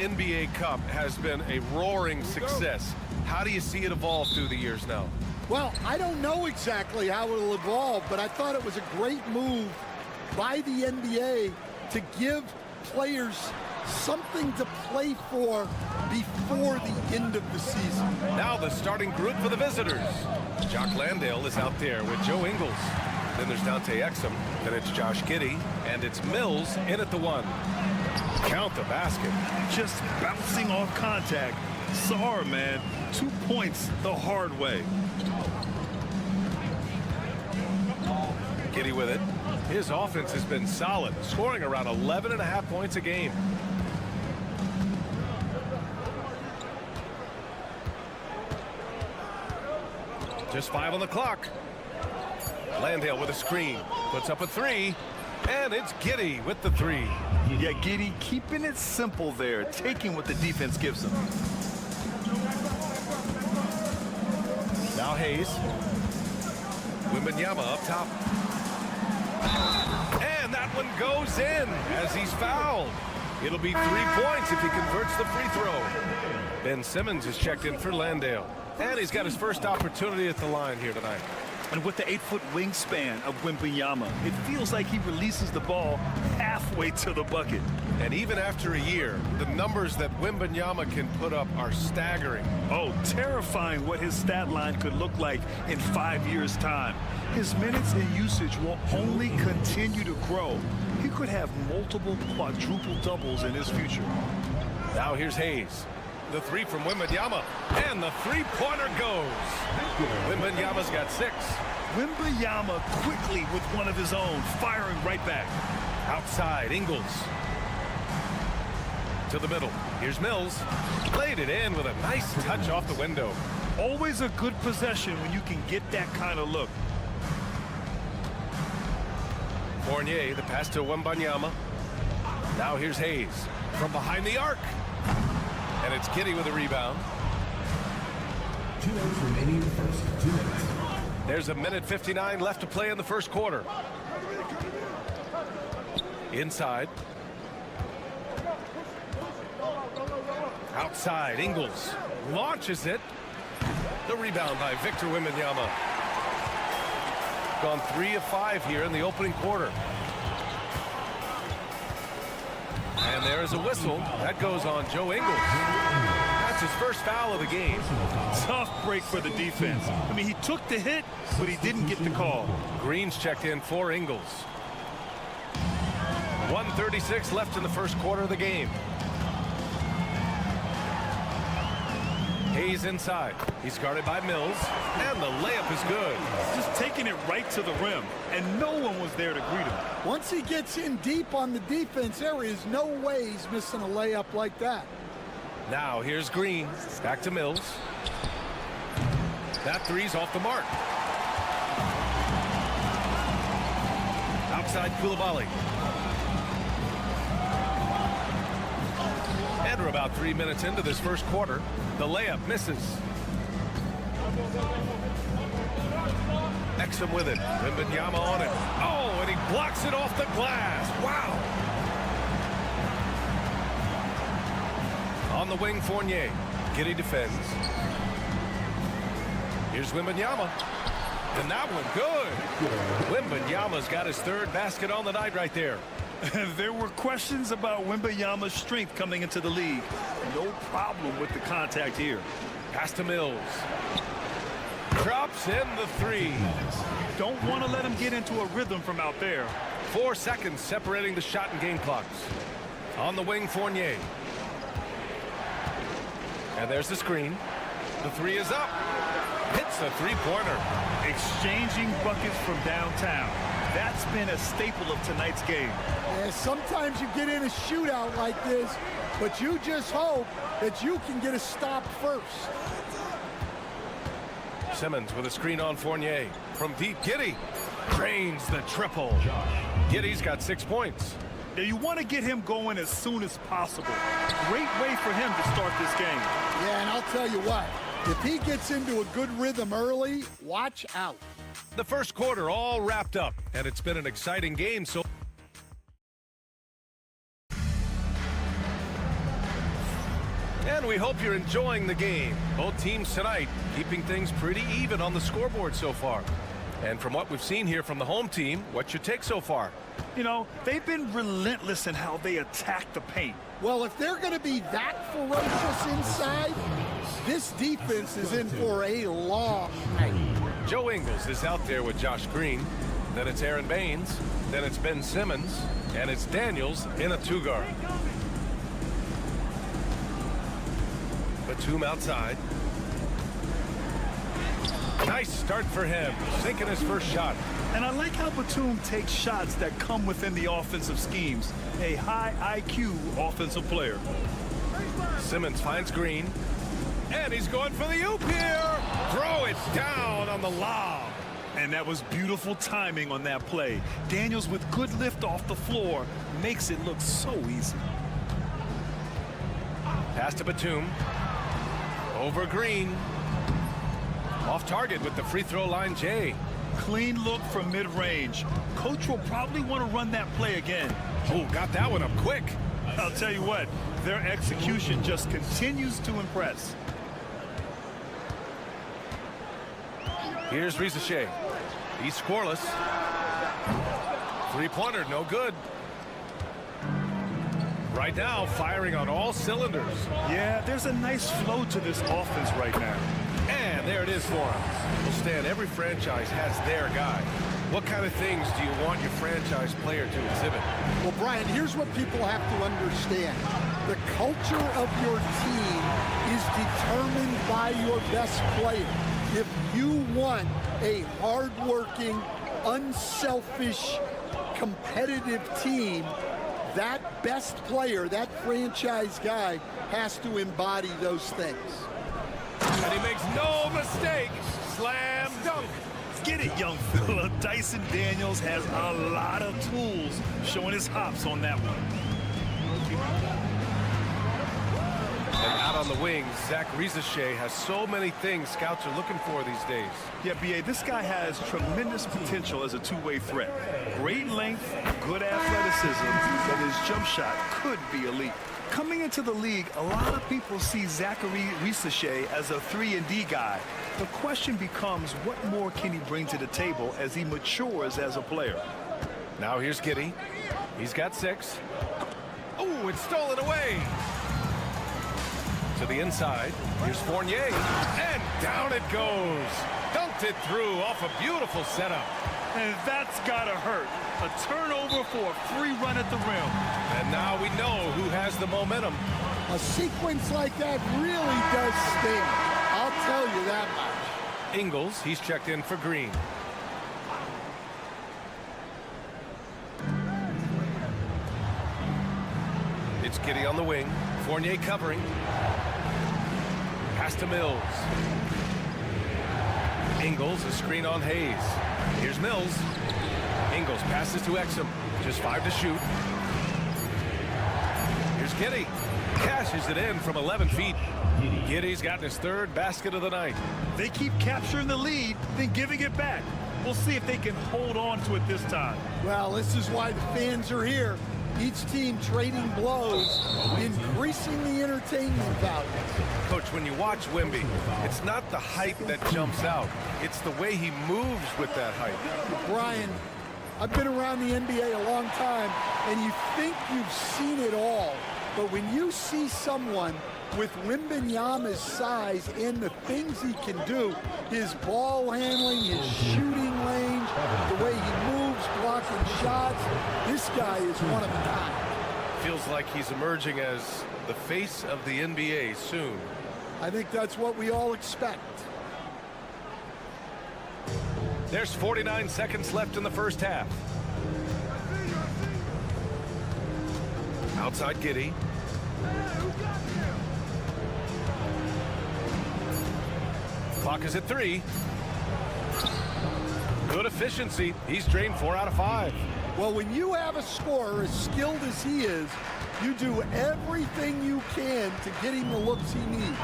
NBA Cup has been a roaring success. How do you see it evolve through the years now? Well, I don't know exactly how it'll evolve, but I thought it was a great move by the NBA to give players something to play for before the end of the season. Now the starting group for the visitors. Jock Landale is out there with Joe Ingles. Then there's Dante Exum. Then it's Josh Giddey. And it's Mills in at the 1. Count the basket. Just bouncing off contact. Sorry, man. 2 points the hard way. Giddey with it. His offense has been solid, scoring around 11.5 points a game. Just 5 on the clock. Landale with a screen. Puts up a 3. And it's Giddey with the 3. Yeah, Giddey keeping it simple there, taking what the defense gives him. Now Hayes. Wembanyama up top. And that one goes in as he's fouled. It'll be 3 points if he converts the free throw. Ben Simmons is checked in for Landale. And he's got his first opportunity at the line here tonight. And with the 8-foot wingspan of Wembanyama, it feels like he releases the ball halfway to the bucket. And even after a year, the numbers that Wembanyama can put up are staggering. Oh, terrifying what his stat line could look like in 5 years' time. His minutes and usage will only continue to grow. He could have multiple quadruple doubles in his future. Now here's Hayes. The 3 from Wembanyama, and the three-pointer goes. Wembanyama's got 6. Wembanyama quickly with one of his own, firing right back. Outside, Ingles. To the middle. Here's Mills. Laid it in with a nice touch off the window. Always a good possession when you can get that kind of look. Fournier, the pass to Wembanyama. Now here's Hayes from behind the arc. And it's Giddey with a rebound. 2 minutes remaining in the first. 2 minutes. There's a minute 59 left to play in the first quarter. Inside. Outside, Ingles launches it. The rebound by Victor Wembanyama. Gone 3 of 5 here in the opening quarter. And there is a whistle. That goes on Joe Ingles. That's his first foul of the game. Tough break for the defense. I mean, he took the hit, but he didn't get the call. Green's checked in for Ingles. 1:36 left in the first quarter of the game. Hayes inside. He's guarded by Mills. And the layup is good. Just taking it right to the rim, and no one was there to greet him. Once he gets in deep on the defense, there is no way he's missing a layup like that. Now here's Green. Back to Mills. That 3's off the mark. Outside Koulibaly. And we're about 3 minutes into this first quarter. The layup misses. Exum with it. Wembanyama on it. Oh, and he blocks it off the glass. Wow. On the wing, Fournier. Giddey defends. Here's Wembanyama. And that one good. Wembanyama's got his 3rd basket on the night right there. There were questions about Wembanyama's strength coming into the league. No problem with the contact here. Pass to Mills. Drops in the three. Don't want to let him get into a rhythm from out there. 4 seconds separating the shot and game clocks. On the wing, Fournier. And there's the screen. The three is up. Hits a three-pointer. Exchanging buckets from downtown. That's been a staple of tonight's game. Yeah, sometimes you get in a shootout like this, but you just hope that you can get a stop first. Simmons with a screen on Fournier. From deep, Giddey drains the triple. Giddey's got 6 points. Now you want to get him going as soon as possible. Great way for him to start this game. Yeah, and I'll tell you what, if he gets into a good rhythm early, watch out. The first quarter all wrapped up, and it's been an exciting game. So, and we hope you're enjoying the game. Both teams tonight keeping things pretty even on the scoreboard so far. And from what we've seen here from the home team, what's your take so far? You know, they've been relentless in how they attack the paint. Well, if they're going to be that ferocious inside, this defense is in for a long night. Joe Ingles is out there with Josh Green. Then it's Aaron Baines. Then it's Ben Simmons. And it's Daniels in a two-guard. Batum outside. Nice start for him, sinking his first shot. And I like how Batum takes shots that come within the offensive schemes. A high IQ offensive player. Simmons finds Green. And he's going for the oop here. Throw it down on the lob. And that was beautiful timing on that play. Daniels with good lift off the floor makes it look so easy. Pass to Batum. Over Green. Off target with the free throw line, Jay. Clean look from mid-range. Coach will probably want to run that play again. Oh, got that one up quick. I'll tell you what, their execution just continues to impress. Here's Rizachet. He's scoreless. Three-pointer, no good. Right now, firing on all cylinders. Yeah, there's a nice flow to this offense right now. And there it is for him. Well, Stan, every franchise has their guy. What kind of things do you want your franchise player to exhibit? Well, Brian, here's what people have to understand. The culture of your team is determined by your best player. If you want a hardworking, unselfish, competitive team, that best player, that franchise guy, has to embody those things. And he makes no mistake. Slam dunk. Get it, young fella. Dyson Daniels has a lot of tools, showing his hops on that one. And out on the wing, Zach Rizachet has so many things scouts are looking for these days. Yeah, B.A., this guy has tremendous potential as a two-way threat. Great length, good athleticism, but his jump shot could be elite. Coming into the league, a lot of people see Zachary Rizachet as a 3-and-D guy. The question becomes, what more can he bring to the table as he matures as a player? Now here's Giddey. He's got 6. Oh, it's stolen away. To the inside. Here's Fournier. And down it goes. Dunked it through off a beautiful setup. And that's got to hurt. A turnover for a free run at the rim. And now we know who has the momentum. A sequence like that really does sting. I'll tell you that much. Ingles, he's checked in for Green. It's Giddey on the wing. Fournier covering. Pass to Mills. Ingles, a screen on Hayes. Here's Mills. Ingles passes to Exum. Just 5 to shoot. Here's Giddey. Cashes it in from 11 feet. Giddey's gotten his 3rd basket of the night. They keep capturing the lead, then giving it back. We'll see if they can hold on to it this time. Well, this is why the fans are here. Each team trading blows, increasing the entertainment value. Coach, when you watch Wemby, it's not the height that jumps out. It's the way he moves with that height. Brian, I've been around the NBA a long time, and you think you've seen it all. But when you see someone with Wembanyama's size and the things he can do, his ball handling, his shooting range, the way he moves, blocking shots, this guy is one of a kind. Feels like he's emerging as the face of the NBA soon. I think that's what we all expect. There's 49 seconds left in the first half. Outside Giddey. Clock is at 3. Good efficiency. He's drained 4 out of 5. Well, when you have a scorer as skilled as he is, you do everything you can to get him the looks he needs.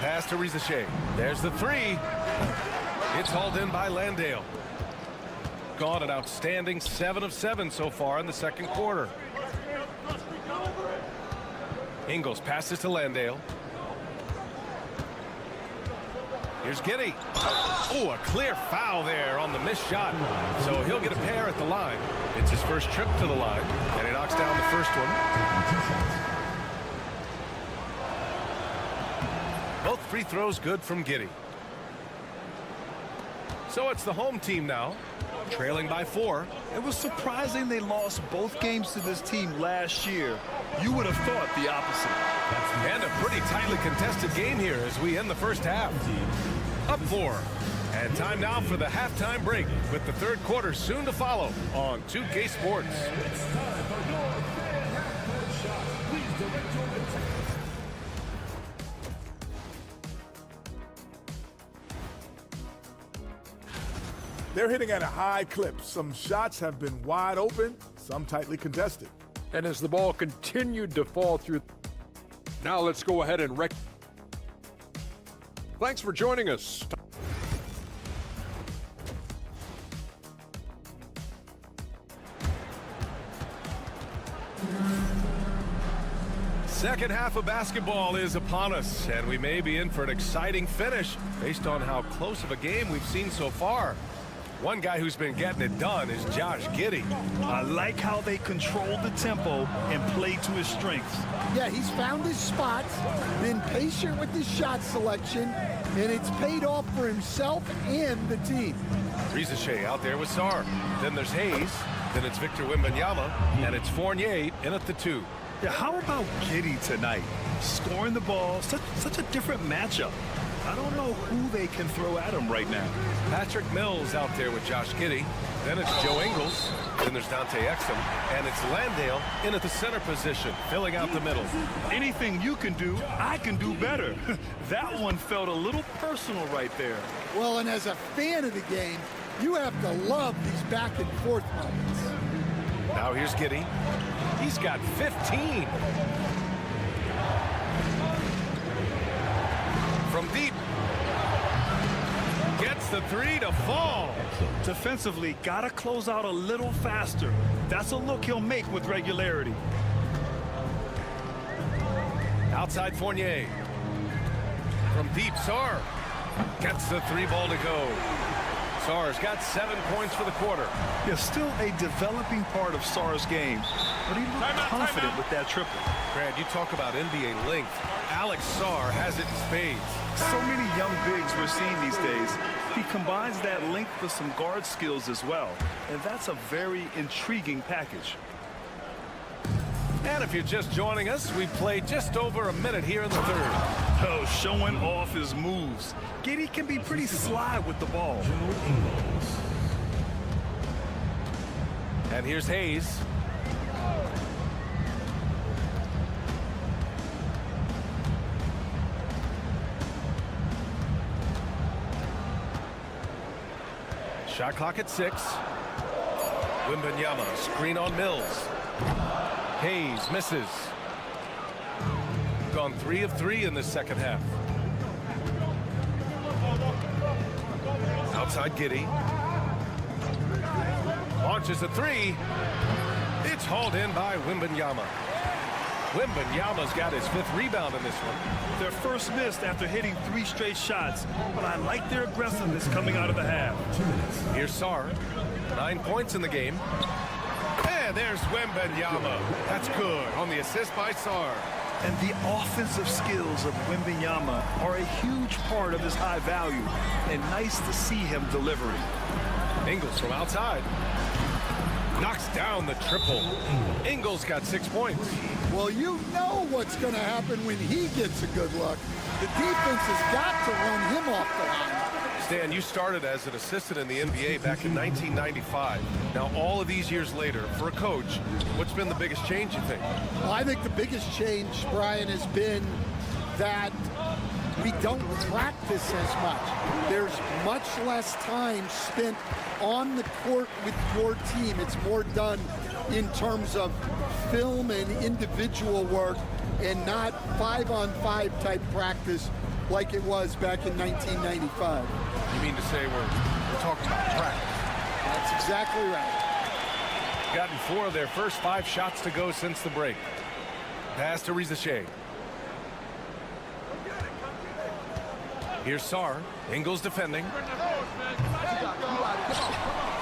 Pass to Rizachet. There's the 3. It's hauled in by Landale. Gone an outstanding 7 of 7 so far in the second quarter. Ingles passes to Landale. Here's Giddey. Oh, a clear foul there on the missed shot. So he'll get a pair at the line. It's his first trip to the line, and he knocks down the first one. Both free throws good from Giddey. So it's the home team now, trailing by 4. It was surprising they lost both games to this team last year. You would have thought the opposite. And a pretty tightly contested game here as we end the first half. Up 4. And time now for the halftime break, with the third quarter soon to follow on 2K Sports. They're hitting at a high clip. Some shots have been wide open, some tightly contested. And as the ball continued to fall through, now let's go ahead and Thanks for joining us. Second half of basketball is upon us, and we may be in for an exciting finish based on how close of a game we've seen so far. One guy who's been getting it done is Josh Giddey. I like how they control the tempo and play to his strengths. Yeah, he's found his spots, been patient with his shot selection, and it's paid off for himself and the team. Rizachet out there with Sarr. Then there's Hayes. Then it's Victor Wembanyama, and it's Fournier in at the 2. Yeah, how about Giddey tonight? Scoring the ball, such a different matchup. I don't know who they can throw at him right now. Patrick Mills out there with Josh Giddey. Then it's Joe Ingles. Then there's Dante Exum. And it's Landale in at the center position, filling out the middle. Anything you can do, I can do better. That one felt a little personal right there. Well, and as a fan of the game, you have to love these back and forth moments. Now here's Giddey. He's got 15. From deep. Gets the 3 to fall. Defensively, gotta close out a little faster. That's a look he'll make with regularity. Outside Fournier. From deep, Sarr. Gets the 3 ball to go. Sarr's got 7 points for the quarter. Yeah, still a developing part of Sarr's game, but he looked confident with that triple. Grant, you talk about NBA length. Alex Sarr has it in spades. So many young bigs we're seeing these days. He combines that length with some guard skills as well, and that's a very intriguing package. And if you're just joining us, we've played just over a minute here in the third. Oh, showing off his moves. Giddey can be pretty sly with the ball. And here's Hayes. Shot clock at 6. Wembanyama, screen on Mills. Hayes misses. Gone 3 of 3 in this second half. Outside Giddey. Launches a 3. It's hauled in by Wembanyama. Wembanyama's got his 5th rebound in this one. Their first miss after hitting 3 straight shots, but I like their aggressiveness coming out of the half. Here's Sarr. 9 points in the game. And there's Wembanyama. That's good on the assist by Sarr. And the offensive skills of Wembanyama are a huge part of his high value. And nice to see him delivering. Ingles from outside. Knocks down the triple. Ingles got 6 points. Well, you know what's going to happen when he gets a good look. The defense has got to run him off the line. Stan, you started as an assistant in the NBA back in 1995. Now, all of these years later, for a coach, what's been the biggest change, you think? Well, I think the biggest change, Brian, has been that we don't practice as much. There's much less time spent on the court with your team. It's more done in terms of film and individual work and not 5-on-5 type practice like it was back in 1995. You mean to say we're talking about practice? That's exactly right. Gotten 4 of their first 5 shots to go since the break. Pass to Rizachet. Here's Sarr. Ingles defending.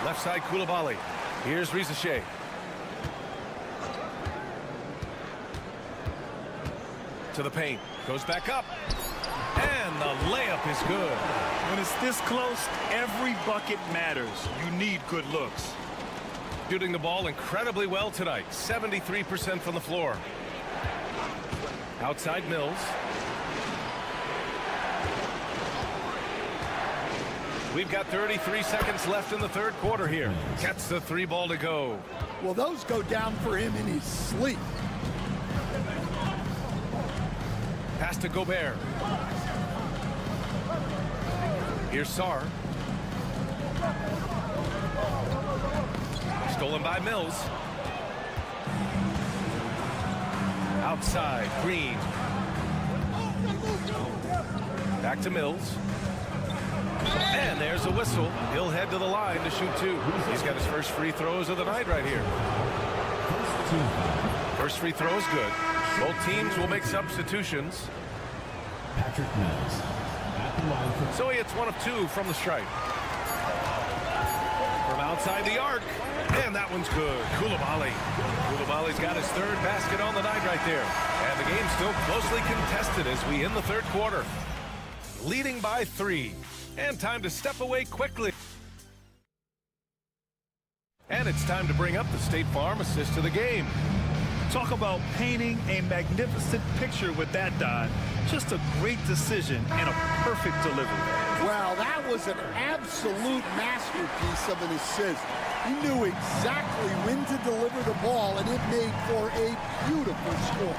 Left side Koulibaly. Here's Rizachet. To the paint. Goes back up. And the layup is good. When it's this close, every bucket matters. You need good looks. Shooting the ball incredibly well tonight. 73% from the floor. Outside Mills. We've got 33 seconds left in the third quarter here. Gets the 3 ball to go. Well, those go down for him in his sleep. Pass to Gobert. Here's Sarr. Stolen by Mills. Outside, Green. Back to Mills. And there's a whistle. He'll head to the line to shoot 2. He's got his first free throws of the night right here. First free throw is good. Both teams will make substitutions. Patrick Mills at the line for So he hits 1 of 2 from the stripe. From outside the arc. And that one's good. Koulibaly. Koulibaly's got his 3rd basket on the night right there. And the game's still closely contested as we end the third quarter. Leading by 3. And time to step away quickly. And it's time to bring up the State Farm assist to the game. Talk about painting a magnificent picture with that dive. Just a great decision and a perfect delivery. Well, that was an absolute masterpiece of an assist. He knew exactly when to deliver the ball, and it made for a beautiful score.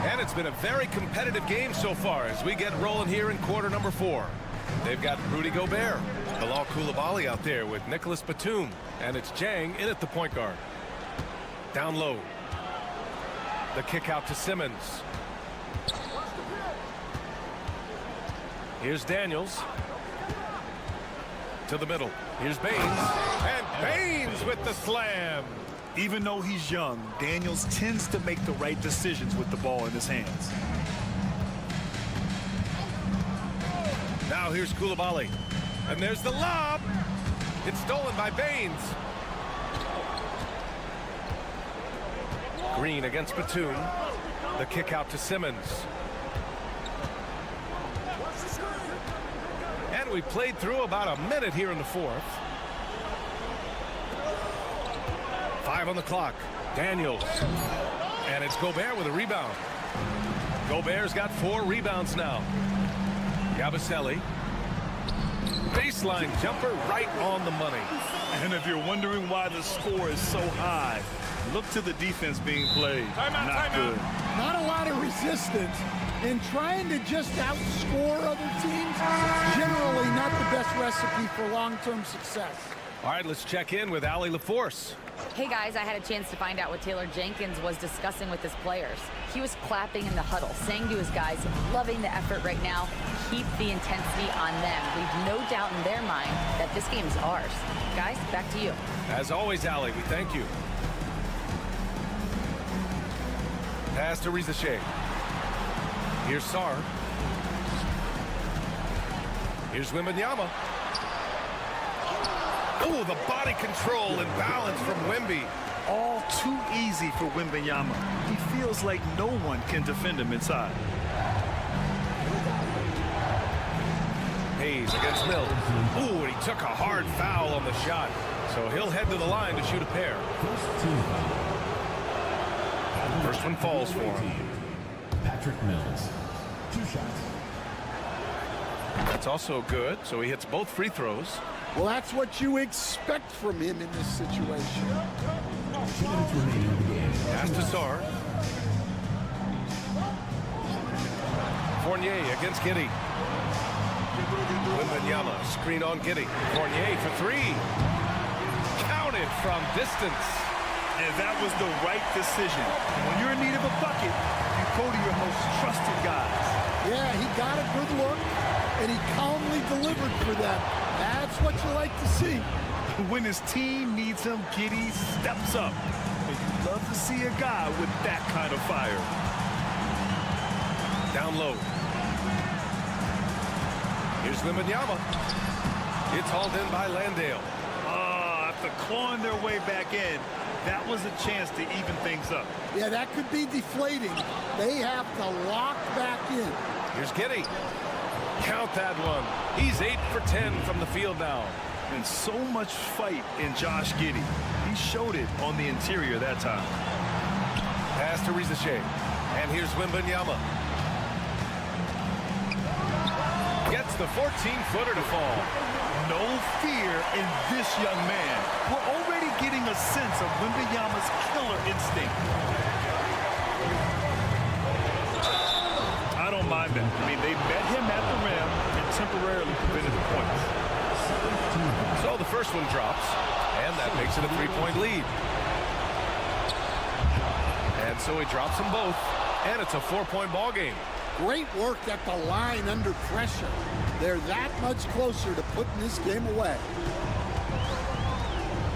And it's been a very competitive game so far as we get rolling here in quarter number 4. They've got Rudy Gobert, Bilal Koulibaly out there with Nicholas Batum, and it's Jang in at the point guard. Down low. The kick out to Simmons. Here's Daniels. To the middle. Here's Baines. And Baines with the slam. Even though he's young, Daniels tends to make the right decisions with the ball in his hands. Now here's Koulibaly. And there's the lob. It's stolen by Baines. Green against Batum. The kick out to Simmons. And we played through about a minute here in the 4th. 5 on the clock. Daniels. And it's Gobert with a rebound. Gobert's got 4 rebounds now. Yabusele. Baseline jumper right on the money. And if you're wondering why the score is so high, look to the defense being played. Not good. Not a lot of resistance, and trying to just outscore other teams, generally not the best recipe for long-term success. All right, let's check in with Allie LaForce. Hey guys, I had a chance to find out what Taylor Jenkins was discussing with his players. He was clapping in the huddle, saying to his guys, loving the effort right now, keep the intensity on them. Leave no doubt in their mind that this game is ours. Guys, back to you. As always, Allie, we thank you. Pass to Rizachet. Here's Sarr. Here's Wembanyama. Oh, the body control and balance from Wemby. All too easy for Wembanyama. He feels like no one can defend him inside. Hayes against Mills. Ooh, and he took a hard foul on the shot. So he'll head to the line to shoot a pair. First one falls for him. Patrick Mills. 2 shots. That's also good, so he hits both free throws. Well, that's what you expect from him in this situation. 2 minutes remaining in the game. Pass to Sarr. Fournier against Giddey. Wembanyama, screen on Giddey. Fournier for 3. Counted from distance. And that was the right decision. When you're in need of a bucket, you go to your most trusted guys. Yeah, he got a good look, and he calmly delivered for them. That's what you like to see. When his team needs him, Giddey steps up. And you love to see a guy with that kind of fire. Down low. Here's Wembanyama. It's hauled in by Landale. After clawing their way back in, that was a chance to even things up. Yeah, that could be deflating. They have to lock back in. Here's Giddey. Count that one. He's 8 for 10 from the field now. And so much fight in Josh Giddey. He showed it on the interior that time. Pass to Rizachet. And here's Wembanyama. Gets the 14-footer to fall. No fear in this young man. We're already getting a sense of Wembanyama's killer instinct. I don't mind that. I mean, they met him at the rim and temporarily prevented the points. So the first one drops, and that makes it a 3-point lead. And so he drops them both, and it's a 4-point ball game. Great work at the line under pressure. They're that much closer to putting this game away.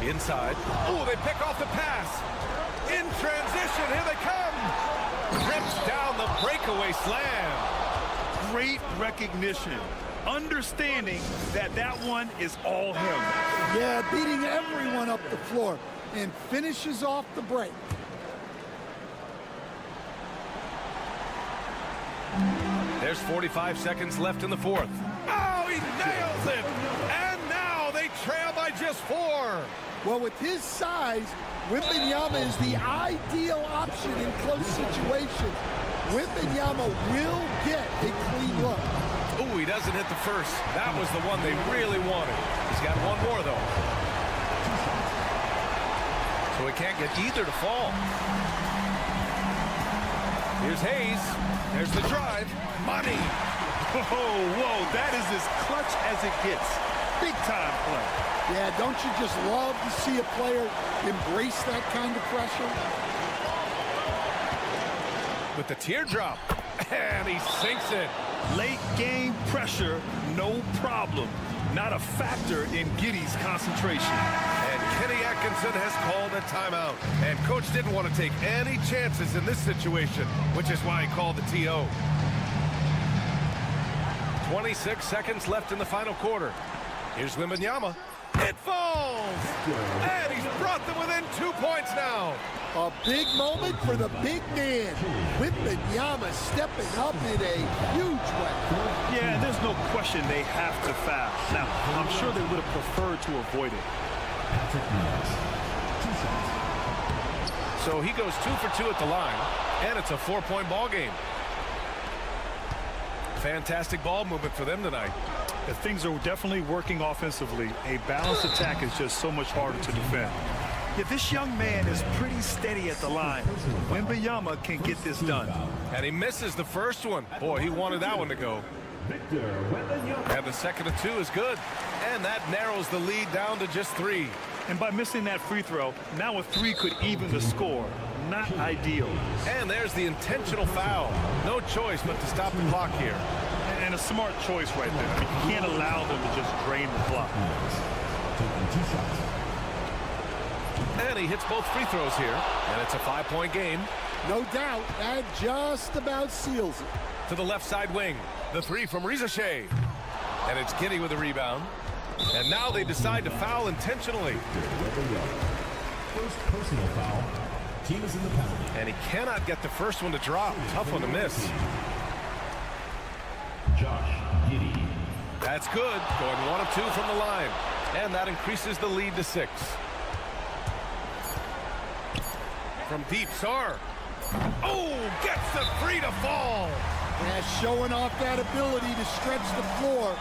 Inside. Oh, they pick off the pass. In transition, here they come. Rips down the breakaway slam. Great recognition. Understanding that that one is all him. Yeah, beating everyone up the floor and finishes off the break. There's 45 seconds left in the fourth. Oh, he nails it! And now they trail by just 4. Well, with his size, Wembanyama is the ideal option in close situations. Wembanyama will get a clean look. Oh, he doesn't hit the first. That was the one they really wanted. He's got one more, though. So he can't get either to fall. Here's Hayes. There's the drive. Money. Whoa, that is as clutch as it gets. Big time play. Yeah, don't you just love to see a player embrace that kind of pressure? With the teardrop. And he sinks it. Late game pressure, no problem. Not a factor in Giddey's concentration. And Kenny Atkinson has called a timeout. And coach didn't want to take any chances in this situation, which is why he called the TO. 26 seconds left in the final quarter. Here's Wembanyama. It falls! And he's brought them within 2 points now. A big moment for the big man. Wembanyama stepping up in a huge way. Yeah, there's no question they have to foul. Now, I'm sure they would have preferred to avoid it. Patrick Mills. 2 shots. So he goes 2 for 2 at the line, and it's a 4-point ball game. Fantastic ball movement for them tonight. If things are definitely working offensively, a balanced attack is just so much harder to defend. Yeah, this young man is pretty steady at the line. Wembanyama can get this done. And he misses the first one. Boy, he wanted that one to go. And the second of 2 is good. And that narrows the lead down to just 3. And by missing that free throw, now a 3 could even the score. Not ideal. And there's the intentional foul. No choice but to stop the clock here. And a smart choice right there. I mean, you can't allow them to just drain the clock. Taking 2 shots. And he hits both free throws here. And it's a 5-point game. No doubt, that just about seals it. To the left side wing. The 3 from Rizachet. And it's Giddey with a rebound. And now they decide to foul intentionally. First personal foul. Team is in the penalty. And he cannot get the first one to drop. Tough one to miss. Josh Giddey. That's good. Going 1 of 2 from the line. And that increases the lead to 6. From deep, Sar. Oh, gets the free to fall. Yeah, showing off that ability to stretch the floor.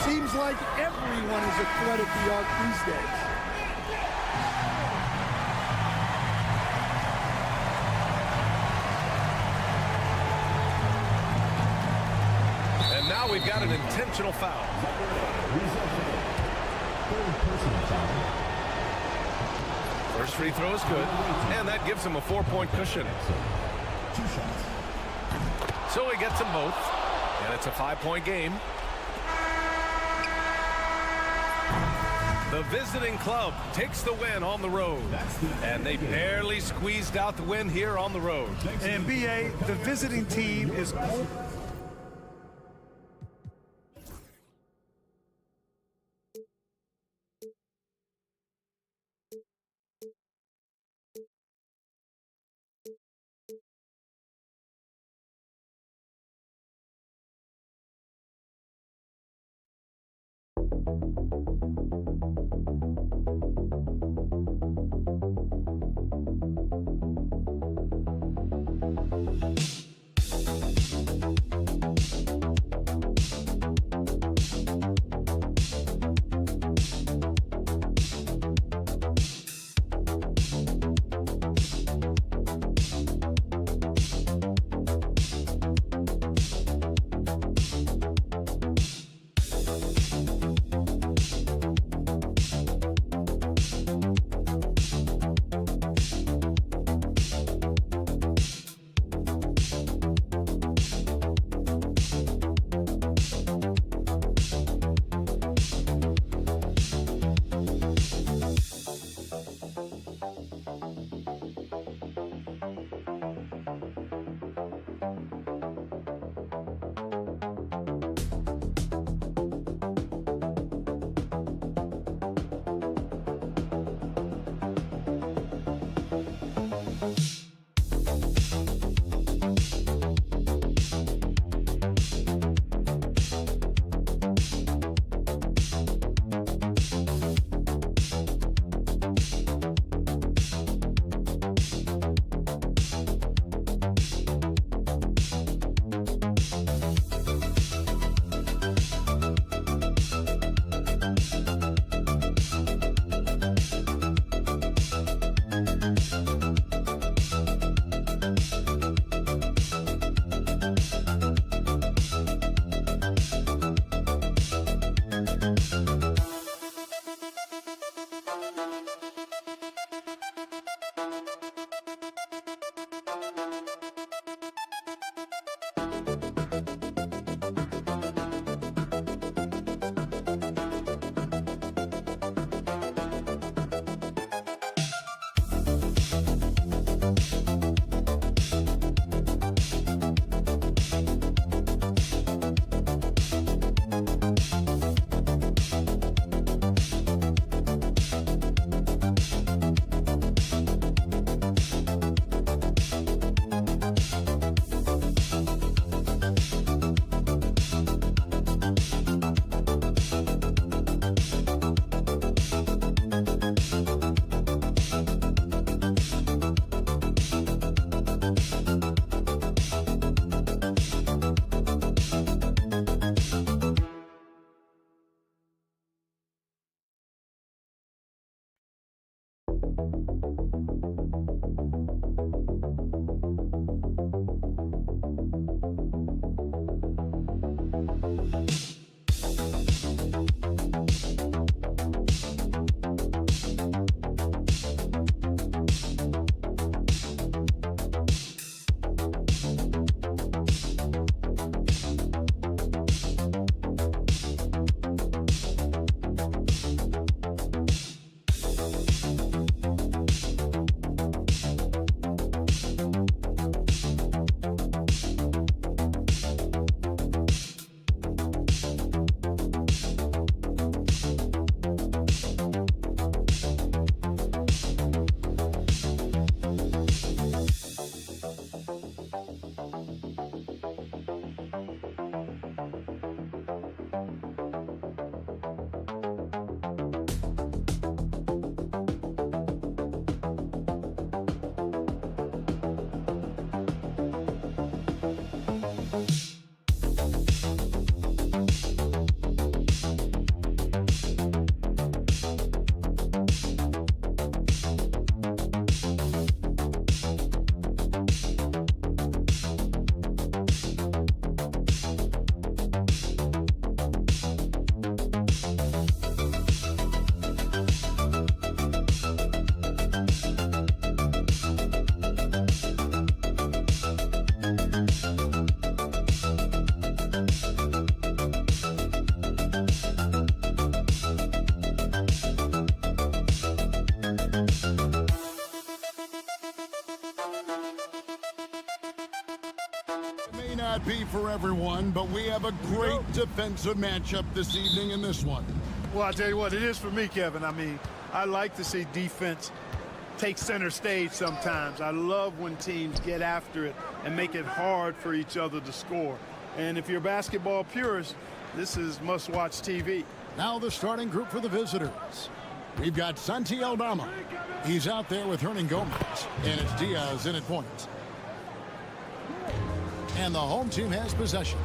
Seems like everyone is a threat at the arc these days. And now we've got an intentional foul. Third personal foul. First free throw is good, and that gives him a 4-point cushion. 2 shots. So he gets them both, and it's a 5-point game. The visiting club takes the win on the road, and they barely squeezed out the win here on the road. And BA, the visiting team is not be for everyone, but we have a great defensive matchup this evening in this one. Well, I tell you what, it is for me, Kevin. I mean, I like to see defense take center stage sometimes. I love when teams get after it and make it hard for each other to score. And if you're a basketball purist, this is must-watch TV. Now the starting group for the visitors. We've got Santi Aldama. He's out there with Hernan Gomez, and it's Diaz in at point. And the home team has possession.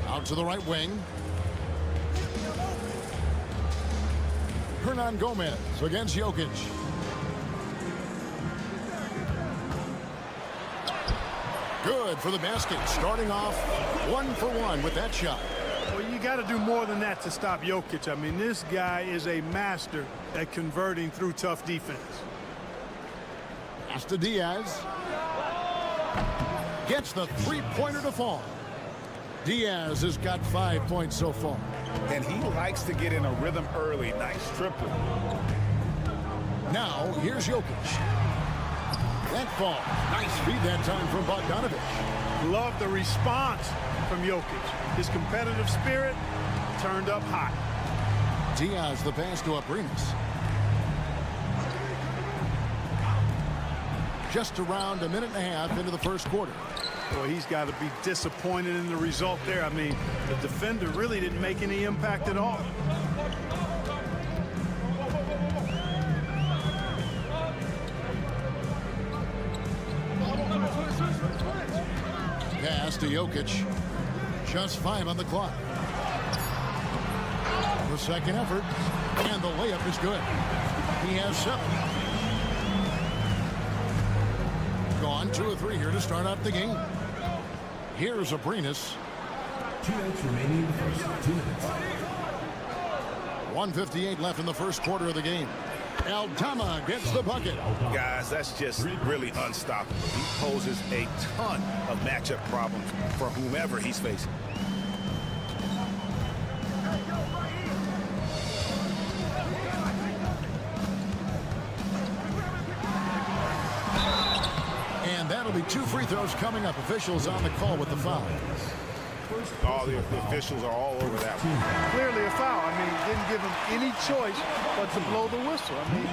Out to the right wing. Hernan Gomez against Jokic. Good for the basket. Starting off 1 for 1 with that shot. Well, you got to do more than that to stop Jokic. I mean, this guy is a master at converting through tough defense. Pass to Diaz. Gets the three-pointer to fall. Diaz has got 5 points so far. And he likes to get in a rhythm early. Nice triple. Now, here's Jokic. That fall. Nice feed that time from Bogdanovic. Love the response from Jokic. His competitive spirit turned up high. Diaz the pass to Aprinas. Just around a minute and a half into the first quarter. Boy, he's got to be disappointed in the result there. I mean, the defender really didn't make any impact at all. Pass to Jokic. Just 5 on the clock. The second effort. And the layup is good. He has 7. Gone 2 of 3 here to start out the game. Here's Aprinas. 2 minutes remaining in the first. 2 minutes. 1:58 left in the first quarter of the game. Aldama gets the bucket. Guys, that's just really unstoppable. He poses a ton of matchup problems for whomever he's facing. And that'll be 2 free throws coming up. Officials on the call with the foul. All the officials are all over that one. Clearly a foul. I mean, didn't give him any choice but to blow the whistle. I mean,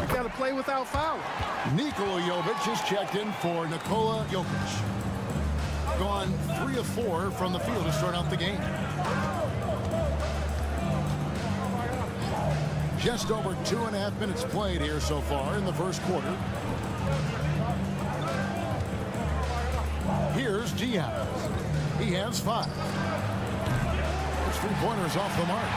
you got to play without fouling. Nikola Jovic is checked in for Nikola Jokic. Gone 3 of 4 from the field to start out the game. Just over 2.5 minutes played here so far in the first quarter. Here's Diaz. He has 5. Those 3-pointers off the mark.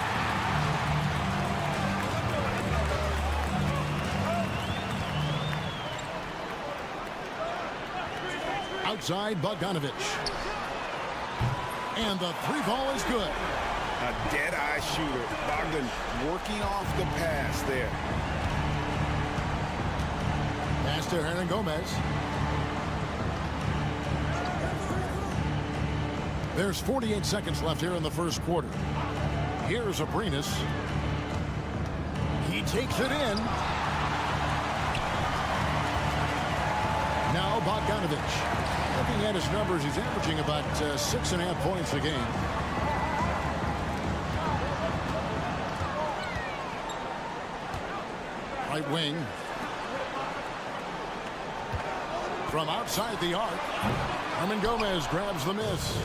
Outside Bogdanovic. And the 3-ball is good. A dead-eye shooter. Bogdan working off the pass there. Pass to Hernan Gomez. There's 48 seconds left here in the first quarter. Here's Aprinas. He takes it in. Now Bogdanovic. Looking at his numbers, he's averaging about 6.5 points a game. Right wing. From outside the arc, Hernan Gomez grabs the miss.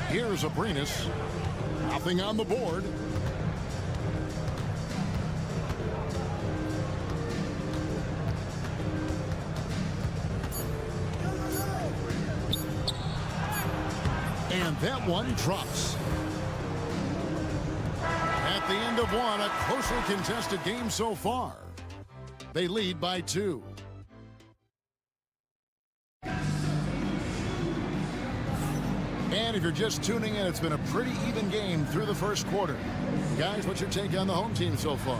Here's Aprinas. Nothing on the board. And that one drops. At the end of one, a closely contested game so far. They lead by 2. And if you're just tuning in, it's been a pretty even game through the first quarter. Guys, what's your take on the home team so far?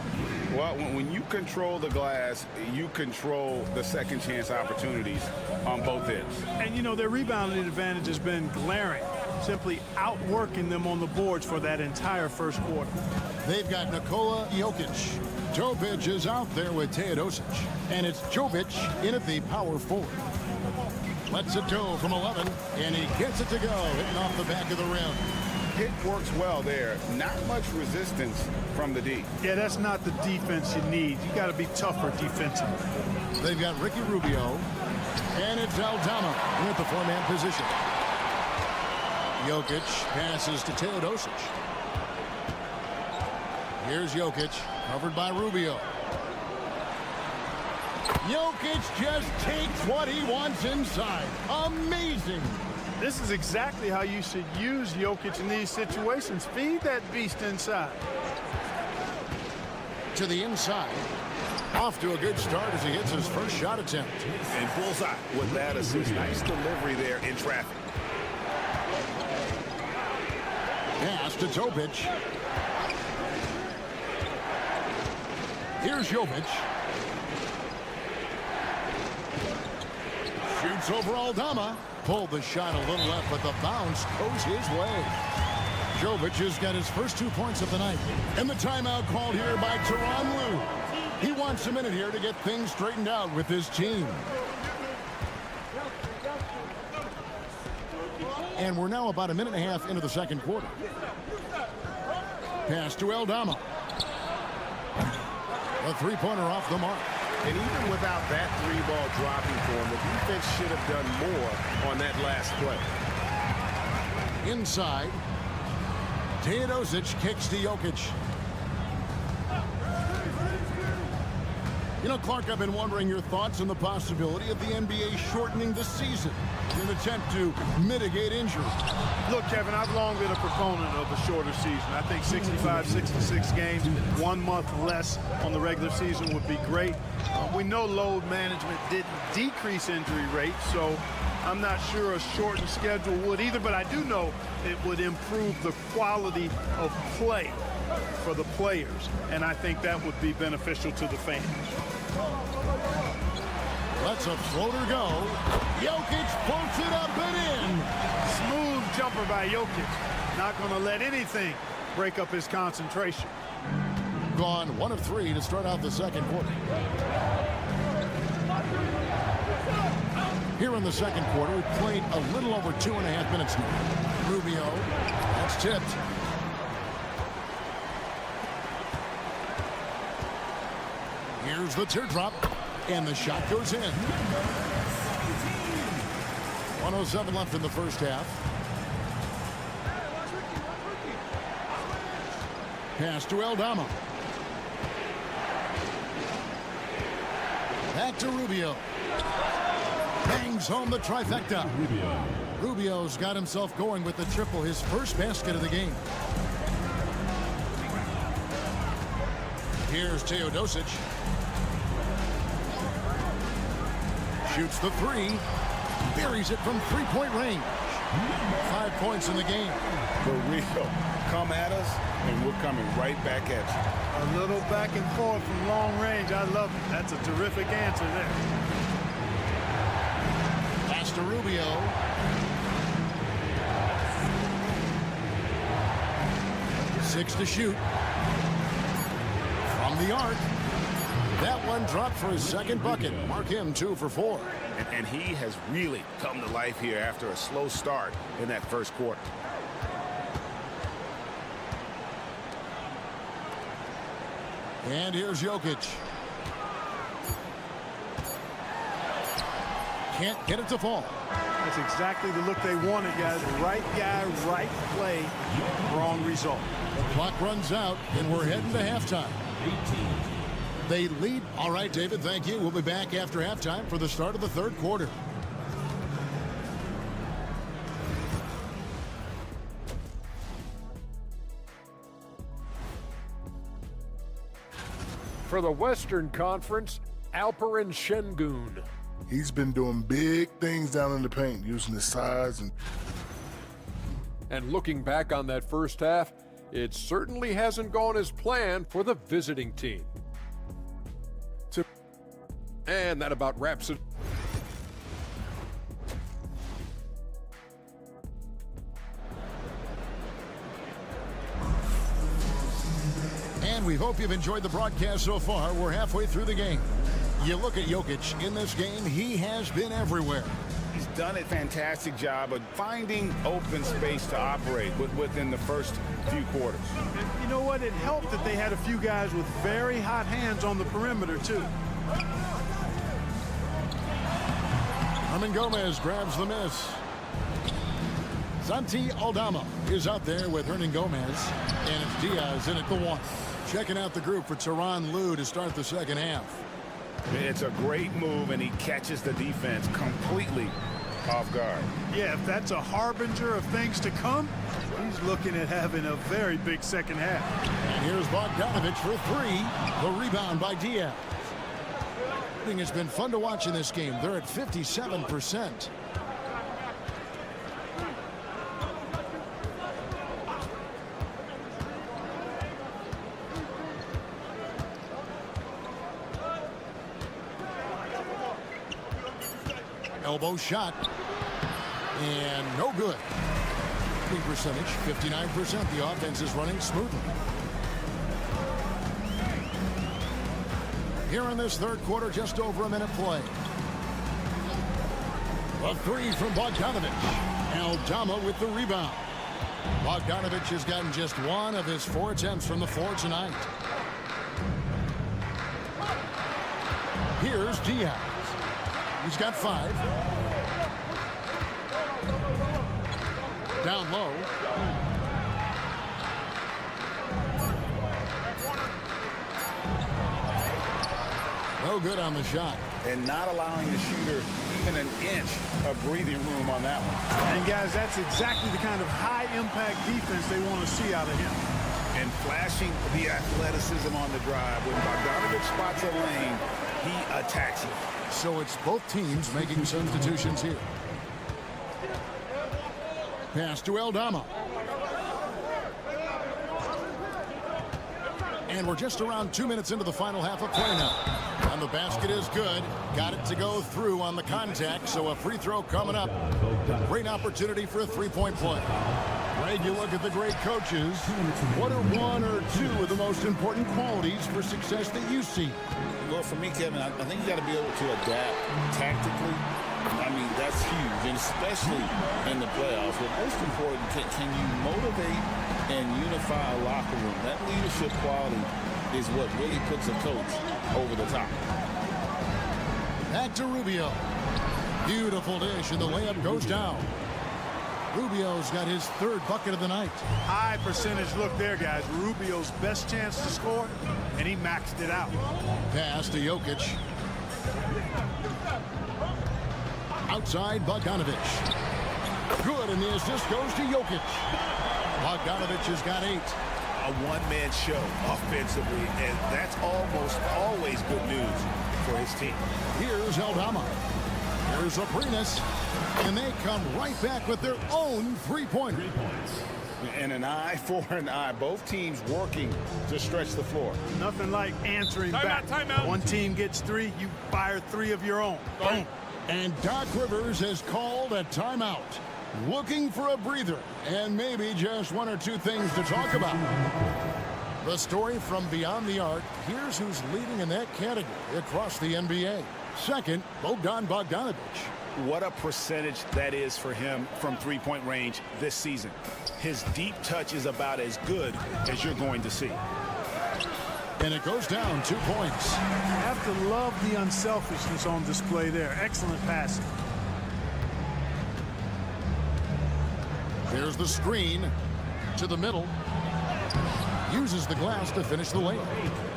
Well, when you control the glass, you control the second chance opportunities on both ends. And, you know, their rebounding advantage has been glaring. simply outworking them on the boards for that entire first quarter. They've got Nikola Jokic. Jovic is out there with Teodosic. And it's Jovic in at the power forward. Lets it go from 11, and he gets it to go, hitting off the back of the rim. It works well there. Not much resistance from the D. Yeah, that's not the defense you need. You got to be tougher defensively. They've got Ricky Rubio, and it's Aldama with the four-man position. Jokic passes to Teodosic. Here's Jokic, covered by Rubio. Jokic just takes what he wants inside. Amazing. This is exactly how you should use Jokic in these situations. Feed that beast inside. To the inside. Off to a good start as he hits his first shot attempt. And bullseye with that assist. Nice delivery there in traffic. Pass to Topic. Here's Jovic. Shoots over Aldama. Pulled the shot a little left, but the bounce goes his way. Jovic has got his first 2 points of the night. And the timeout called here by Tyronn Lue. He wants a minute here to get things straightened out with his team. And we're now about a minute and a half into the second quarter. Pass to Aldama. A three-pointer off the mark. And even without that three-ball dropping for him, the defense should have done more on that last play. Inside. Teodosic kicks to Jokic. You know, Clark, I've been wondering your thoughts on the possibility of the NBA shortening the season in an attempt to mitigate injuries. Look, Kevin, I've long been a proponent of a shorter season. I think 65, 66 games, 1 month less on the regular season would be great. We know load management didn't decrease injury rates, so I'm not sure a shortened schedule would either, but I do know it would improve the quality of play for the players, and I think that would be beneficial to the fans. Lets a floater go. Jokic floats it up and in. Smooth jumper by Jokic. Not going to let anything break up his concentration. Gone 1 of 3 to start out the second quarter. Here in the second quarter, we played a little over 2.5 minutes now. Rubio, that's tipped. Here's the teardrop, and the shot goes in. 1:07 left in the first half. Pass to Aldama. Back to Rubio. Bangs home the trifecta. Rubio's got himself going with the triple, his first basket of the game. Here's Teodosic. Shoots the three. Buries it from three-point range. 5 points in the game. For real. Come at us, and we're coming right back at you. A little back and forth from long range. I love it. That's a terrific answer there. Pass to Rubio. Six to shoot. From the arc. That one dropped for his second bucket. Mark him 2 for 4. And he has really come to life here after a slow start in that first quarter. And here's Jokic. Can't get it to fall. That's exactly the look they wanted, guys. Right guy, right play, wrong result. The clock runs out, and we're heading to halftime. They lead. All right, David, thank you. We'll be back after halftime for the start of the third quarter. For the Western Conference, Alperen Şengün. He's been doing big things down in the paint, using his size. And looking back on that first half, it certainly hasn't gone as planned for the visiting team. And that about wraps it. And we hope you've enjoyed the broadcast so far. We're halfway through the game. You look at Jokic in this game, he has been everywhere. He's done a fantastic job of finding open space to operate within the first few quarters. You know what? It helped that they had a few guys with very hot hands on the perimeter, too. Hernan Gomez grabs the miss. Santi Aldama is out there with Hernan Gomez, and it's Diaz in at the one. Checking out the group for Tyronn Lue to start the second half. It's a great move, and he catches the defense completely off guard. Yeah, if that's a harbinger of things to come, he's looking at having a very big second half. And here's Bogdanovic for three. The rebound by Diaz. It's been fun to watch in this game. They're at 57%. Elbow shot. And no good. Shooting percentage, 59%. The offense is running smoothly. Here in this third quarter, just over a minute play. A three from Bogdanovic. Aldama with the rebound. Bogdanovic has gotten just one of his 4 attempts from the floor tonight. Here's Diaz. He's got 5. Down low. No good on the shot. And not allowing the shooter even an inch of breathing room on that one. And guys, that's exactly the kind of high-impact defense they want to see out of him. And flashing the athleticism on the drive. When Bogdanovic spots a lane, he attacks it. So it's both teams making substitutions here. Pass to Aldama. And we're just around 2 minutes into the final half of play now. And the basket is good. Got it to go through on the contact, so a free throw coming up. Great opportunity for a three-point play. Greg, you look at the great coaches. What are 1 or 2 of the most important qualities for success that you see? Well, for me, Kevin, I think you got to be able to adapt tactically. I mean, that's huge, and especially in the playoffs. But most important, can you motivate and unify a locker room? That leadership quality is what really puts a coach over the top. Back to Rubio. Beautiful dish, and the layup goes down. Rubio's got his 3rd bucket of the night. High percentage look there, guys. Rubio's best chance to score, and he maxed it out. Pass to Jokic. Outside, Bogdanovic. Good, and the assist goes to Jokic. Bogdanovic has got 8. A one-man show offensively, and that's almost always good news for his team. Here's Aldama. Here's Aprinas. And they come right back with their own three-pointer. And an eye for an eye. Both teams working to stretch the floor. Nothing like answering back. Timeout. One team gets 3, you fire 3 of your own. Boom. And Doc Rivers has called a timeout. Looking for a breather and maybe just 1 or 2 things to talk about. The story from beyond the arc. Here's who's leading in that category across the NBA. Second, Bogdanovic. What a percentage that is for him from three-point range this season. His deep touch is about as good as you're going to see. And it goes down 2 points. You have to love the unselfishness on display there. Excellent passing. There's the screen to the middle. Uses the glass to finish the layup.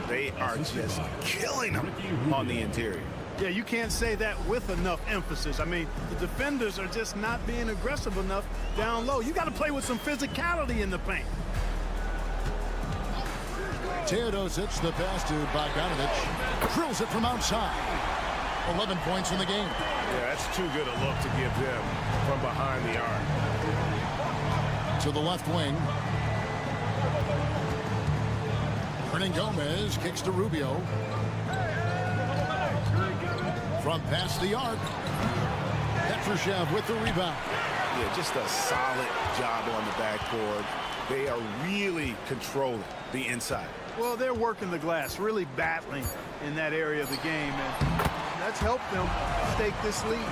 They are just killing him on the interior. Yeah, you can't say that with enough emphasis. I mean, the defenders are just not being aggressive enough down low. You got to play with some physicality in the paint. Teodosic, the pass to Bogdanovic. Drills it from outside. 11 points in the game. Yeah, that's too good a look to give them from behind the arc. To the left wing. Hernan Gomez kicks to Rubio. From past the arc. Petrushev with the rebound. Yeah, just a solid job on the backboard. They are really controlling the inside. Well, they're working the glass, really battling in that area of the game, and that's helped them stake this lead.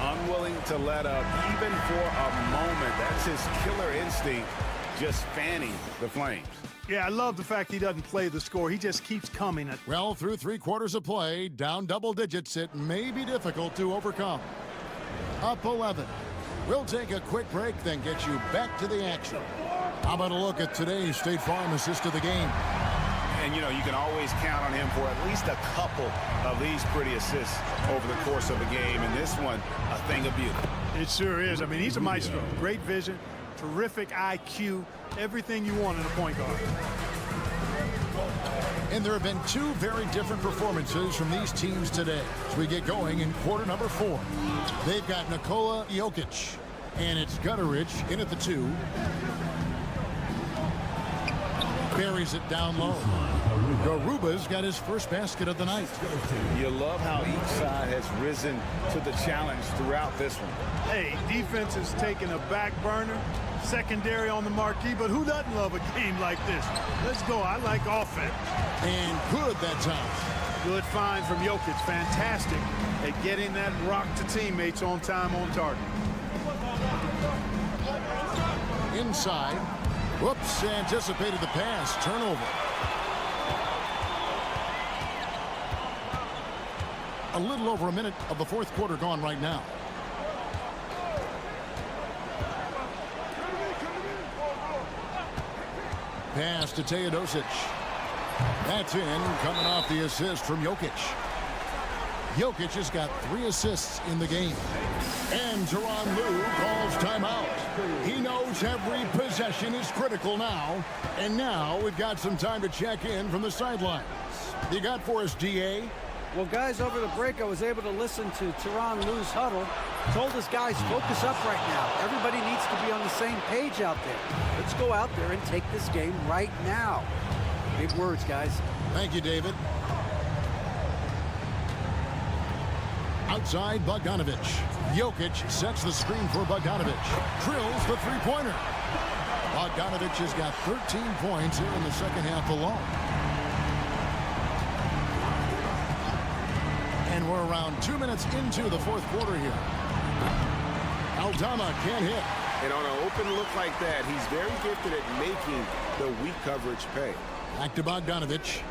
Unwilling to let up even for a moment. That's his killer instinct, just fanning the flames. Yeah, I love the fact he doesn't play the score. He just keeps coming. Well, through 3 quarters of play, down double digits, it may be difficult to overcome. Up 11. We'll take a quick break, then get you back to the action. How about a look at today's State Farm assist of the game? And, you know, you can always count on him for at least a couple of these pretty assists over the course of a game. And this one, a thing of beauty. It sure is. I mean, he's a maestro. Great vision, terrific IQ, everything you want in a point guard. And there have been 2 very different performances from these teams today as we get going in quarter number 4. They've got Nikola Jokic, and it's Gutteridge in at the 2. Buries it down low. Garuba's got his first basket of the night. You love how each side has risen to the challenge throughout this one. Hey, defense is taking a back burner, secondary on the marquee, but who doesn't love a game like this? Let's go. I like offense. And good that time. Good find from Jokic. Fantastic at getting that rock to teammates on time, on target. Inside. Whoops, anticipated the pass. Turnover. A little over a minute of the 4th quarter gone right now. Pass to Teodosic. That's in, coming off the assist from Jokic. Jokic has got 3 assists in the game. And Tyronn Lue calls timeout. He knows every possession is critical now. And now we've got some time to check in from the sidelines. You got for us, DA? Well, guys, over the break, I was able to listen to Tyronn Lue's huddle. Told his guys, focus up right now. Everybody needs to be on the same page out there. Let's go out there and take this game right now. Big words, guys. Thank you, David. Outside, Bogdanovic. Jokic sets the screen for Bogdanovic. Drills the three-pointer. Bogdanovic has got 13 points here in the second half alone. And we're around 2 minutes into the 4th quarter here. Aldama can't hit. And on an open look like that, he's very gifted at making the weak coverage pay. Back to Bogdanovic.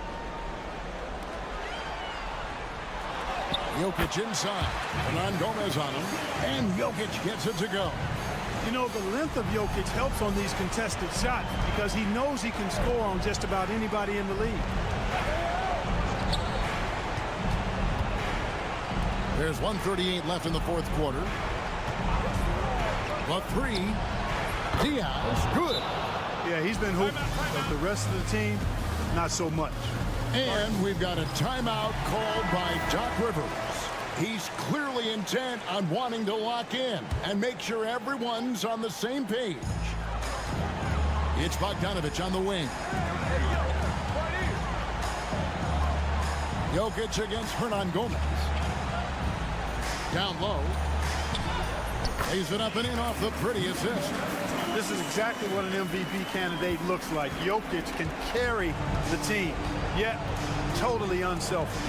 Jokic inside. Hernan Gomez on him. And Jokic gets it to go. You know, the length of Jokic helps on these contested shots because he knows he can score on just about anybody in the league. There's 1:38 left in the 4th quarter. The 3. Diaz, good. Yeah, he's been hooping, but the rest of the team, not so much. And we've got a timeout called by Doc Rivers. He's clearly intent on wanting to lock in and make sure everyone's on the same page. It's Bogdanovic on the wing. Jokic against Hernan Gomez. Down low. Lays it up and in off the pretty assist. This is exactly what an MVP candidate looks like. Jokic can carry the team, yet totally unselfish.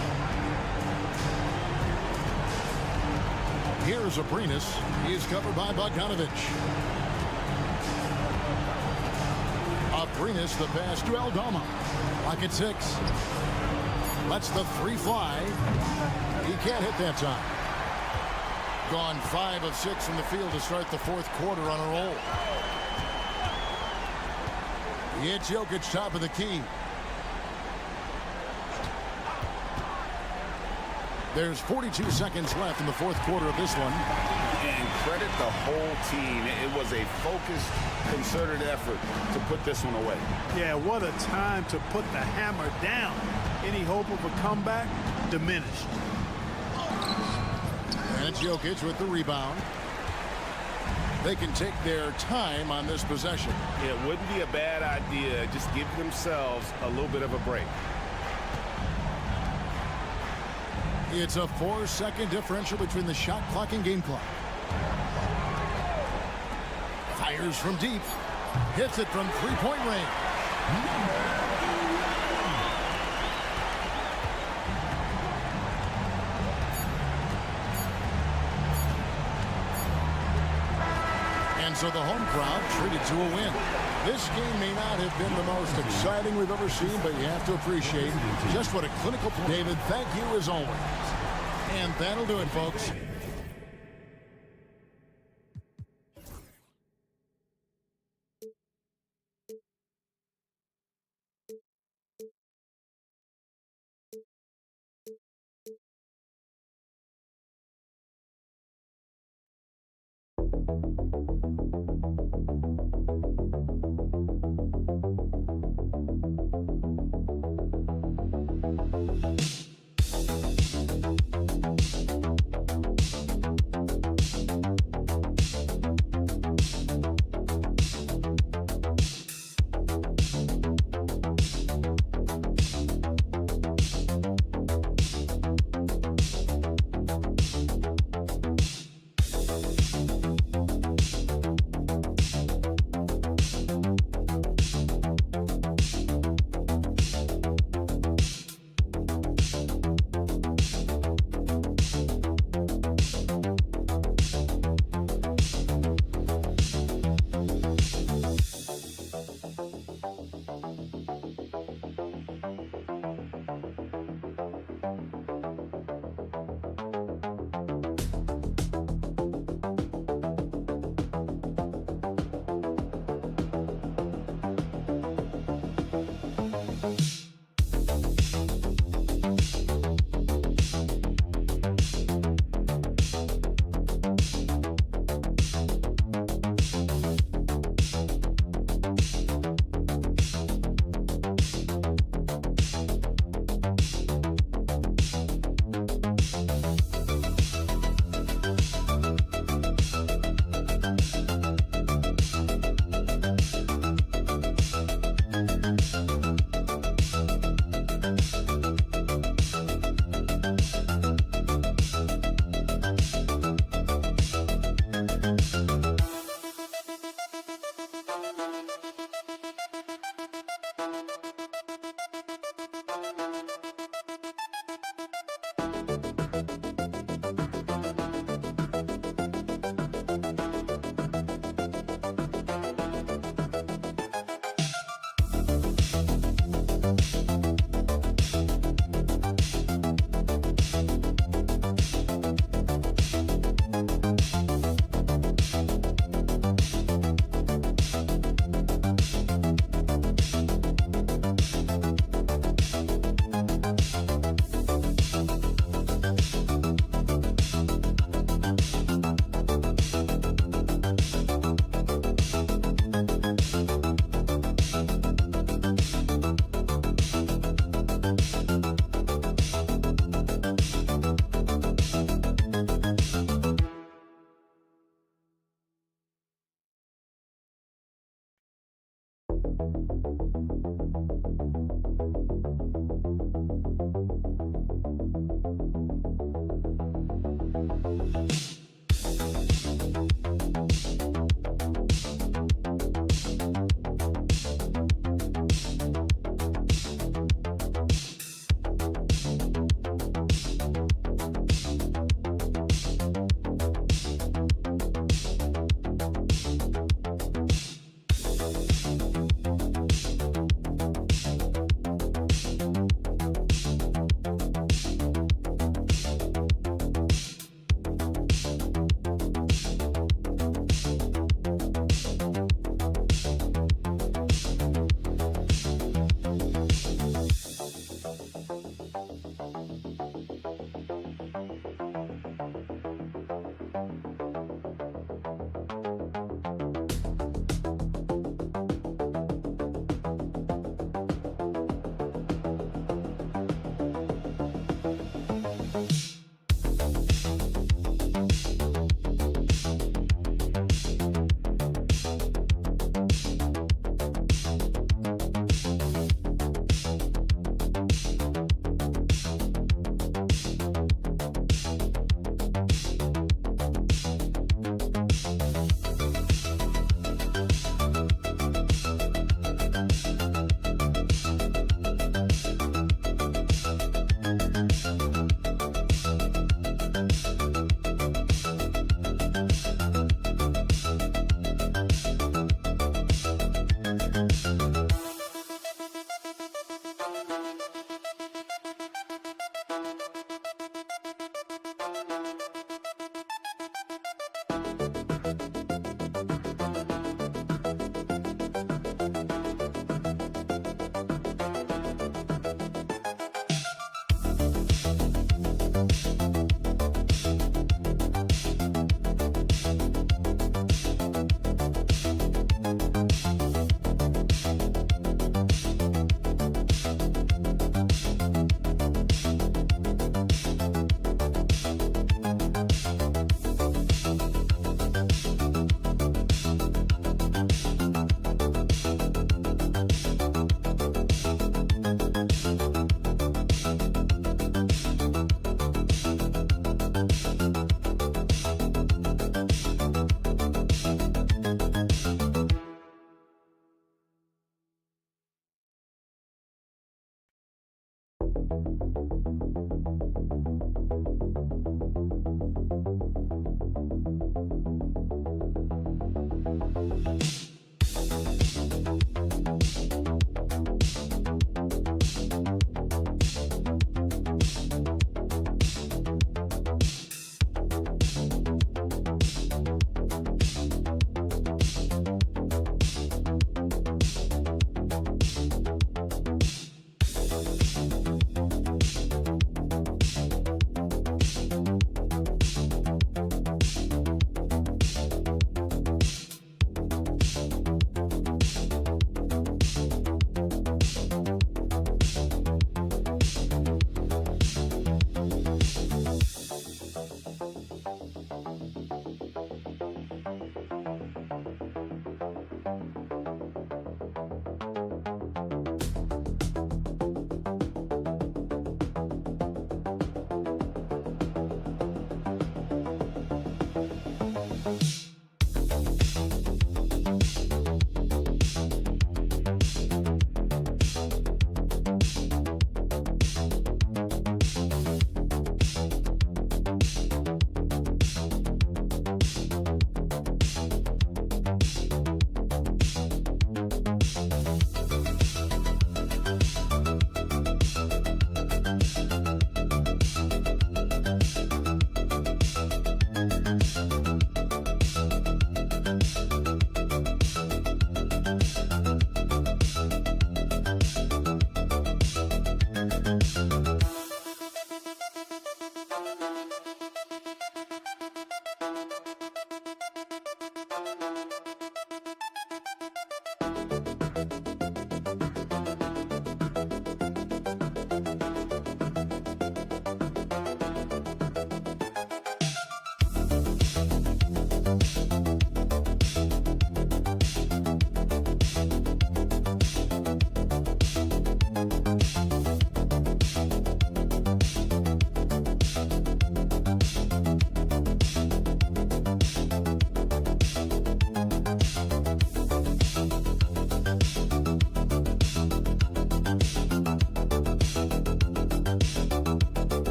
Here's Abrinas. He is covered by Bogdanovic. Abrinas, the pass to Aldama. Lock at 6. Lets the 3 fly. He can't hit that time. Gone 5 of 6 from the field to start the 4th quarter on a roll. It's Jokic top of the key. There's 42 seconds left in the 4th quarter of this one. And credit the whole team. It was a focused, concerted effort to put this one away. Yeah, what a time to put the hammer down. Any hope of a comeback diminished. And it's Jokic with the rebound. They can take their time on this possession. It wouldn't be a bad idea. Just give themselves a little bit of a break. It's a 4-second differential between the shot clock and game clock. Fires from deep. Hits it from 3-point range. And so the home crowd treated to a win. This game may not have been the most exciting we've ever seen, but you have to appreciate just what a clinical play. David, thank you as always. And that'll do it, folks.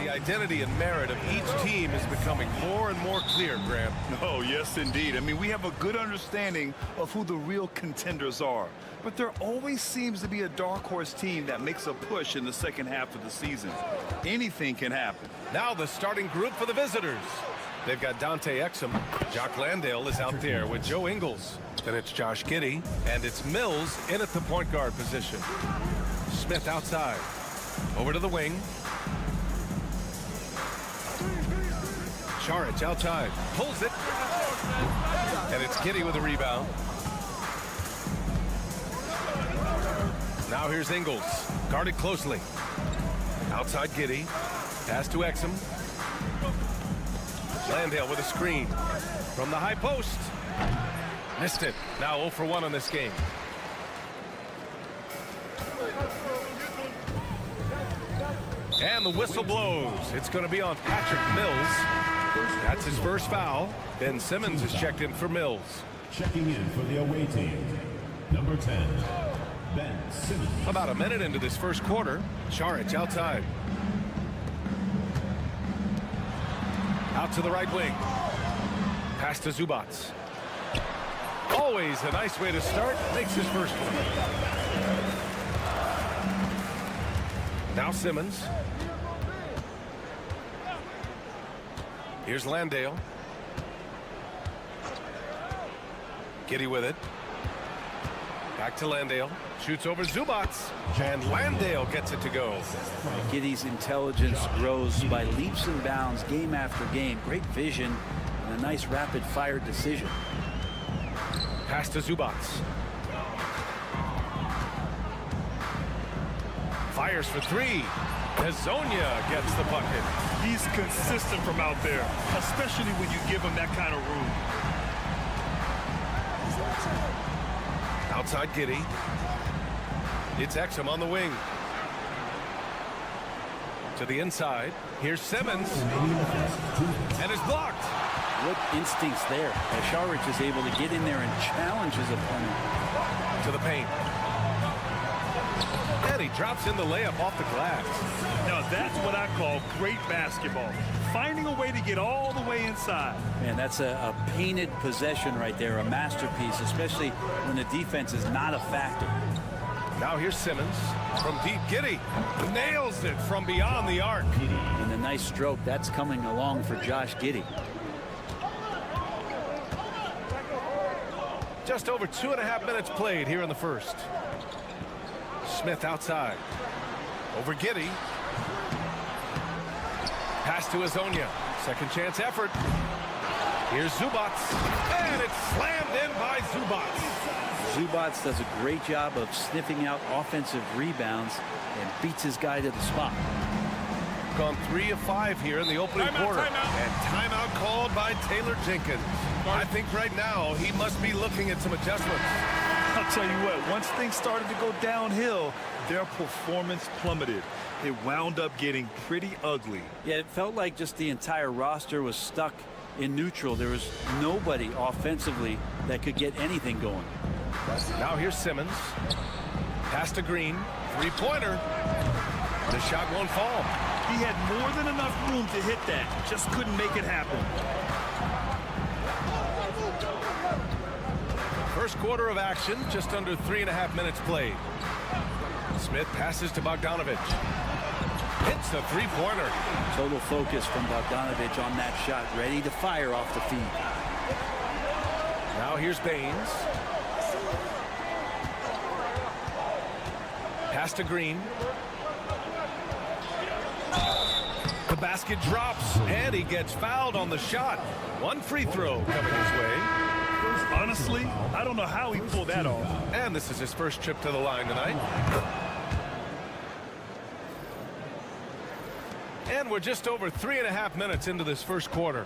The identity and merit of each team is becoming more and more clear, Grant. Oh, yes, indeed. I mean, we have a good understanding of who the real contenders are. But there always seems to be a dark horse team that makes a push in the second half of the season. Anything can happen. Now the starting group for the visitors. They've got Dante Exum. Jock Landale is out there with Joe Ingles. Then it's Josh Giddey, and it's Mills in at the point guard position. Smith outside. Over to the wing. Charic outside. Pulls it. And it's Giddey with a rebound. Now here's Ingles. Guarded closely. Outside Giddey. Pass to Exum. Landale with a screen. From the high post. Missed it. Now 0 for 1 on this game. And the whistle blows. It's going to be on Patrick Mills. That's his first foul. Ben Simmons is checked in for Mills. Checking in for the away team, number 10, Ben Simmons. About a minute into this first quarter. Saric outside. Out to the right wing. Pass to Zubac. Always a nice way to start. Makes his first one. Now Simmons. Here's Landale. Giddey with it. Back to Landale. Shoots over Zubac. And Landale gets it to go. Giddey's intelligence grows by leaps and bounds game after game. Great vision and a nice rapid-fire decision. Pass to Zubac. Fires for three. Hezonja gets the bucket. He's consistent from out there, especially when you give him that kind of room. Outside Giddey. It's Exum on the wing. To the inside. Here's Simmons. And it's blocked. Good instincts there as Saric is able to get in there and challenge his opponent. To the paint. And he drops in the layup off the glass. Now that's what I call great basketball. Finding a way to get all the way inside. Man, that's a painted possession right there, a masterpiece, especially when the defense is not a factor. Now here's Simmons from deep. Giddey nails it from beyond the arc. And a nice stroke. That's coming along for Josh Giddey. Just over 2.5 minutes played here in the first. Smith outside. Over Giddey. Pass to Hezonja. Second chance effort. Here's Zubac. And it's slammed in by Zubac. Zubac does a great job of sniffing out offensive rebounds and beats his guy to the spot. Gone 3 of 5 here in the opening quarter. And timeout called by Taylor Jenkins. I think right now he must be looking at some adjustments. I'll tell you what, once things started to go downhill, their performance plummeted. It wound up getting pretty ugly. Yeah, it felt like just the entire roster was stuck in neutral. There was nobody offensively that could get anything going. Now here's Simmons. Pass to Green. Three-pointer. The shot won't fall. He had more than enough room to hit that. Just couldn't make it happen. First quarter of action, just under 3.5 minutes played. Smith passes to Bogdanovic. Hits a three-pointer. Total focus from Bogdanovic on that shot, ready to fire off the feed. Now here's Baines. Pass to Green. The basket drops, and he gets fouled on the shot. One free throw coming his way. Honestly, I don't know how he pulled that off. And this is his first trip to the line tonight. And we're just over 3.5 minutes into this first quarter.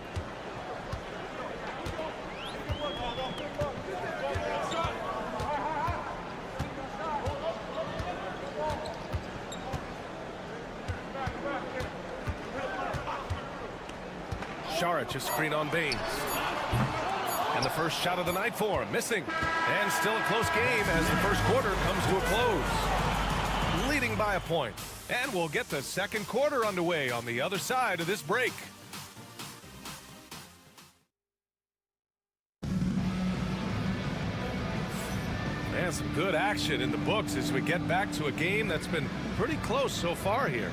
Saric, a screen on Baines. And the first shot of the night for him, missing. And still a close game as the first quarter comes to a close. Leading by a point. And we'll get the second quarter underway on the other side of this break. And some good action in the books as we get back to a game that's been pretty close so far here.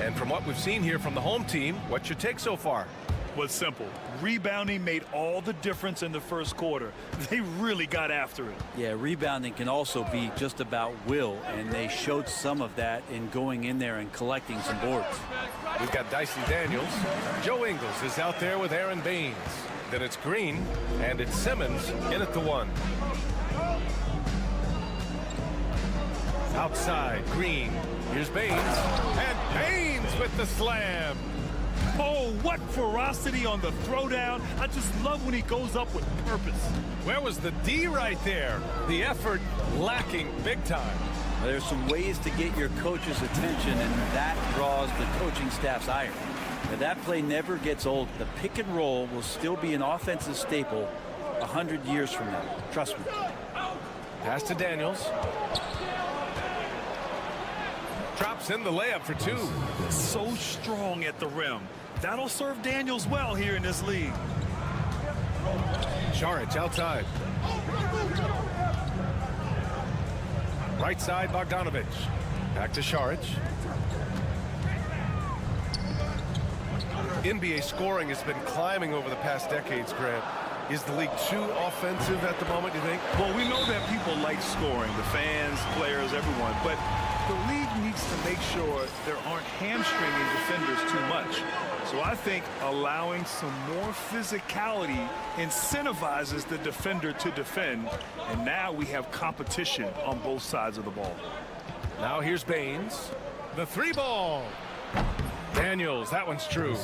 And from what we've seen here from the home team, what's your take so far? Was simple. Rebounding made all the difference in the first quarter. They really got after it. Yeah, rebounding can also be just about will, and they showed some of that in going in there and collecting some boards. We've got Dyson Daniels. Joe Ingles is out there with Aaron Baines. Then it's Green, and it's Simmons in at the one. Outside, Green. Here's Baines. And Baines with the slam. Oh, what ferocity on the throwdown. I just love when he goes up with purpose. Where was the D right there? The effort lacking big time. Well, there's some ways to get your coach's attention, and that draws the coaching staff's ire. But that play never gets old. The pick and roll will still be an offensive staple 100 years from now. Trust me. Pass to Daniels. Drops in the layup for 2. So strong at the rim. That'll serve Daniels well here in this league. Šarić outside. Right side, Bogdanović. Back to Šarić. NBA scoring has been climbing over the past decades, Grant. Is the league too offensive at the moment, you think? Well, we know that people like scoring, the fans, players, everyone, but the league needs to make sure there aren't hamstringing defenders too much. So I think allowing some more physicality incentivizes the defender to defend, and now we have competition on both sides of the ball. Now here's Baines. The 3-ball. Daniels, that one's true.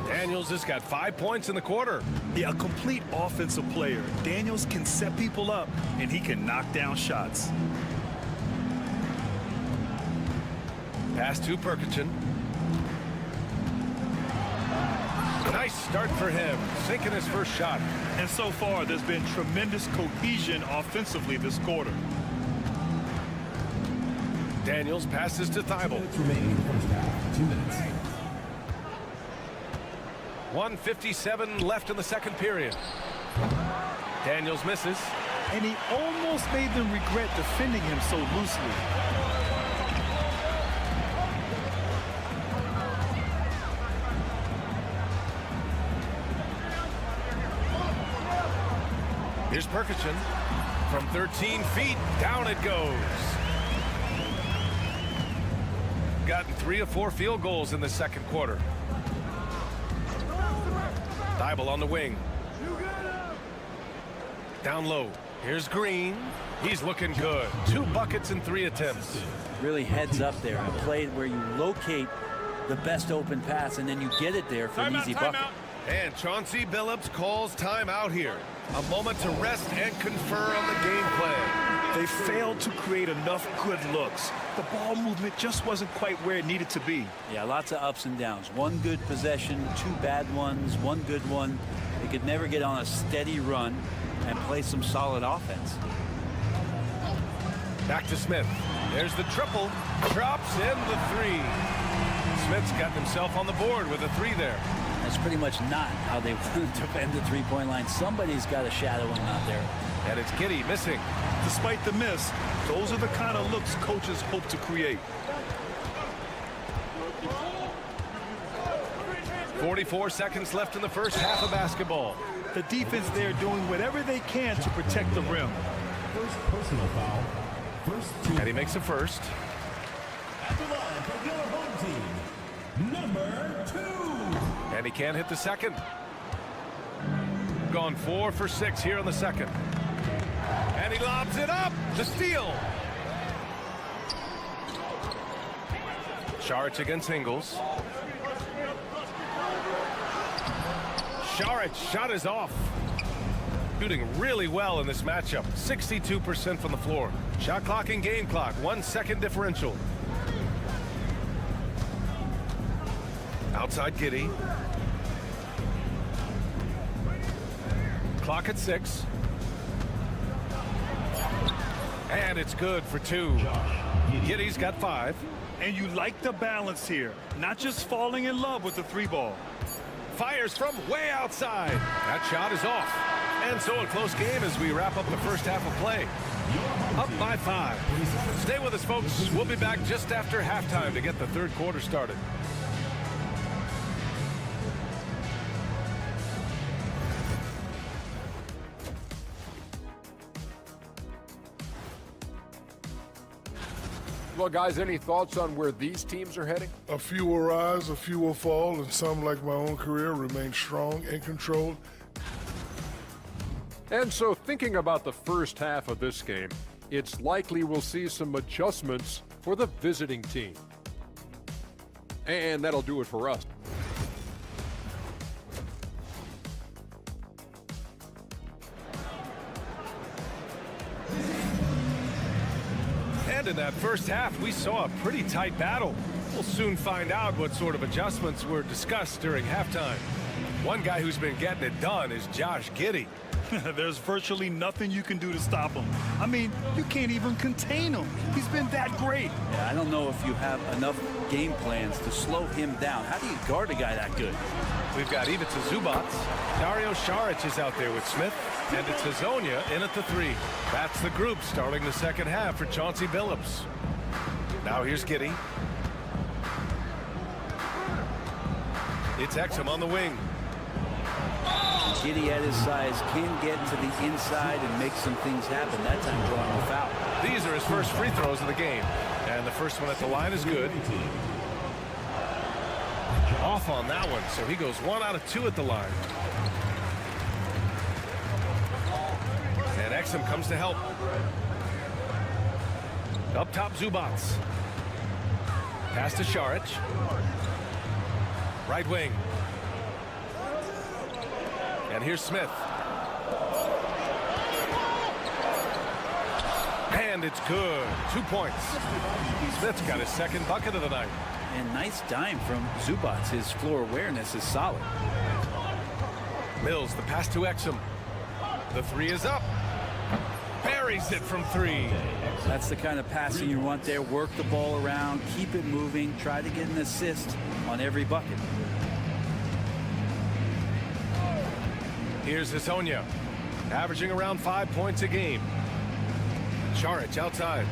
Daniels has got 5 points in the quarter. Yeah, a complete offensive player. Daniels can set people up, and he can knock down shots. Pass to Perkichin. Nice start for him, sinking his first shot. And so far, there's been tremendous cohesion offensively this quarter. Daniels passes to Thibault. Remaining in the first half, 2 minutes. 1:57 left in the second period. Daniels misses. And he almost made them regret defending him so loosely. Here's Perkichin. From 13 feet, down it goes. Gotten 3 of 4 field goals in the second quarter. Thibault on the wing. Down low. Here's Green. He's looking good. 2 buckets in 3 attempts. Really heads up there. A play where you locate the best open pass and then you get it there for an easy bucket. And Chauncey Billups calls timeout here. A moment to rest and confer on the game plan. They failed to create enough good looks. The ball movement just wasn't quite where it needed to be. Yeah, lots of ups and downs. 1 good possession, 2 bad ones, 1 good one. They could never get on a steady run and play some solid offense. Back to Smith. There's the triple. Drops in the 3. Smith's got himself on the board with a 3 there. That's pretty much not how they want to defend the three-point line. Somebody's got to shadow him out there. And it's Giddey missing. Despite the miss, those are the kind of looks coaches hope to create. 44 seconds left in the first half of basketball. The defense there doing whatever they can to protect the rim. First personal foul. And he makes a first. At the line for your home team, number 2. And he can't hit the second. Gone 4 for 6 here in the second. And he lobs it up. The steal. Šarić against Ingles. Šarić shot is off. Shooting really well in this matchup. 62% from the floor. Shot clock and game clock. 1 second differential. Outside Giddey. Clock at 6. And it's good for 2. Giddey's got 5. And you like the balance here. Not just falling in love with the 3-ball. Fires from way outside. That shot is off. And so a close game as we wrap up the first half of play. Up by 5. Stay with us, folks. We'll be back just after halftime to get the third quarter started. Well, guys, any thoughts on where these teams are heading? A few will rise, a few will fall, and some, like my own career, remain strong and controlled. And so thinking about the first half of this game, it's likely we'll see some adjustments for the visiting team. And that'll do it for us. And in that first half, we saw a pretty tight battle. We'll soon find out what sort of adjustments were discussed during halftime. One guy who's been getting it done is Josh Giddey. There's virtually nothing you can do to stop him. I mean, you can't even contain him. He's been that great. Yeah, I don't know if you have enough game plans to slow him down. How do you guard a guy that good? We've got Ivica Zubac. Dario Saric is out there with Smith. And it's Hazonia in at the 3. That's the group starting the second half for Chauncey Billups. Now here's Giddey. It's Exum on the wing. Giddey at his size can get to the inside and make some things happen. That time drawing a foul. These are his first free throws of the game. And the first one at the line is good. Off on that one, so he goes 1 out of 2 at the line. And Exum comes to help. Up top, Zubac. Pass to Saric. Right wing. And here's Smith. And it's good. 2 points. Smith's got his second bucket of the night. And nice dime from Zubac. His floor awareness is solid. Mills, the pass to Exum. The 3 is up. Buries it from 3. That's the kind of passing you want there. Work the ball around, keep it moving, try to get an assist on every bucket. Here's Hazonia, averaging around 5 points a game. Saric outside.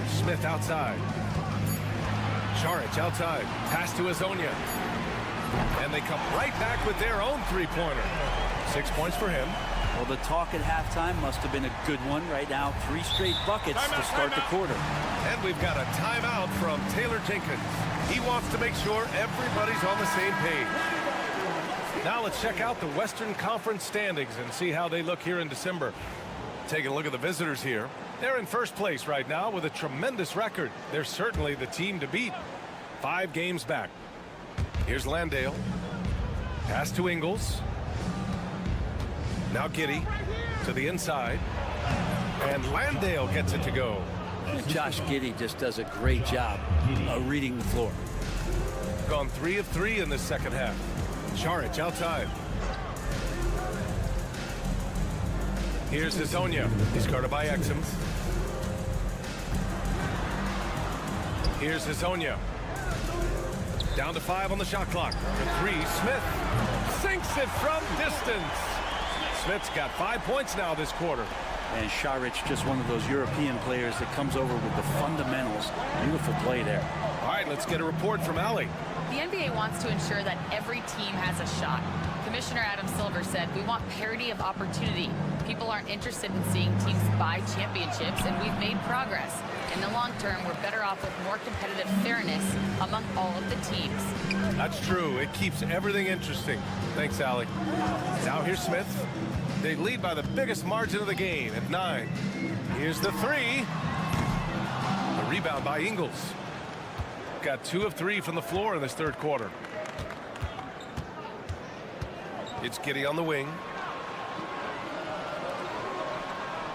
Smith outside. Saric outside. Pass to Hazonia. And they come right back with their own 3-pointer. 6 points for him. Well, the talk at halftime must have been a good one. Right now, 3 straight buckets to start the quarter. And we've got a timeout from Taylor Jenkins. He wants to make sure everybody's on the same page. Now let's check out the Western Conference standings and see how they look here in December. Taking a look at the visitors here. They're in first place right now with a tremendous record. They're certainly the team to beat. 5 games back. Here's Landale. Pass to Ingles. Now Giddey to the inside. And Landale gets it to go. Josh Giddey just does a great job of reading the floor. Gone 3 of 3 in this second half. Saric outside. Here's Hazonia. He's guarded by Exum. Here's Hazonia. Down to 5 on the shot clock. The 3, Smith sinks it from distance. Smith's got 5 points now this quarter. And Saric, just one of those European players that comes over with the fundamentals. Beautiful play there. All right, let's get a report from Allie. The NBA wants to ensure that every team has a shot. Commissioner Adam Silver said, "We want parity of opportunity. People aren't interested in seeing teams buy championships, and we've made progress. In the long term, we're better off with more competitive fairness among all of the teams." That's true. It keeps everything interesting. Thanks, Allie. Now here's Smith. They lead by the biggest margin of the game at 9. Here's the 3. The rebound by Ingles. Got 2 of 3 from the floor in this third quarter. It's Giddey on the wing.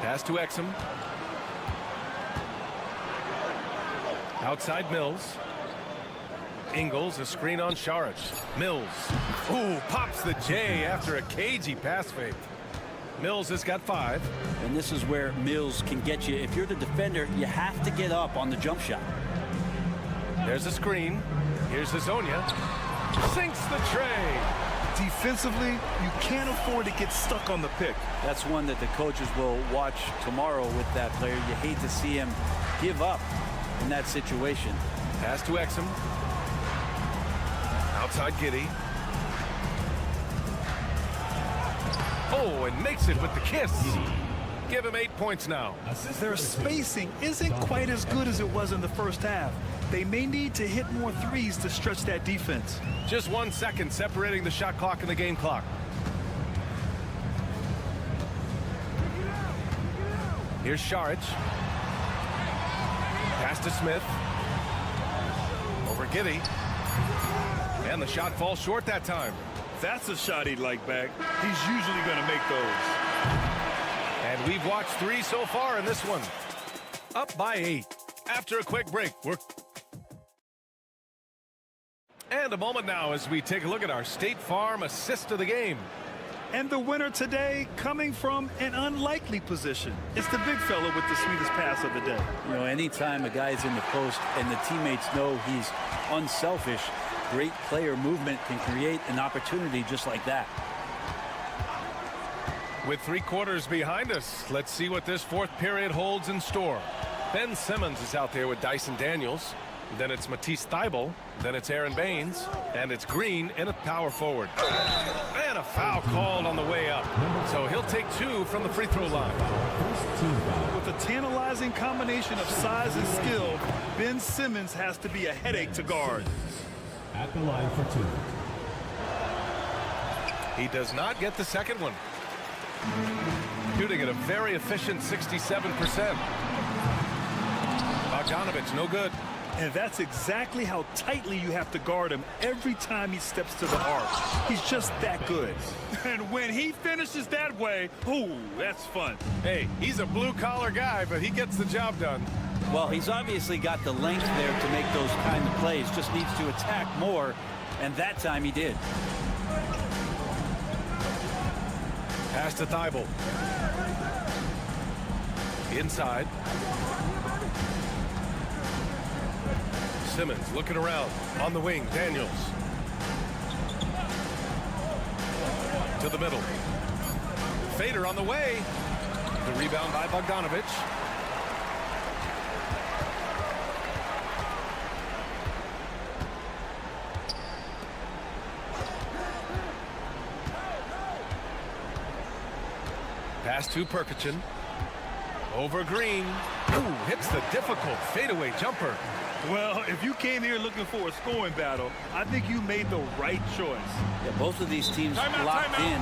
Pass to Exum. Outside Mills. Ingles, a screen on Saric. Mills. Ooh, pops the J after a cagey pass fake. Mills has got 5. And this is where Mills can get you. If you're the defender, you have to get up on the jump shot. There's a screen. Here's Hazonia. Sinks the tray. Defensively, you can't afford to get stuck on the pick. That's one that the coaches will watch tomorrow with that player. You hate to see him give up in that situation. Pass to Exum. Outside Giddey. Oh, and makes it with the kiss. Give him 8 points now. Their spacing isn't quite as good as it was in the first half. They may need to hit more threes to stretch that defense. Just 1 second separating the shot clock and the game clock. Here's Saric. Pass to Smith. Over Giddey. And the shot falls short that time. That's a shot he'd like back. He's usually going to make those. And we've watched 3 so far in this one. Up by 8. After a quick break, And a moment now as we take a look at our State Farm assist of the game. And the winner today coming from an unlikely position. It's the big fella with the sweetest pass of the day. You know, anytime a guy's in the post and the teammates know he's unselfish, great player movement can create an opportunity just like that. With 3 quarters behind us, let's see what this 4th period holds in store. Ben Simmons is out there with Dyson Daniels. Then it's Matisse Thybulle. Then it's Aaron Baines. And it's Green in a power forward. And a foul called on the way up. So he'll take 2 from the free throw line. With a tantalizing combination of size and skill, Ben Simmons has to be a headache to guard. At the line for 2. He does not get the second one. Shooting at a very efficient 67%. Bogdanovich, no good. And that's exactly how tightly you have to guard him every time he steps to the arc. He's just that good. And when he finishes that way, ooh, that's fun. Hey, he's a blue-collar guy, but he gets the job done. Well, he's obviously got the length there to make those kind of plays. Just needs to attack more, and that time he did. Pass to Thybulle. Inside. Simmons looking around on the wing. Daniels to the middle. Fader on the way. The rebound by Bogdanovich. Pass to Perkichin. Over Green. Ooh, hits the difficult fadeaway jumper. Well, if you came here looking for a scoring battle, I think you made the right choice. Yeah, both of these teams locked in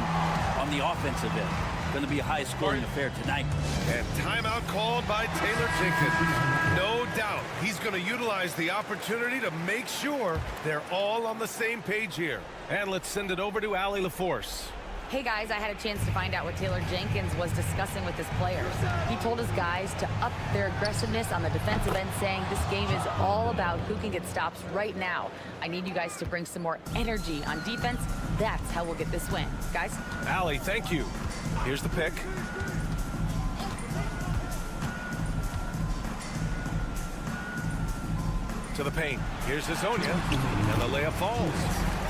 on the offensive end. Going to be a high-scoring affair tonight. And timeout called by Taylor Jenkins. No doubt he's going to utilize the opportunity to make sure they're all on the same page here. And let's send it over to Allie LaForce. Hey guys, I had a chance to find out what Taylor Jenkins was discussing with his players. He told his guys to up their aggressiveness on the defensive end, saying this game is all about who can get stops right now. I need you guys to bring some more energy on defense. That's how we'll get this win. Guys? Allie, thank you. Here's the pick. To the paint. Here's Hazonia, and the layup falls.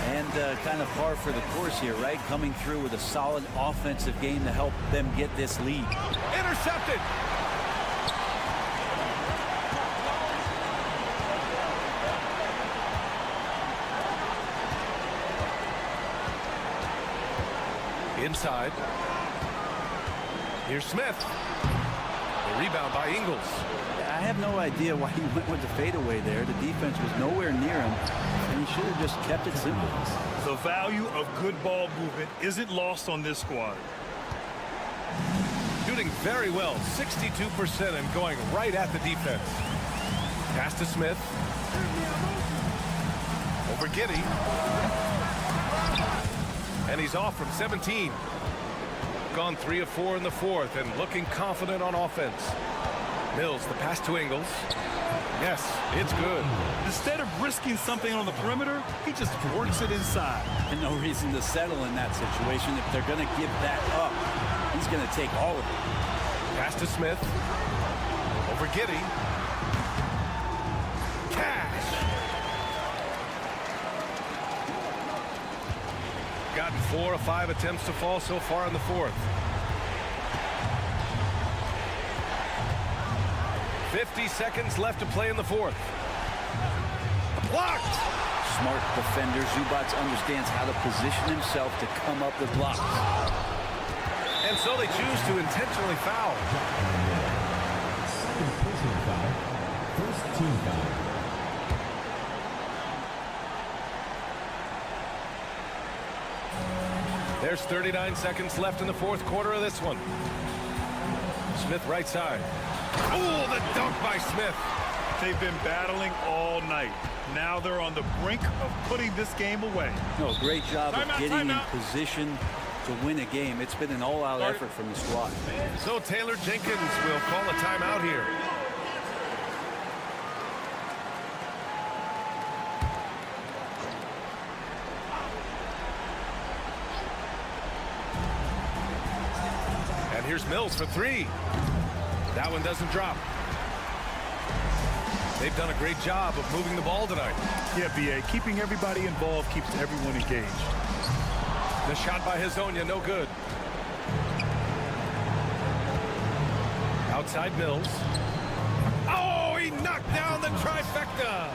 And kind of par for the course here, right? Coming through with a solid offensive game to help them get this lead. Intercepted. Inside. Here's Smith. The rebound by Ingles. I have no idea why he went with the fadeaway there. The defense was nowhere near him, and he should have just kept it simple. The value of good ball movement isn't lost on this squad. Shooting very well, 62%, and going right at the defense. Pass to Smith. Over Giddey. And he's off from 17. Gone 3 of 4 in the 4th and looking confident on offense. Mills, the pass to Ingles. Yes, it's good. Instead of risking something on the perimeter, he just works it inside. And no reason to settle in that situation. If they're going to give that up, he's going to take all of it. Pass to Smith. Over Giddey. Cash. Gotten 4 of 5 attempts to fall so far in the 4th. 50 seconds left to play in the 4th. Blocked. Smart defender. Zubats understands how to position himself to come up with blocks. And so they choose to intentionally foul. Second personal foul. First team foul. There's 39 seconds left in the 4th quarter of this one. Smith right side. Oh, the dunk by Smith. They've been battling all night. Now they're on the brink of putting this game away. No, great job of getting in position to win a game. It's been an all-out effort from the squad. So Taylor Jenkins will call a timeout here. here's Mills for three. That one doesn't drop. They've done a great job of moving the ball tonight. Yeah, B.A. Keeping everybody involved keeps everyone engaged. The shot by Hezonja, no good. Outside Mills. Oh, he knocked down the trifecta.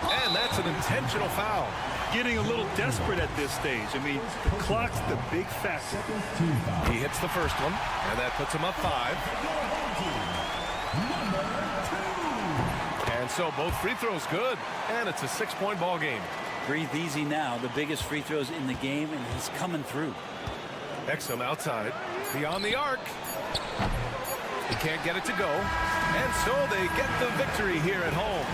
And that's an intentional foul. Getting a little desperate at this stage. I mean, the clock's the big factor. He hits the first one, and that puts him up 5. And so both free throws good, and it's a 6-point ball game. Breathe easy now. The biggest free throws in the game, and he's coming through. Exum outside, beyond the arc. He can't get it to go, and so they get the victory here at home.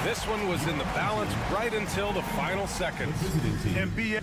This one was in the balance right until the final seconds. And B.A.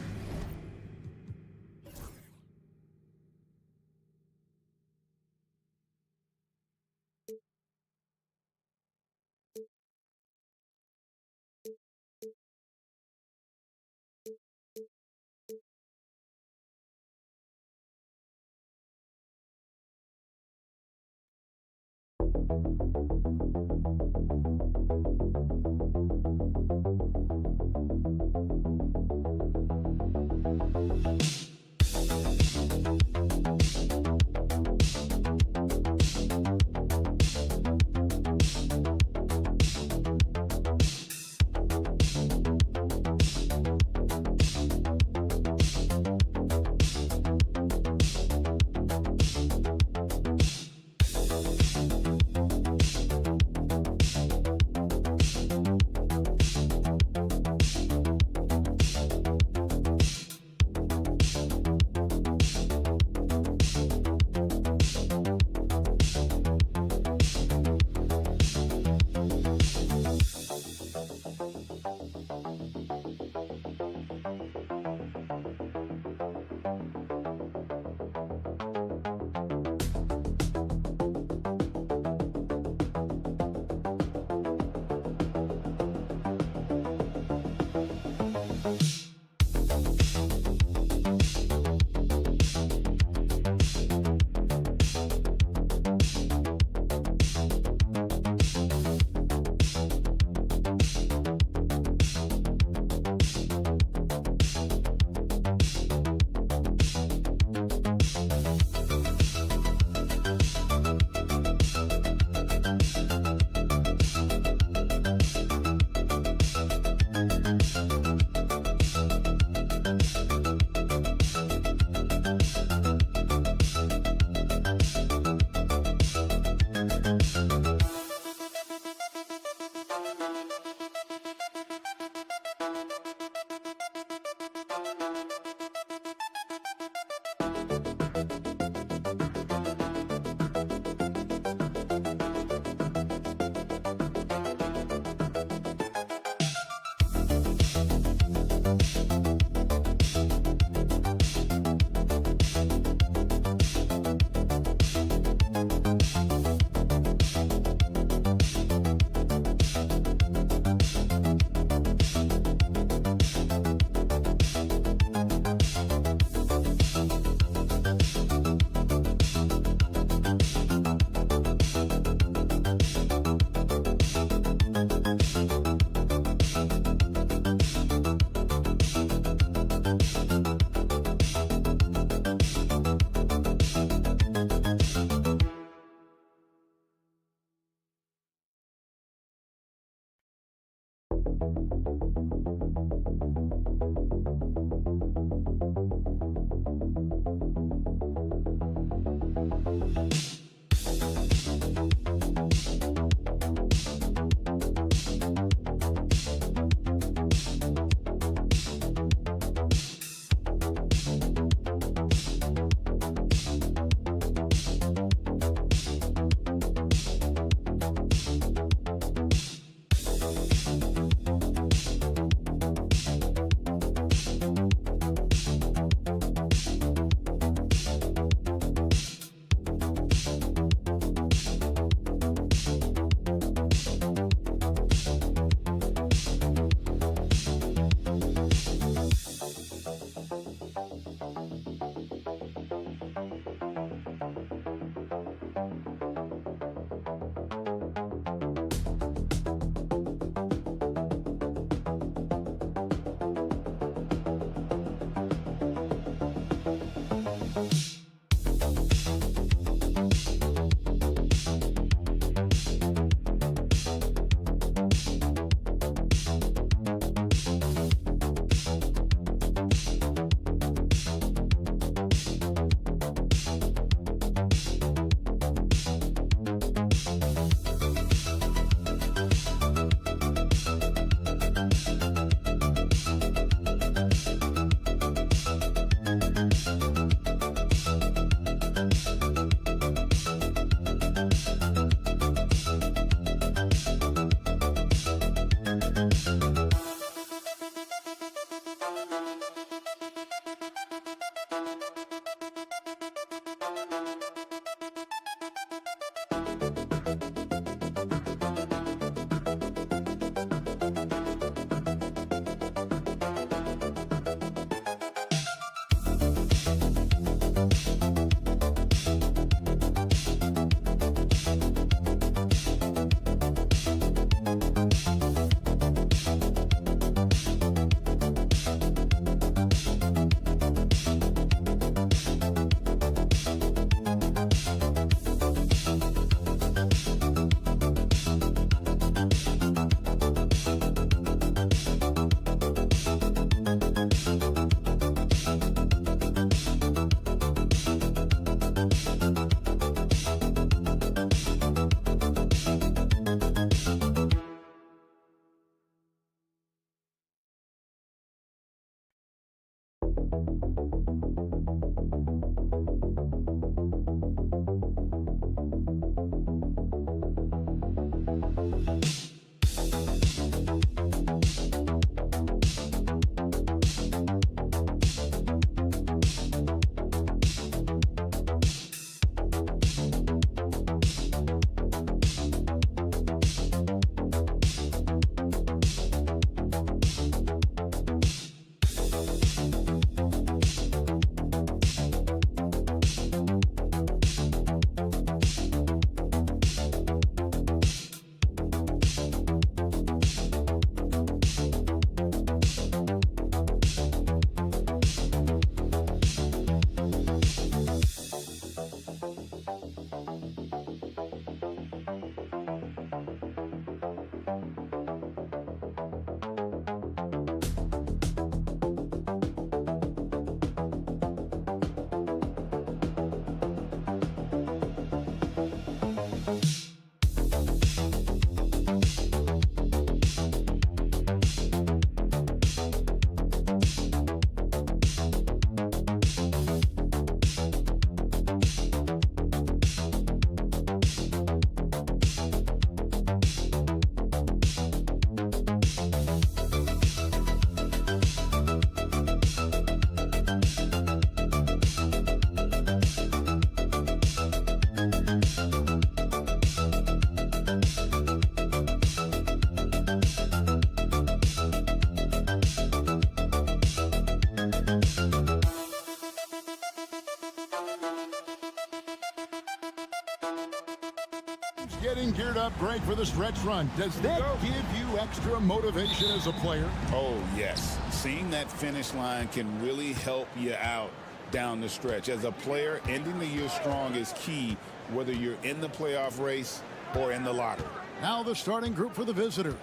Getting geared up, Greg, for the stretch run. Does that give you extra motivation as a player? Oh, yes. Seeing that finish line can really help you out down the stretch. As a player, ending the year strong is key, whether you're in the playoff race or in the lottery. Now the starting group for the visitors.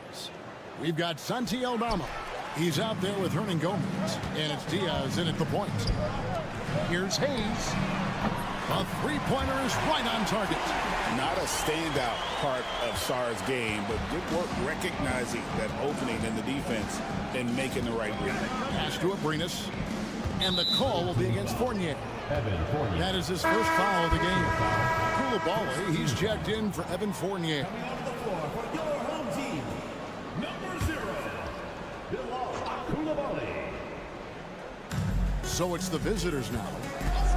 We've got Santi Aldama. He's out there with Hernan Gomez, and it's Diaz in at the point. Here's Hayes. A three-pointer is right on target. Not a standout part of Sarr's game, but good work recognizing that opening in the defense and making the right read. Pass to Abrinas, and the call will be against Fournier. That is his first foul of the game. Koulibaly, he's checked in for Evan Fournier. So it's the visitors now.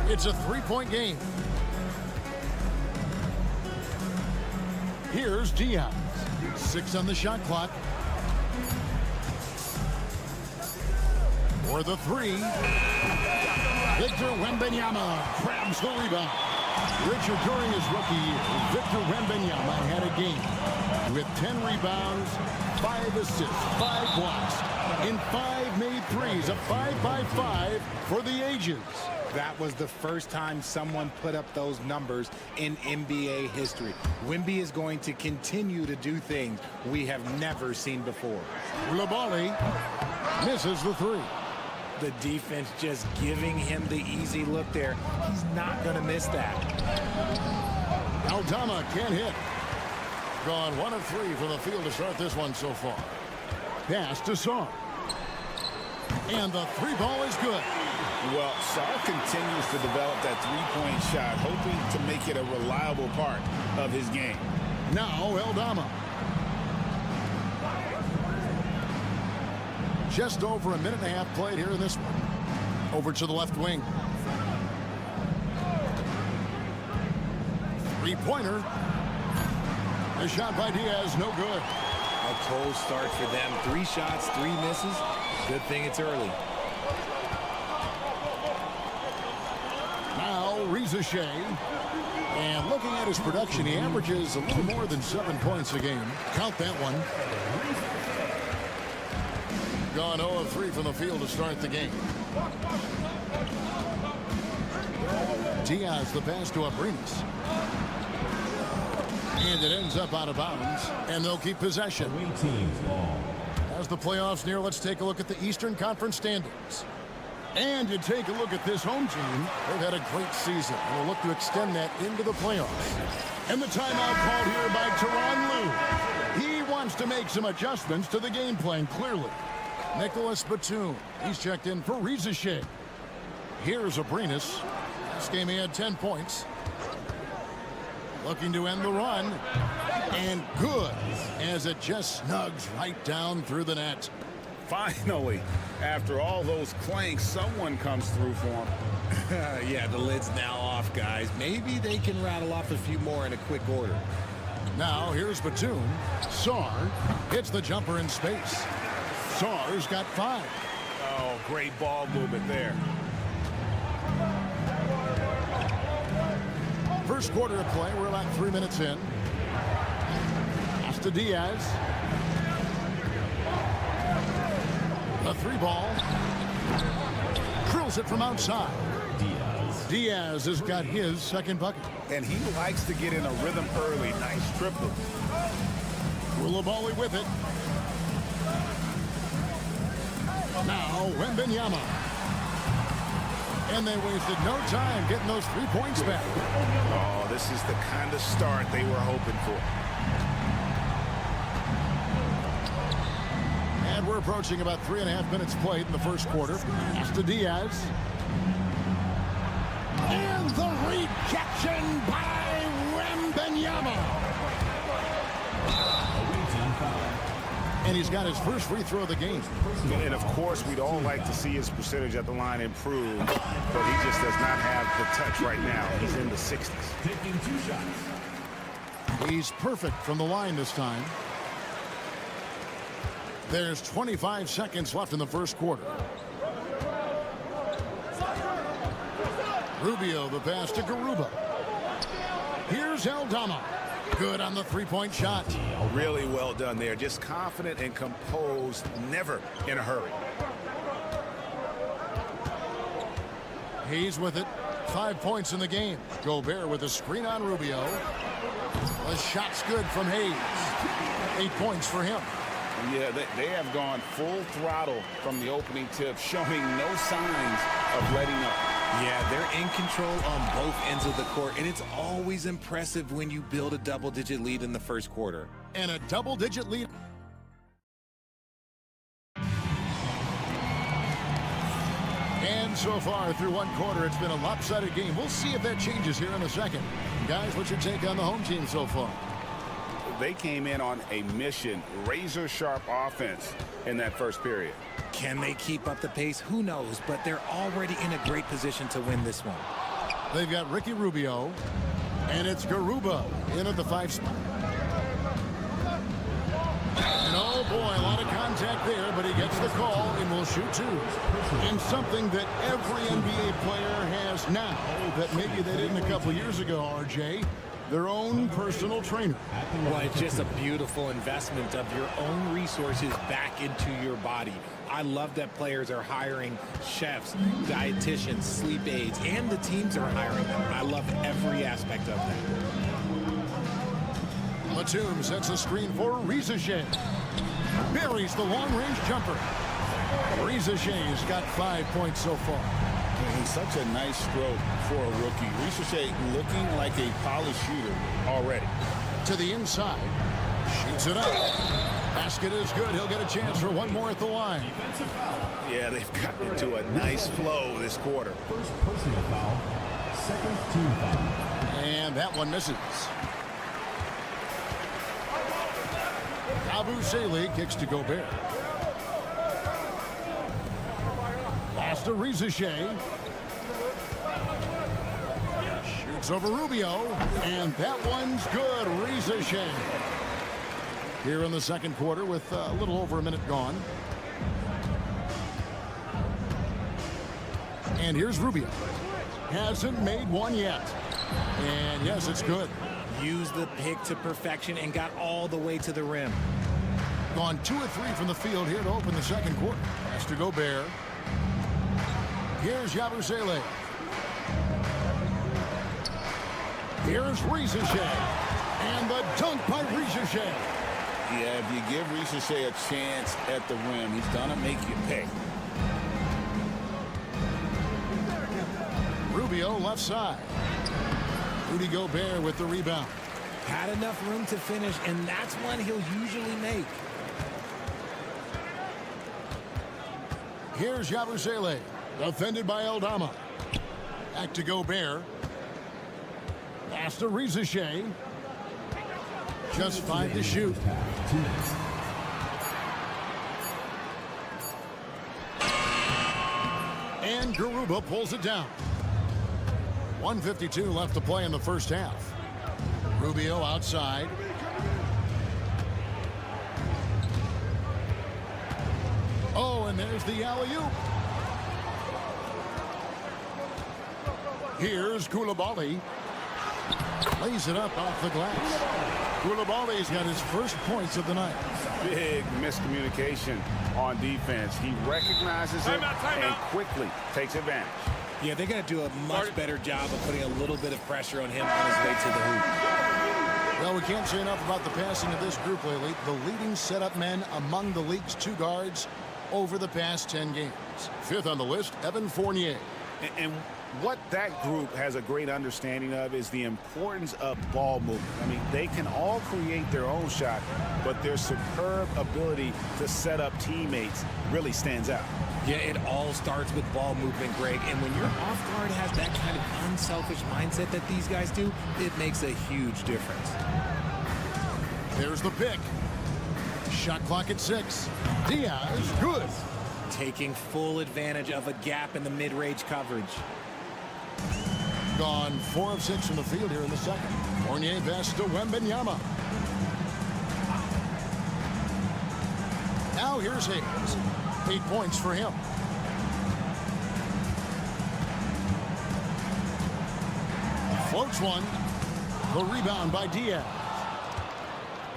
It's a three-point game. Here's Diaz. 6 on the shot clock. For the three. Victor Wembanyama grabs the rebound. Richard, during his rookie year, Victor Wembanyama had a game with 10 rebounds, 5 assists, 5 blocks, and 5 made threes, a 5-by-5 for the ages. That was the first time someone put up those numbers in NBA history. Wemby is going to continue to do things we have never seen before. Koulibaly misses the three. The defense just giving him the easy look there. He's not going to miss that. Aldama can't hit. Gone 1 of 3 from the field to start this one so far. Pass to Sarr. And the three ball is good. Well, Sarr continues to develop that three-point shot, hoping to make it a reliable part of his game. Now Aldama. Just over a minute and a half played here in this one. Over to the left wing. Three-pointer. The shot by Diaz, no good. A cold start for them. 3 shots, 3 misses. Good thing it's early. Now Reza Shea. And looking at his production, he averages a little more than 7 points a game. Count that one. Gone 0 of 3 from the field to start the game. Diaz the pass to Abrinas. And it ends up out of bounds, and they'll keep possession. As the playoffs near, let's take a look at the Eastern Conference standings. And you take a look at this home team. They've had a great season, and will look to extend that into the playoffs. And the timeout called here by Tyronn Lue. He wants to make some adjustments to the game plan, clearly. Nicholas Batum, he's checked in for Reza Shea. Here's Abrinas. This game he had 10 points. Looking to end the run. And good, as it just snugs right down through the net. Finally, after all those clanks, someone comes through for him. Yeah, the lid's now off, guys. Maybe they can rattle off a few more in a quick order. Now here's Batum. Saar hits the jumper in space. Saar's got 5. Oh, great ball movement there. First quarter of play. We're about 3 minutes in. Pass to Diaz. A 3-ball. Drills it from outside. Diaz has got his second bucket. And he likes to get in a rhythm early. Nice triple. Koulibaly with it. Now Wembanyama. And they wasted no time getting those 3 points back. Oh, this is the kind of start they were hoping for. And we're approaching about 3.5 minutes played in the first quarter. Pass to Diaz. And the rejection by Wembanyama. And he's got his first free throw of the game. And of course, we'd all like to see his percentage at the line improve, but he just does not have the touch right now. He's in the 60s. Taking 2 shots. He's perfect from the line this time. There's 25 seconds left in the first quarter. Rubio, the pass to Garuba. Here's Aldama. Good on the 3-point shot. Really well done there. Just confident and composed, never in a hurry. He's with it. 5 points in the game. Gobert with a screen on Rubio. The shot's good from Hayes. 8 points for him. Yeah, they have gone full throttle from the opening tip, showing no signs of letting up. Yeah, they're in control on both ends of the court, and it's always impressive when you build a double-digit lead in the first quarter. And a double-digit lead. And so far through one quarter, it's been a lopsided game. We'll see if that changes here in a second. Guys, what's your take on the home team so far? They came in on a mission, razor-sharp offense in that first period. Can they keep up the pace? Who knows, but they're already in a great position to win this one. They've got Ricky Rubio, and it's Garuba in at the 5 spot. And oh boy, a lot of contact there, but he gets the call and will shoot 2. And something that every NBA player has now that maybe they didn't a couple years ago, RJ, their own personal trainer. Well, it's just a beautiful investment of your own resources back into your body. I love that players are hiring chefs, dietitians, sleep aides, and the teams are hiring them. I love every aspect of that. Batum sets a screen for Rizachet. Buries the long-range jumper. Rizachet's got 5 points so far. He's such a nice stroke for a rookie. Ricochet looking like a polished shooter already. To the inside. Shoots it up. Basket is good. He'll get a chance for one more at the line. Yeah, they've gotten into a nice flow this quarter. First personal foul. Second team foul. And that one misses. Yabusele kicks to Gobert. Pass to Rizachet. Shoots over Rubio. And that one's good. Rizachet. Here in the second quarter with a little over a minute gone. And here's Rubio. Hasn't made one yet. And yes, it's good. Used the pick to perfection and got all the way to the rim. Gone 2 of 3 from the field here to open the second quarter. Pass to Gobert. Here's Yabusele. Here's Rizachet. And the dunk by Rizachet. Yeah, if you give Ricochet a chance at the rim, he's gonna make you pay. Rubio left side. Rudy Gobert with the rebound. Had enough room to finish, and that's one he'll usually make. Here's Yabusele. Defended by Aldama. Back to Gobert. Pass to Rizachet. Just 5 to shoot. And Garuba pulls it down. 1:52 left to play in the first half. Rubio outside. Oh, and there's the alley-oop. Here's Koulibaly. Lays it up off the glass. Koulibaly's got his first points of the night. Big miscommunication on defense. He recognizes it and quickly takes advantage. Yeah, they got to do a much better job of putting a little bit of pressure on him on his way to the hoop. Well, we can't say enough about the passing of this group lately. The leading setup men among the league's 2 guards over the past 10 games. 5th on the list, Evan Fournier. And what that group has a great understanding of is the importance of ball movement. I mean, they can all create their own shot, but their superb ability to set up teammates really stands out. Yeah, it all starts with ball movement, Greg. And when your off guard has that kind of unselfish mindset that these guys do, it makes a huge difference. There's the pick. Shot clock at 6. Diaz, good. Taking full advantage of a gap in the mid-range coverage. Gone 4 of 6 from the field here in the second. Fournier pass to Wembanyama. Now here's Hayes. 8 points for him. Floats one. The rebound by Diaz.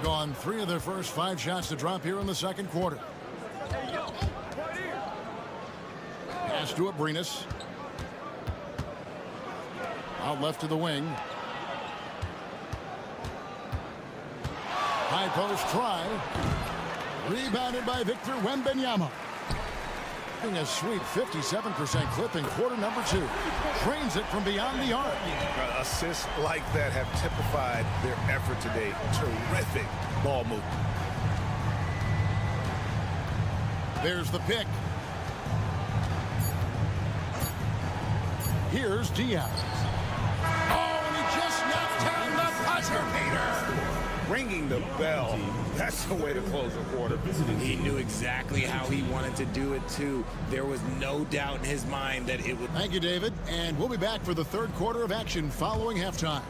Gone 3 of their first 5 shots to drop here in the second quarter. Pass to Abrinas. Out left to the wing. High post try. Rebounded by Victor Wembanyama. Getting a sweet 57% clip in quarter number 2. Trains it from beyond the arc. Assists like that have typified their effort today. Terrific ball movement. There's the pick. Here's Diaz. Oh, and he just knocked down the buzzer beater. Ringing the bell. That's the way to close the quarter. He knew exactly how he wanted to do it, too. There was no doubt in his mind that it would. Thank you, David. And we'll be back for the third quarter of action following halftime.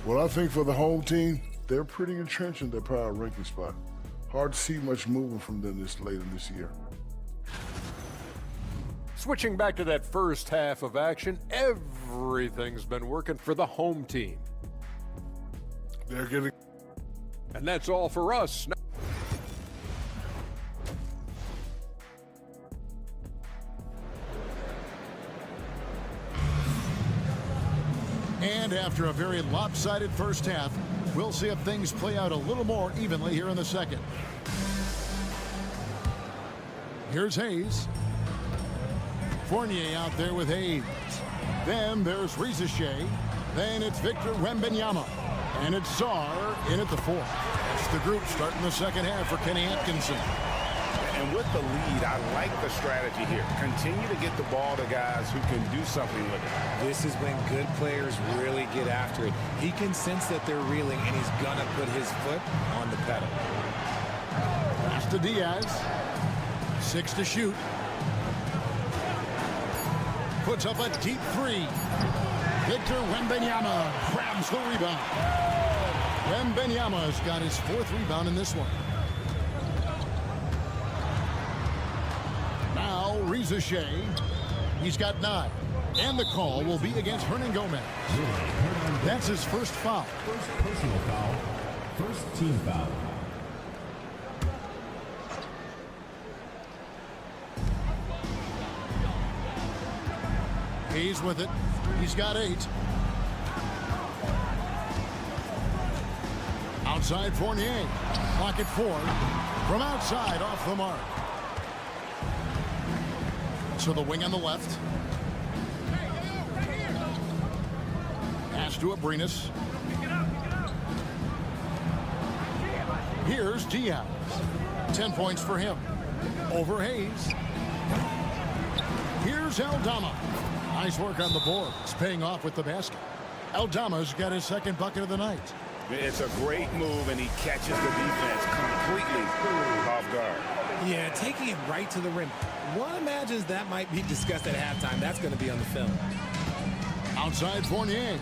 Well, I think for the home team, they're pretty entrenched in their power ranking spot. Hard to see much movement from them this late in this year. Switching back to that first half of action, everything's been working for the home team. They're getting... And that's all for us. And after a very lopsided first half, we'll see if things play out a little more evenly here in the second. Here's Hayes. Fournier out there with Hayes. Then there's Rizachet. Then it's Victor Wembanyama. And it's Czar in at the 4th. That's the group starting the second half for Kenny Atkinson. And with the lead, I like the strategy here. Continue to get the ball to guys who can do something with it. This is when good players really get after it. He can sense that they're reeling, and he's going to put his foot on the pedal. Pass to Diaz. 6 to shoot. Puts up a deep 3. Victor Wembanyama grabs the rebound. Wembanyama's got his 4th rebound in this one. Now Rizachet. He's got 9. And the call will be against Hernangomez. That's his first foul. First personal foul. First team foul. He's with it. He's got 8. Outside Fournier. Clock at 4. From outside off the mark. So the wing on the left. Pass to Abrinas. Here's Diaz. 10 points for him. Over Hayes. Here's Aldama. Nice work on the boards, paying off with the basket. Aldama's got his second bucket of the night. It's a great move, and he catches the defense completely off guard. Yeah, taking it right to the rim. One imagines that might be discussed at halftime. That's going to be on the film. Outside Fournier.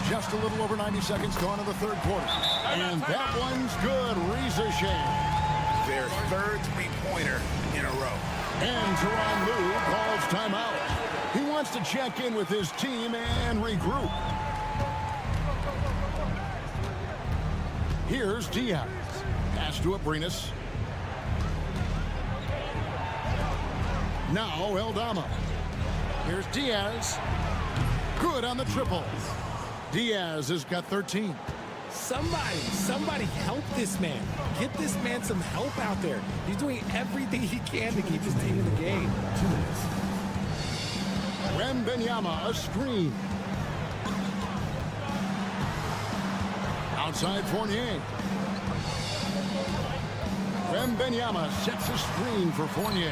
Just a little over 90 seconds gone in the third quarter. And that one's good. Reza Shea. Their third three-pointer in a row. And Tyronn Lue calls timeout. He wants to check in with his team and regroup. Here's Diaz. Pass to Abrinas. Now Aldama. Here's Diaz. Good on the triple. Diaz has got 13. Somebody help this man. Get this man some help out there. He's doing everything he can to keep his team in the game. Wembanyama, a screen. Outside Fournier. Wembanyama sets a screen for Fournier.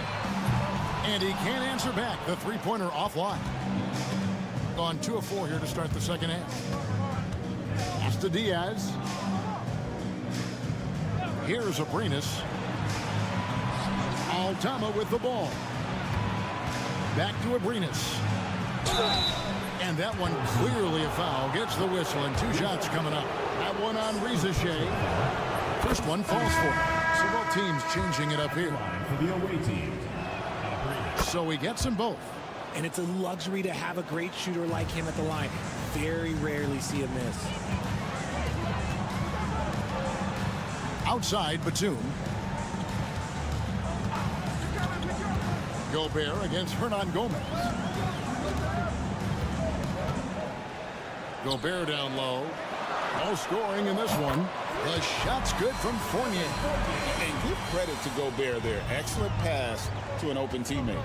And he can't answer back. The three-pointer offline. Gone 2 of 4 here to start the second half. Pass to Diaz. Here's Abrinas. Aldama with the ball. Back to Abrinas. And that one clearly a foul. Gets the whistle and 2 shots coming up. That one on Reza Shea. First one falls for him. So both teams changing it up here. For the away team. So he gets them both. And it's a luxury to have a great shooter like him at the line. Very rarely see him miss. Outside Batum. Gobert against Hernan Gomez. Gobert down low. No scoring in this one. The shot's good from Fournier. And give credit to Gobert there. Excellent pass to an open teammate.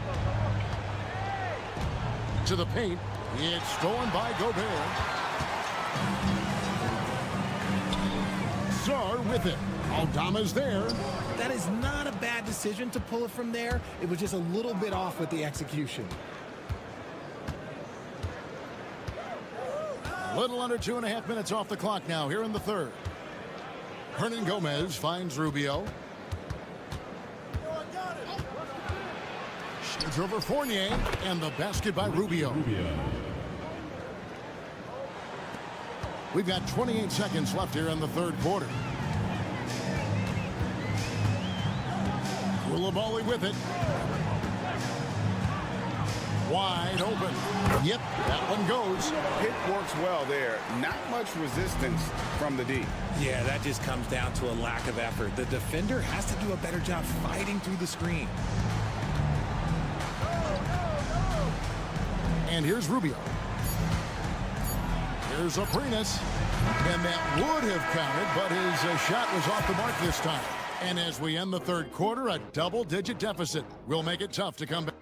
To the paint. It's stolen by Gobert. Sarr with it. Aldama's there. That is not a bad decision to pull it from there. It was just a little bit off with the execution. Little under 2.5 minutes off the clock now here in the third. Hernan Gomez finds Rubio. Shoots over Fournier, and the basket by Rubio. We've got 28 seconds left here in the third quarter. Koulibaly with it. Wide open. Yep, that one goes. Pick works well there. Not much resistance from the D. Yeah, that just comes down to a lack of effort. The defender has to do a better job fighting through the screen. And here's Rubio. Here's Abrinas. And that would have counted, but his shot was off the mark this time. And as we end the third quarter, a double-digit deficit will make it tough to come back.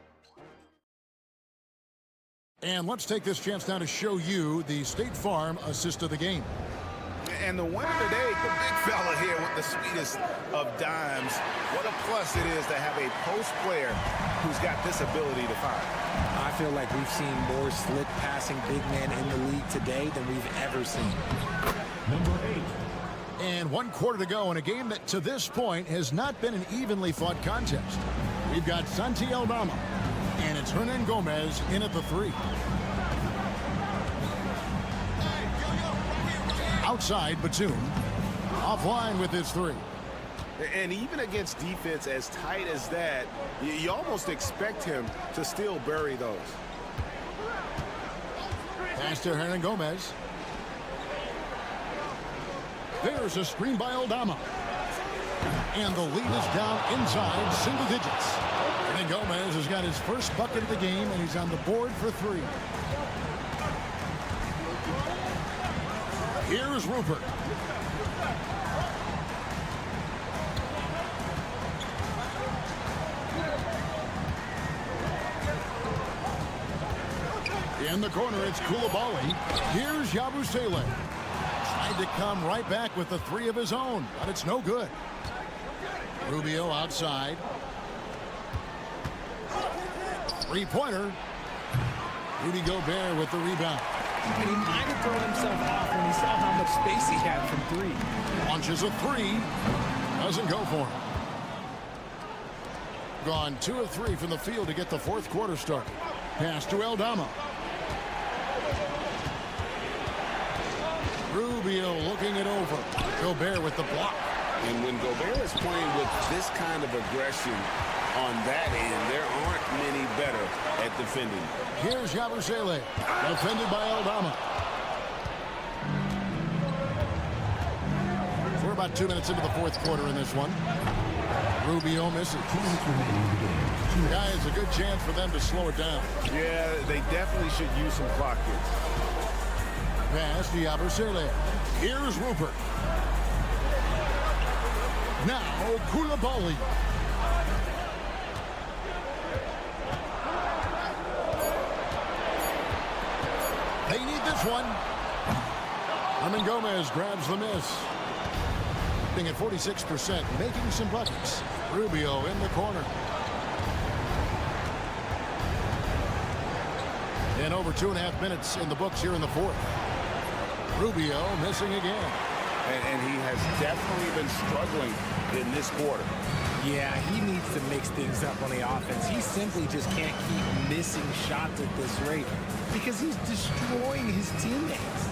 And let's take this chance now to show you the State Farm assist of the game. And the winner today, the big fella here with the sweetest of dimes. What a plus it is to have a post player who's got this ability to fire. I feel like we've seen more slick passing big men in the league today than we've ever seen. Number 8. And 1 quarter to go in a game that to this point has not been an evenly fought contest. We've got Santi Aldama, and it's Hernan Gomez in at the 3. Outside Batum, offline with his 3. And even against defense as tight as that, you almost expect him to still bury those. Pass to Hernan Gomez. There's a screen by Aldama. And the lead is down inside single digits. Hernan Gomez has got his first bucket of the game, and he's on the board for 3. Here's Rupert. In the corner, it's Koulibaly. Here's Yabusele. to come right back with the three of his own, but it's no good. Rubio outside. Three-pointer. Rudy Gobert with the rebound. He might have thrown himself off when he saw how much space he had from three. Launches a three. Doesn't go for him. Gone 2 of 3 from the field to get the fourth quarter started. Pass to Aldama. Rubio looking it over. Gobert with the block. And when Gobert is playing with this kind of aggression on that end, there aren't many better at defending. Here's Yabusele, defended by Aldama. We're about 2 minutes into the fourth quarter in this one. Rubio misses. Guys, a good chance for them to slow it down. Yeah, they definitely should use some clock here. Pass to Yabusele. Here's Rupert. Now, Koulibaly. They need this one. Herman Gomez grabs the miss. Being at 46%, making some buckets. Rubio in the corner. And over 2.5 minutes in the books here in the fourth. Rubio missing again. And he has definitely been struggling in this quarter. Yeah, he needs to mix things up on the offense. He simply just can't keep missing shots at this rate because he's destroying his teammates.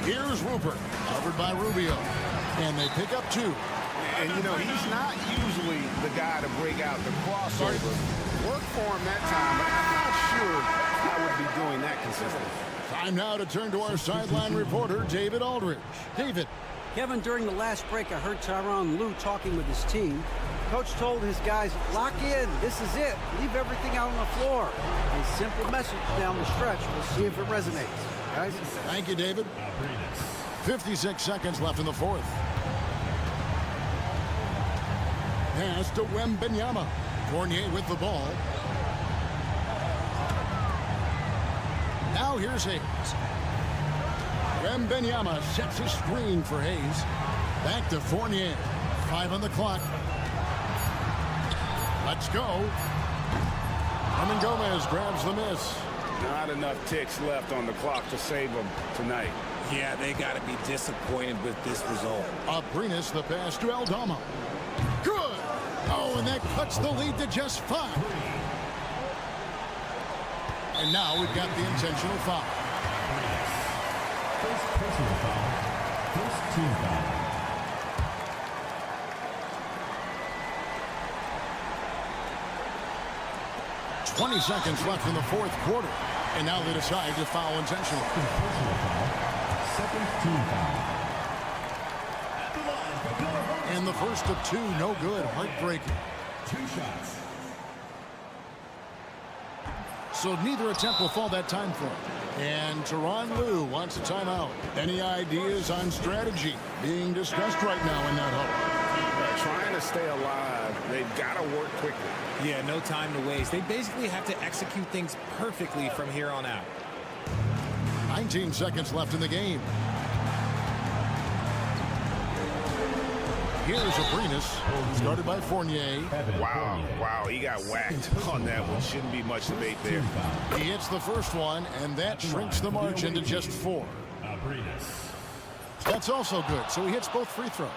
Here's Rupert, covered by Rubio. And they pick up 2. And, you know, he's not usually the guy to break out the crossover. Worked for him that time, but I'm not sure I would be doing that consistently. Time now to turn to our sideline reporter, David Aldridge. David. Kevin, during the last break, I heard Tyronn Lue talking with his team. Coach told his guys, lock in. This is it. Leave everything out on the floor. A simple message down the stretch. We'll see if it resonates. Guys. Thank you, David. 56 seconds left in the fourth. Pass to Wembanyama. Fournier with the ball. Now here's Hayes. Wembanyama sets a screen for Hayes. Back to Fournier. 5 on the clock. Let's go. Herman Gomez grabs the miss. Not enough ticks left on the clock to save them tonight. Yeah, they got to be disappointed with this result. Aprinas, the pass to Aldama. Good. Oh, and that cuts the lead to just 5. And now we've got the intentional foul. First personal foul. First team foul. .20 seconds left in the fourth quarter. And now they decide to foul intentionally. Personal foul. Second team foul. And the first of 2, no good. Heartbreaking. 2 shots. So neither attempt will fall that time for him. And Tyronn Lue wants a timeout. Any ideas on strategy being discussed right now in that huddle? Trying to stay alive, they've got to work quickly. Yeah, no time to waste. They basically have to execute things perfectly from here on out. 19 seconds left in the game. Here's Aprinas, started by Fournier. Wow, he got whacked on that one. Shouldn't be much debate there. He hits the first one, and that shrinks the margin to just 4. That's also good, so he hits both free throws.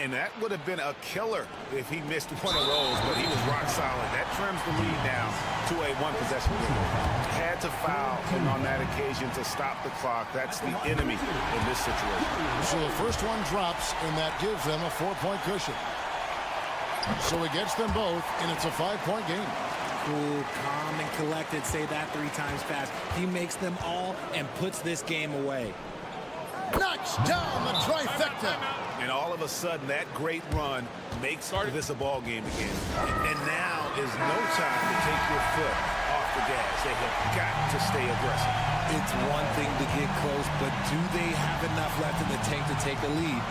And that would have been a killer if he missed one of those, but he was rock solid. That trims the lead now to a 1-possession game. Had to foul, and on that occasion to stop the clock. That's the enemy in this situation. So the first one drops, and that gives them a 4-point cushion. So he gets them both, and it's a 5-point game. Cool, calm, and collected. Say that 3 times fast. He makes them all and puts this game away. Knocks down the trifecta. And all of a sudden, that great run makes this a ball game again. And now is no time to take your foot off the gas. They have got to stay aggressive. It's one thing to get close, but do they have enough left in the tank to take a lead?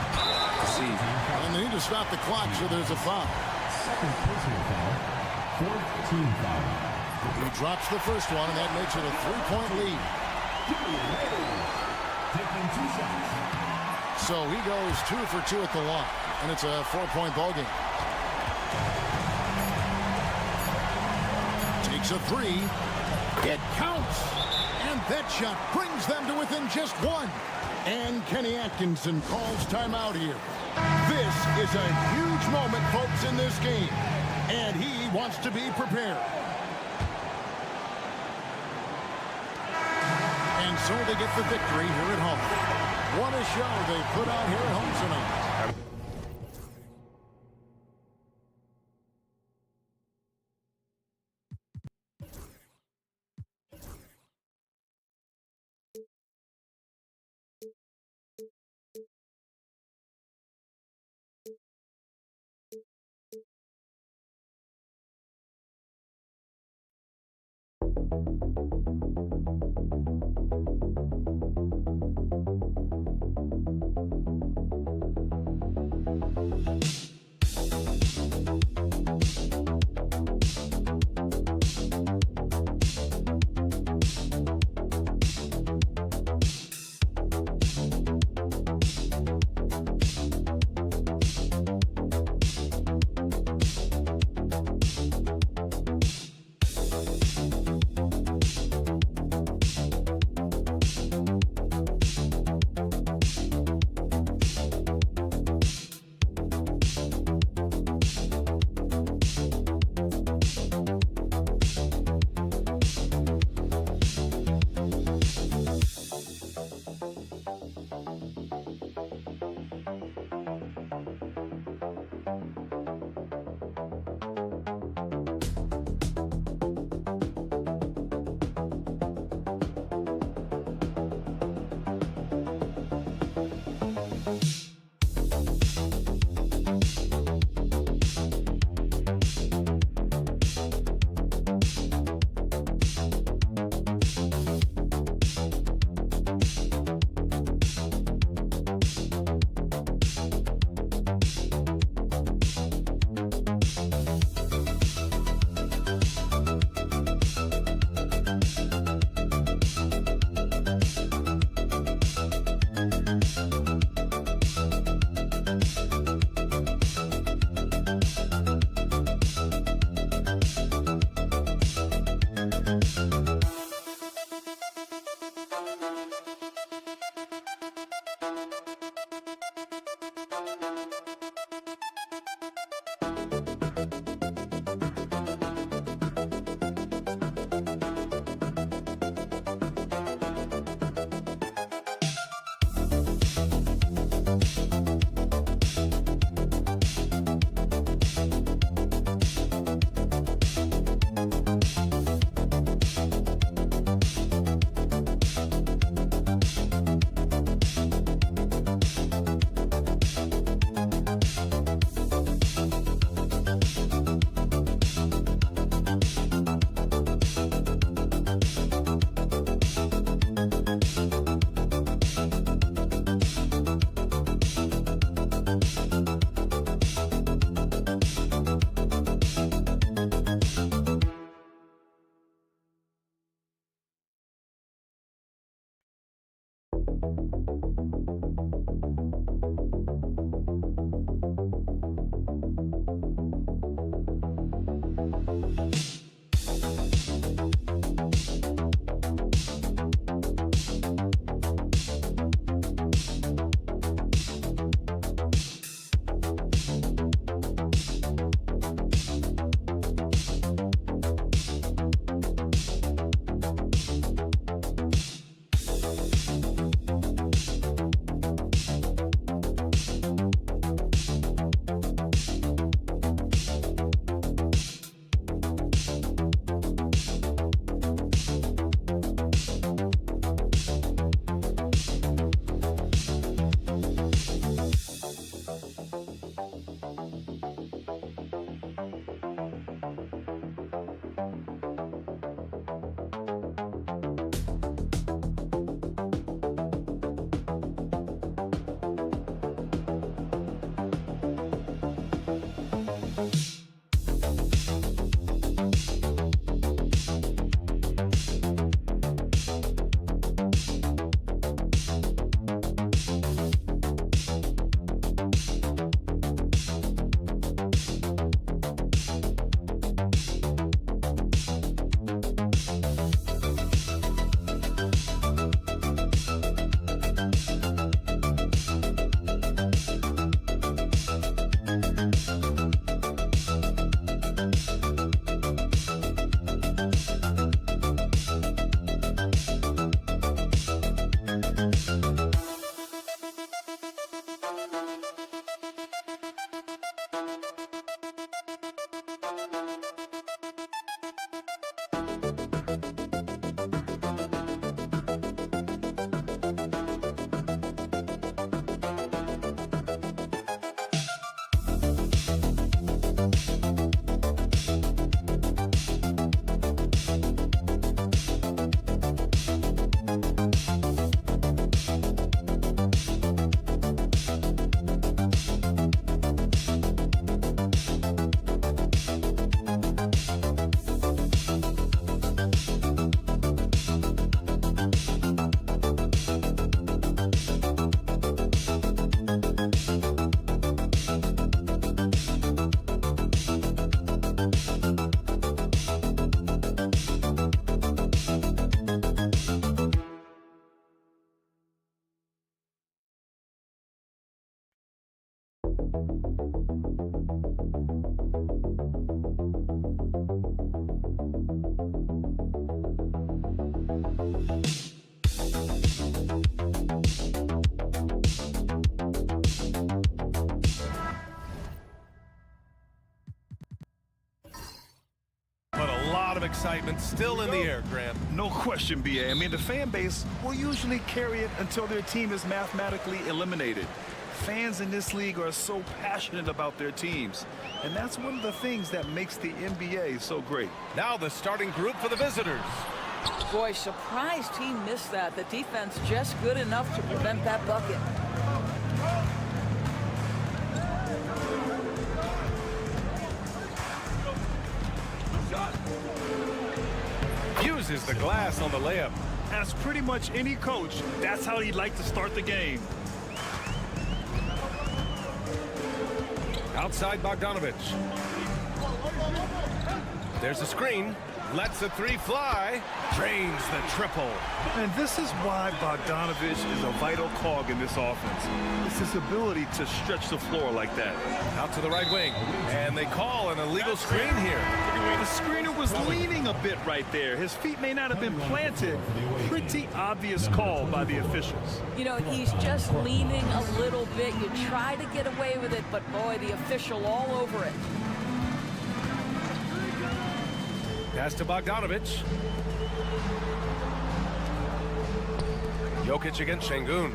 Let's see. And they need to stop the clock, so there's a foul. Second personal foul. Fourth team foul. He drops the first one, and that makes it a 3-point lead. Taking 2 shots. So he goes 2 for 2 at the line, and it's a 4-point ball game. Takes a 3. It counts. And that shot brings them to within just 1. And Kenny Atkinson calls timeout here. This is a huge moment, folks, in this game. And he wants to be prepared. And so they get the victory here at home. What a show they put on here at home tonight. of excitement still in the air, Grant. No question, B.A. I mean, the fan base will usually carry it until their team is mathematically eliminated. Fans in this league are so passionate about their teams, and that's one of the things that makes the NBA so great. Now the starting group for the visitors. Boy, surprised he missed that. The defense just good enough to prevent that bucket. Uses the glass on the layup. As pretty much any coach, that's how he'd like to start the game. Outside Bogdanovic. There's a screen. Lets the three fly. Drains the triple. And this is why Bogdanovic is a vital cog in this offense. It's his ability to stretch the floor like that. Out to the right wing. And they call an illegal screen here. The screener was leaning a bit right there. His feet may not have been planted. Pretty obvious call by the officials. You know, he's just leaning a little bit. You try to get away with it, but boy, the official all over it. Pass to Bogdanovic. Jokic against Şengün.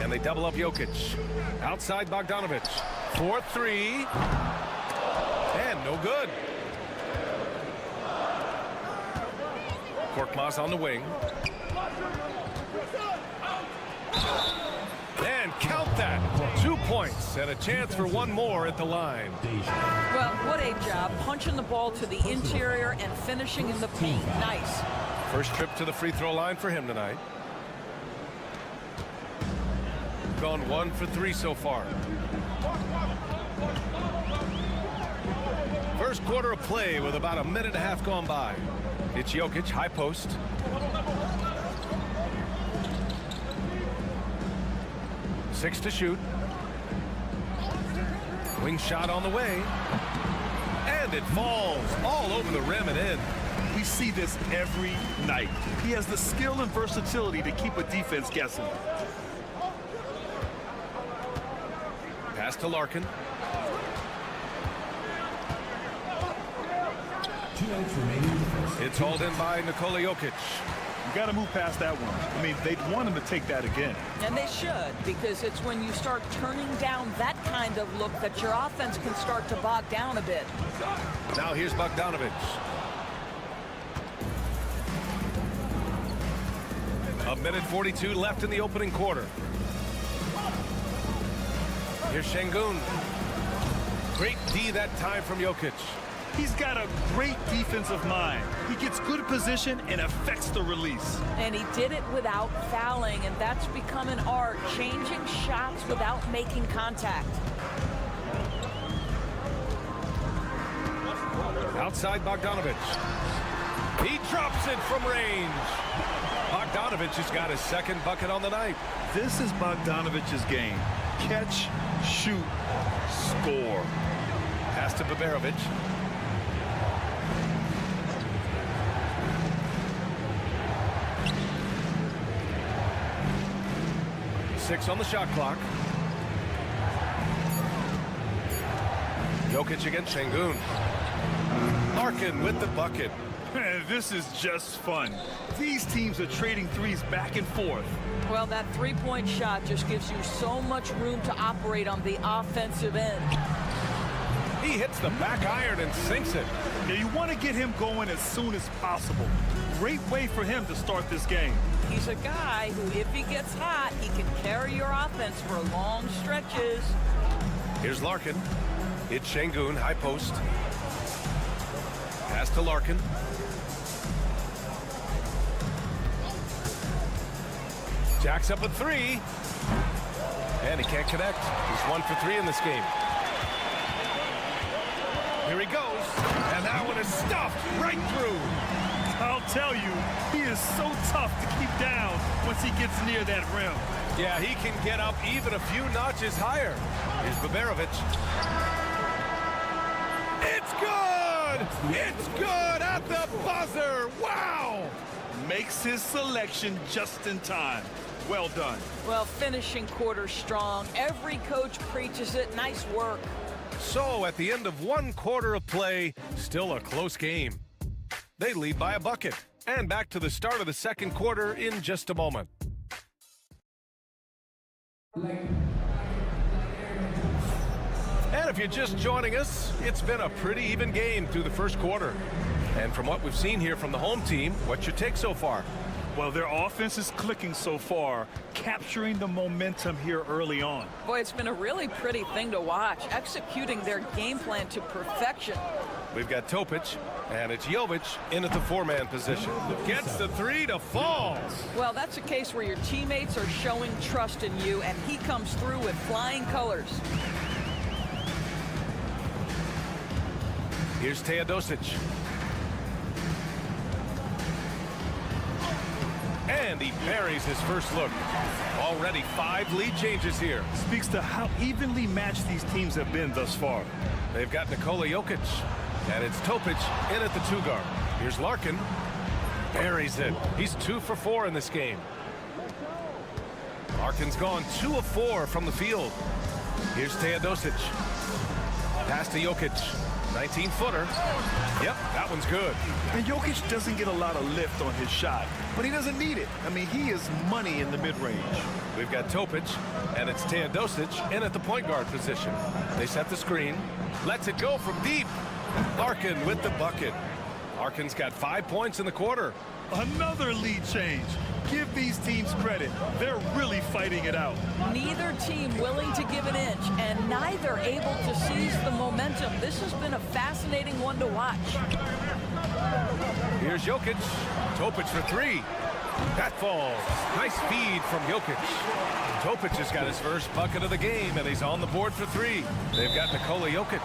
And they double up Jokic. Outside Bogdanovic. 4-3. And no good. Korkmaz on the wing. And count that. 2 points and a chance for one more at the line. Well, what a job. Punching the ball to the interior and finishing in the paint. Nice. First trip to the free throw line for him tonight. Gone 1 for 3 so far. First quarter of play with about a minute and a half gone by. It's Jokic, high post. Six to shoot. Wing shot on the way. And it falls all over the rim and in. We see this every night. He has the skill and versatility to keep a defense guessing. Pass to Larkin. 2 minutes remaining. It's hauled in by Nikola Jokic. You got to move past that one. I mean, they'd want him to take that again. And they should, because it's when you start turning down that kind of look that your offense can start to bog down a bit. Now here's Bogdanovic. A minute 42 left in the opening quarter. Here's Şengün. Great D that time from Jokic. He's got a great defensive mind. He gets good position and affects the release. And he did it without fouling, and that's become an art, changing shots without making contact. Outside Bogdanovic. He drops it from range. Bogdanovic has got his second bucket on the night. This is Bogdanovic's game. Catch, shoot, score. Pass to Baberovic. Six on the shot clock. Jokic against Şengün. Larkin with the bucket. This is just fun. These teams are trading threes back and forth. Well, that three-point shot just gives you so much room to operate on the offensive end. He hits the back iron and sinks it. Now you want to get him going as soon as possible. Great way for him to start this game. He's a guy who, if he gets hot, he can carry your offense for long stretches. Here's Larkin. It's Şengün, high post. Pass to Larkin. Jacks up a three. And he can't connect. He's 1 for 3 in this game. Here he goes. And that one is stuffed right through. I'll tell you, he is so tough to keep down once he gets near that rim. Yeah, he can get up even a few notches higher. Here's Baberovic. It's good! It's good at the buzzer! Wow! Makes his selection just in time. Well done. Well, finishing quarter strong. Every coach preaches it. Nice work. So, at the end of 1 quarter of play, still a close game. They lead by a bucket. And back to the start of the second quarter in just a moment. And if you're just joining us, it's been a pretty even game through the first quarter. And from what we've seen here from the home team, what's your take so far? Well, their offense is clicking so far, capturing the momentum here early on. Boy, it's been a really pretty thing to watch, executing their game plan to perfection. We've got Topic, and it's Jovic in at the four-man position. Gets the three to fall. Well, that's a case where your teammates are showing trust in you, and he comes through with flying colors. Here's Teodosic. And he buries his first look. Already 5 lead changes here. Speaks to how evenly matched these teams have been thus far. They've got Nikola Jokic. And it's Topic in at the 2-guard. Here's Larkin. Buries it. He's 2 for 4 in this game. Larkin's gone 2 of 4 from the field. Here's Teodosic. Pass to Jokic. 19-footer. Yep, that one's good. And Jokic doesn't get a lot of lift on his shot, but he doesn't need it. I mean, he is money in the mid-range. We've got Topic, and it's Teodosic in at the point guard position. They set the screen. Lets it go from deep. Larkin with the bucket. Larkin's got 5 points in the quarter. Another lead change. Give these teams credit. They're really fighting it out. Neither team willing to give an inch, and neither able to seize the momentum. This has been a fascinating one to watch. Here's Jokic. Topic for 3. That falls. Nice feed from Jokic. Topic has got his first bucket of the game, and he's on the board for 3. They've got Nikola Jokic.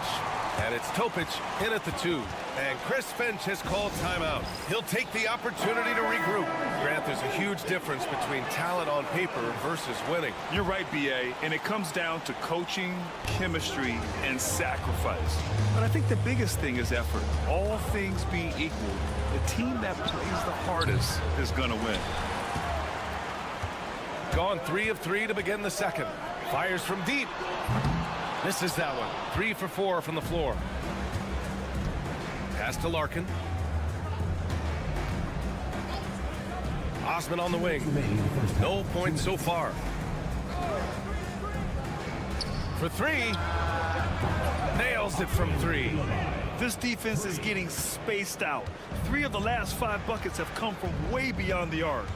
And it's Topic in at the 2. And Chris Finch has called timeout. He'll take the opportunity to regroup. Grant, there's a huge difference between talent on paper versus winning. You're right, B.A., and it comes down to coaching, chemistry, and sacrifice. But I think the biggest thing is effort. All things being equal, the team that plays the hardest is going to win. Gone 3 of 3 to begin the second. Fires from deep. Misses that one. 3 for 4 from the floor. Pass to Larkin. Osman on the wing. No points so far. For 3. Nails it from 3. This defense is getting spaced out. 3 of the last 5 buckets have come from way beyond the arc.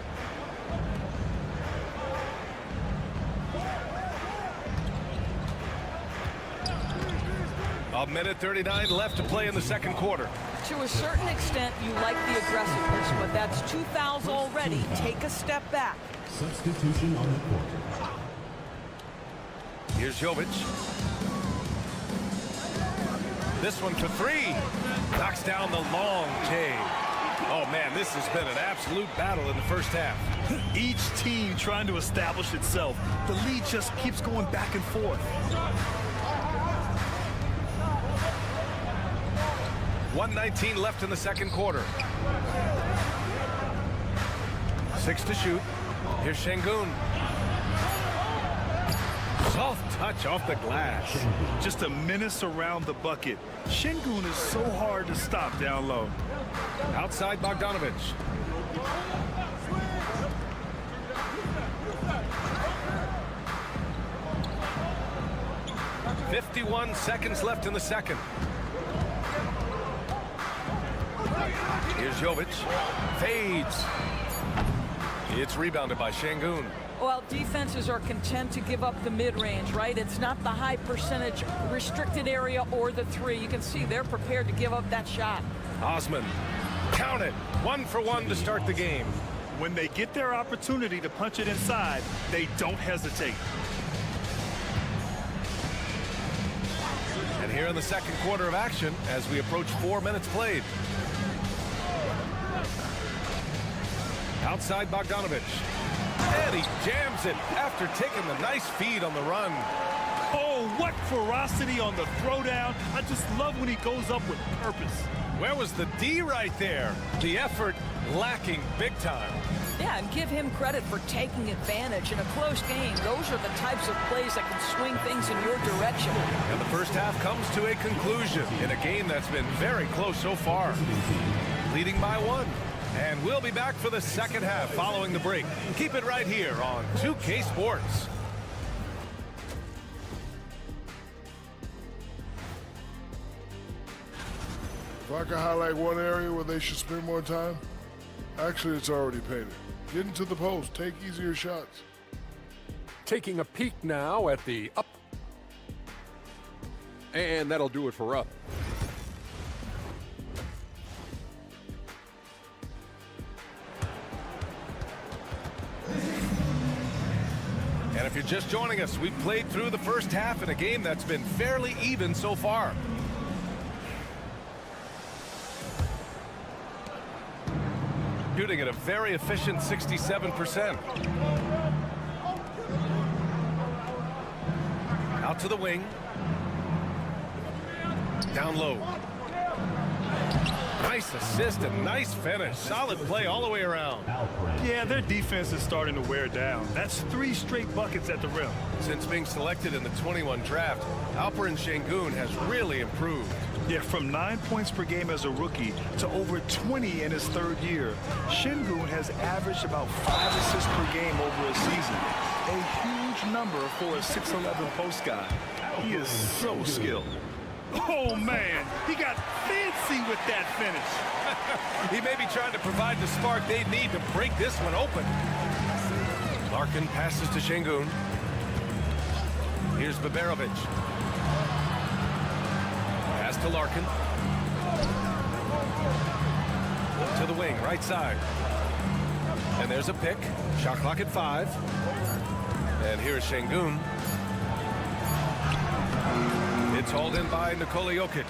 A minute 39 left to play in the second quarter. To a certain extent, you like the aggressiveness, but that's 2 fouls already. Take a step back. Substitution on the court. Here's Jovic. This one for 3. Knocks down the long J. Oh, man, this has been an absolute battle in the first half. Each team trying to establish itself. The lead just keeps going back and forth. 1:19 left in the second quarter. 6 to shoot. Here's Şengün. Soft touch off the glass. Just a menace around the bucket. Şengün is so hard to stop down low. Outside Bogdanovic. .51 seconds left in the second. Here's Jovic. Fades. It's rebounded by Şengün. Well, defenses are content to give up the mid-range, right? It's not the high percentage restricted area or the 3. You can see they're prepared to give up that shot. Osman. Count it. 1 for 1 to start the game. When they get their opportunity to punch it inside, they don't hesitate. And here in the second quarter of action, as we approach 4 minutes played. Outside Bogdanovic. And he jams it after taking the nice feed on the run. Oh, what ferocity on the throwdown. I just love when he goes up with purpose. Where was the D right there? The effort lacking big time. Yeah, and give him credit for taking advantage in a close game. Those are the types of plays that can swing things in your direction. And the first half comes to a conclusion in a game that's been very close so far. leading by 1. And we'll be back for the second half following the break. Keep it right here on 2K Sports. If I could highlight one area where they should spend more time, actually it's already painted. Get into the post, take easier shots. Taking a peek now at the up. And that'll do it for up. And if you're just joining us, we've played through the first half in a game that's been fairly even so far. Shooting at a very efficient 67%. Out to the wing. Down low. Nice assist and nice finish. Solid play all the way around. Yeah, their defense is starting to wear down. That's 3 straight buckets at the rim. Since being selected in the 21 draft, Alperen Şengün has really improved. Yeah, from 9 points per game as a rookie to over 20 in his 3rd year. Şengün has averaged about 5 assists per game over a season. A huge number for a 6'11" post guy. He is so skilled. Oh, man, he got fancy with that finish. He may be trying to provide the spark they need to break this one open. Larkin passes to Şengün. Here's Baberovic. Pass to Larkin. To the wing, right side. And there's a pick. Shot clock at 5. And here's Şengün. It's hauled in by Nikola Jokic.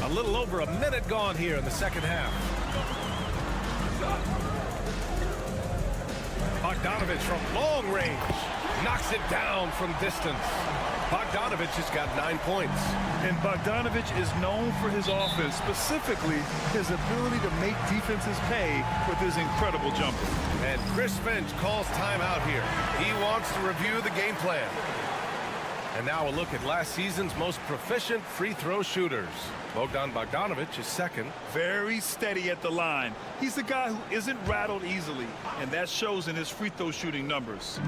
A little over a minute gone here in the second half. Bogdanovic from long range knocks it down from distance. Bogdanovic has got 9 points. And Bogdanovic is known for his offense, specifically his ability to make defenses pay with his incredible jumper. And Chris Finch calls timeout here. He wants to review the game plan. And now a look at last season's most proficient free throw shooters. Bogdan Bogdanovic is second. Very steady at the line. He's a guy who isn't rattled easily, and that shows in his free throw shooting numbers.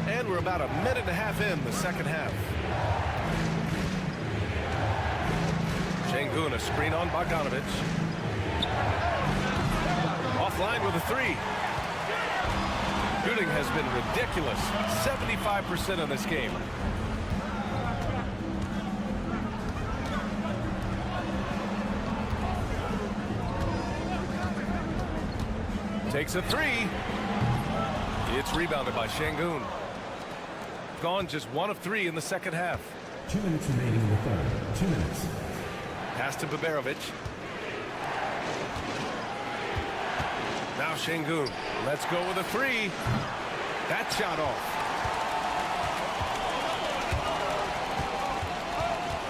And we're about a minute and a half in the second half. Şengün, a screen on Bogdanovic. Offline with a 3. Shooting has been ridiculous. 75% in this game. Takes a 3. It's rebounded by Şengün. Gone just 1 of 3 in the second half. 2 minutes remaining in the third. 2 minutes. Pass to Baberovic. Now Şengün. Let's go with a 3. That shot off.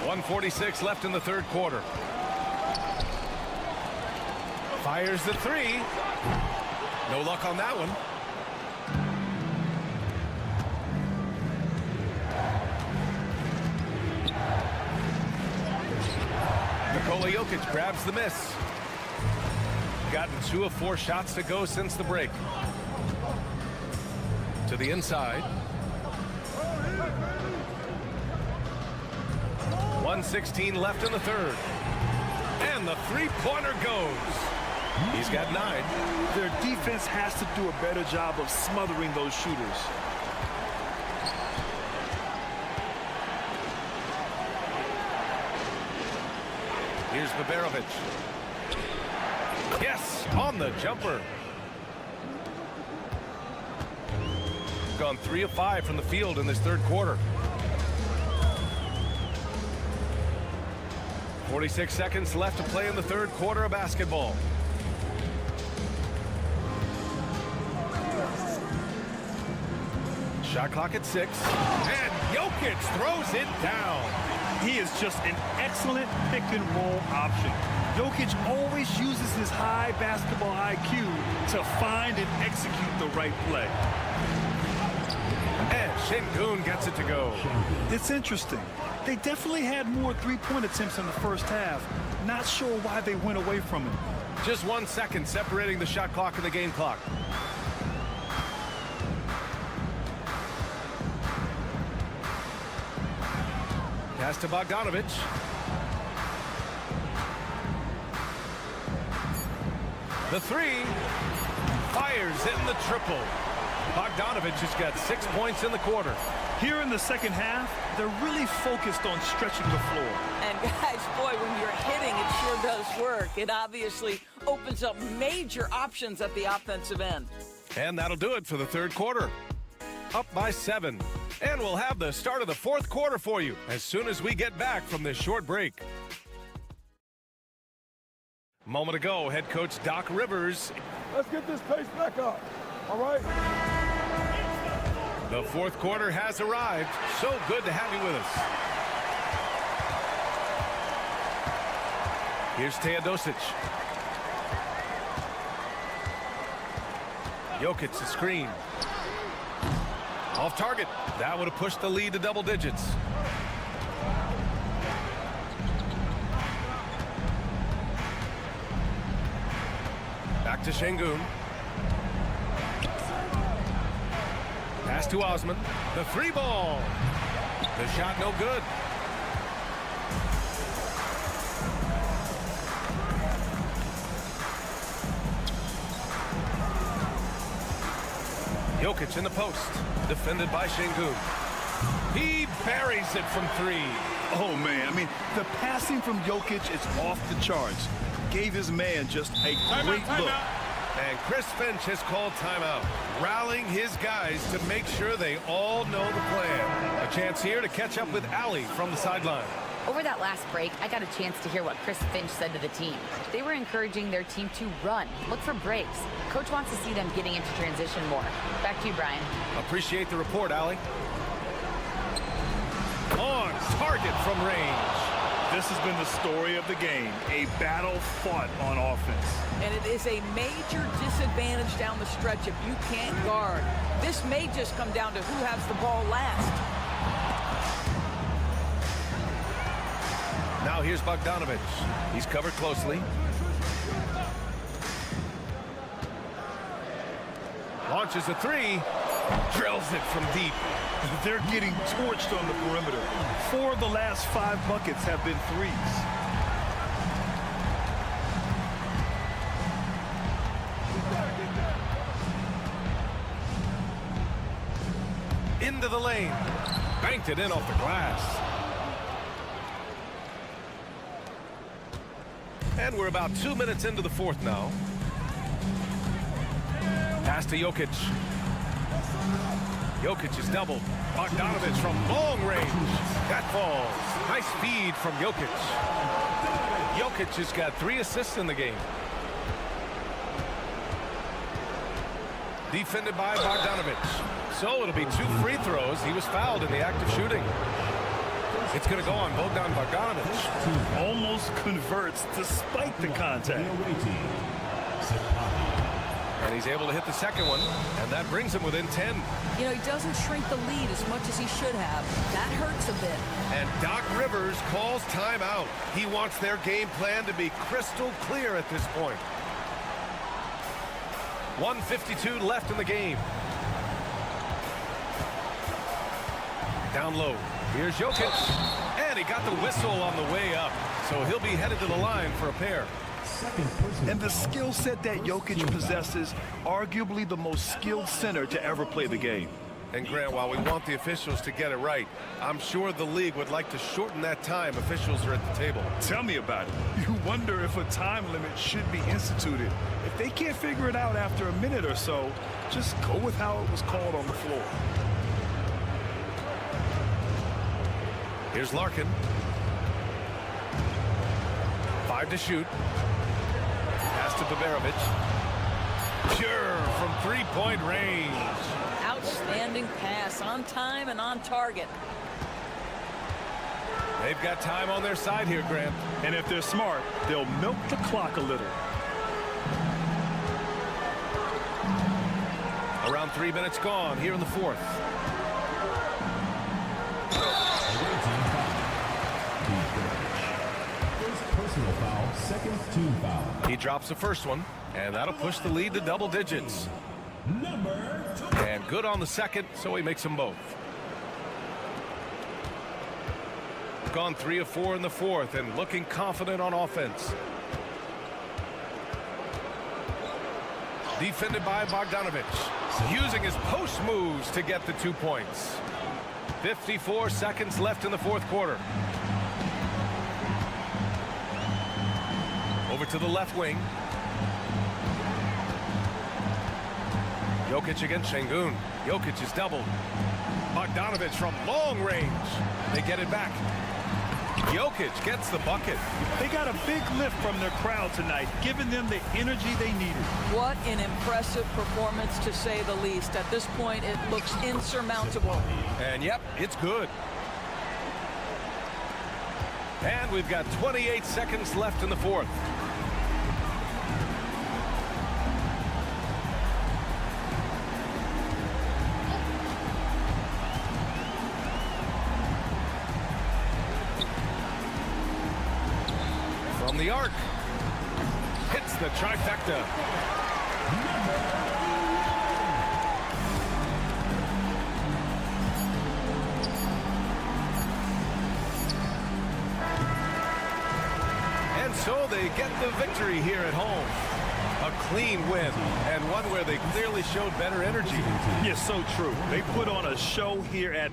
1:46 left in the third quarter. Fires the 3. No luck on that one. Nikola Jokic grabs the miss. Gotten 2 of 4 shots to go since the break. To the inside. 1:16 left in the third. And the 3-pointer goes. He's got 9. Their defense has to do a better job of smothering those shooters. Here's Baberovic. Yes, on the jumper. Gone 3 of 5 from the field in this third quarter. 46 seconds left to play in the third quarter of basketball. Shot clock at 6. And Jokic throws it down. He is just an excellent pick-and-roll option. Jokic always uses his high basketball IQ to find and execute the right play. And Şengün gets it to go. It's interesting. They definitely had more three-point attempts in the first half. Not sure why they went away from it. Just 1 second separating the shot clock and the game clock. Pass to Bogdanovic. The three. Fires in the triple. Bogdanovic has got 6 points in the quarter. Here in the second half, they're really focused on stretching the floor. And guys, boy, when you're hitting, it sure does work. It obviously opens up major options at the offensive end. And that'll do it for the third quarter. Up by 7. And we'll have the start of the fourth quarter for you as soon as we get back from this short break. Moment ago, head coach Doc Rivers. Let's get this pace back up. All right? The fourth quarter has arrived. So good to have you with us. Here's Teodosic. Jokic the screen. Off target. That would have pushed the lead to double digits. Back to Şengün. Pass to Osman. The three ball. The shot no good. Jokic in the post. Defended by Şengün. He buries it from 3. Oh, man. I mean, the passing from Jokic is off the charts. Gave his man just a great look. And Chris Finch has called timeout, rallying his guys to make sure they all know the plan. A chance here to catch up with Allie from the sideline. Over that last break, I got a chance to hear what Chris Finch said to the team. They were encouraging their team to run, look for breaks. Coach wants to see them getting into transition more. Back to you, Brian. Appreciate the report, Allie. On target from range. This has been the story of the game, a battle fought on offense. And it is a major disadvantage down the stretch if you can't guard. This may just come down to who has the ball last. Now here's Bogdanovic. He's covered closely. Launches a 3. Drills it from deep. They're getting torched on the perimeter. 4 of the last 5 buckets have been threes. Into the lane. Banked it in off the glass. And we're about 2 minutes into the fourth now. Pass to Jokic. Jokic is doubled. Bogdanovic from long range. That falls. Nice feed from Jokic. Jokic has got 3 assists in the game. Defended by Bogdanovic. So it'll be 2 free throws. He was fouled in the act of shooting. It's going to go on Bogdan Bogdanovic. Almost converts despite the contact. And he's able to hit the second one, and that brings him within 10. You know, he doesn't shrink the lead as much as he should have. That hurts a bit. And Doc Rivers calls timeout. He wants their game plan to be crystal clear at this point. 1:52 left in the game. Down low. Here's Jokic. And he got the whistle on the way up. So he'll be headed to the line for a pair. And the skill set that Jokic possesses, arguably the most skilled center to ever play the game. And Grant, while we want the officials to get it right, I'm sure the league would like to shorten that time officials are at the table. Tell me about it. You wonder if a time limit should be instituted. If they can't figure it out after a minute or so, just go with how it was called on the floor. Here's Larkin. 5 to shoot. Pass to Baberovic. Pure from 3-point range. Outstanding pass, on time and on target. They've got time on their side here, Grant. And if they're smart, they'll milk the clock a little. Around 3 minutes gone here in the fourth. personal foul, second team foul. He drops the first one, and that'll push the lead to double digits. And good on the second, so he makes them both. Gone 3 of 4 in the fourth and looking confident on offense. Defended by Bogdanovic, using his post moves to get the 2 points. 54 seconds left in the fourth quarter. Over to the left wing. Jokic against Şengün. Jokic is doubled. Bogdanovic from long range. They get it back. Jokic gets the bucket. They got a big lift from their crowd tonight, giving them the energy they needed. What an impressive performance, to say the least. At this point, it looks insurmountable. And yep, it's good. And we've got 28 seconds left in the fourth. From the arc, hits the trifecta. And so they get the victory here at home. A clean win, and one where they clearly showed better energy. Yes, so true. They put on a show here at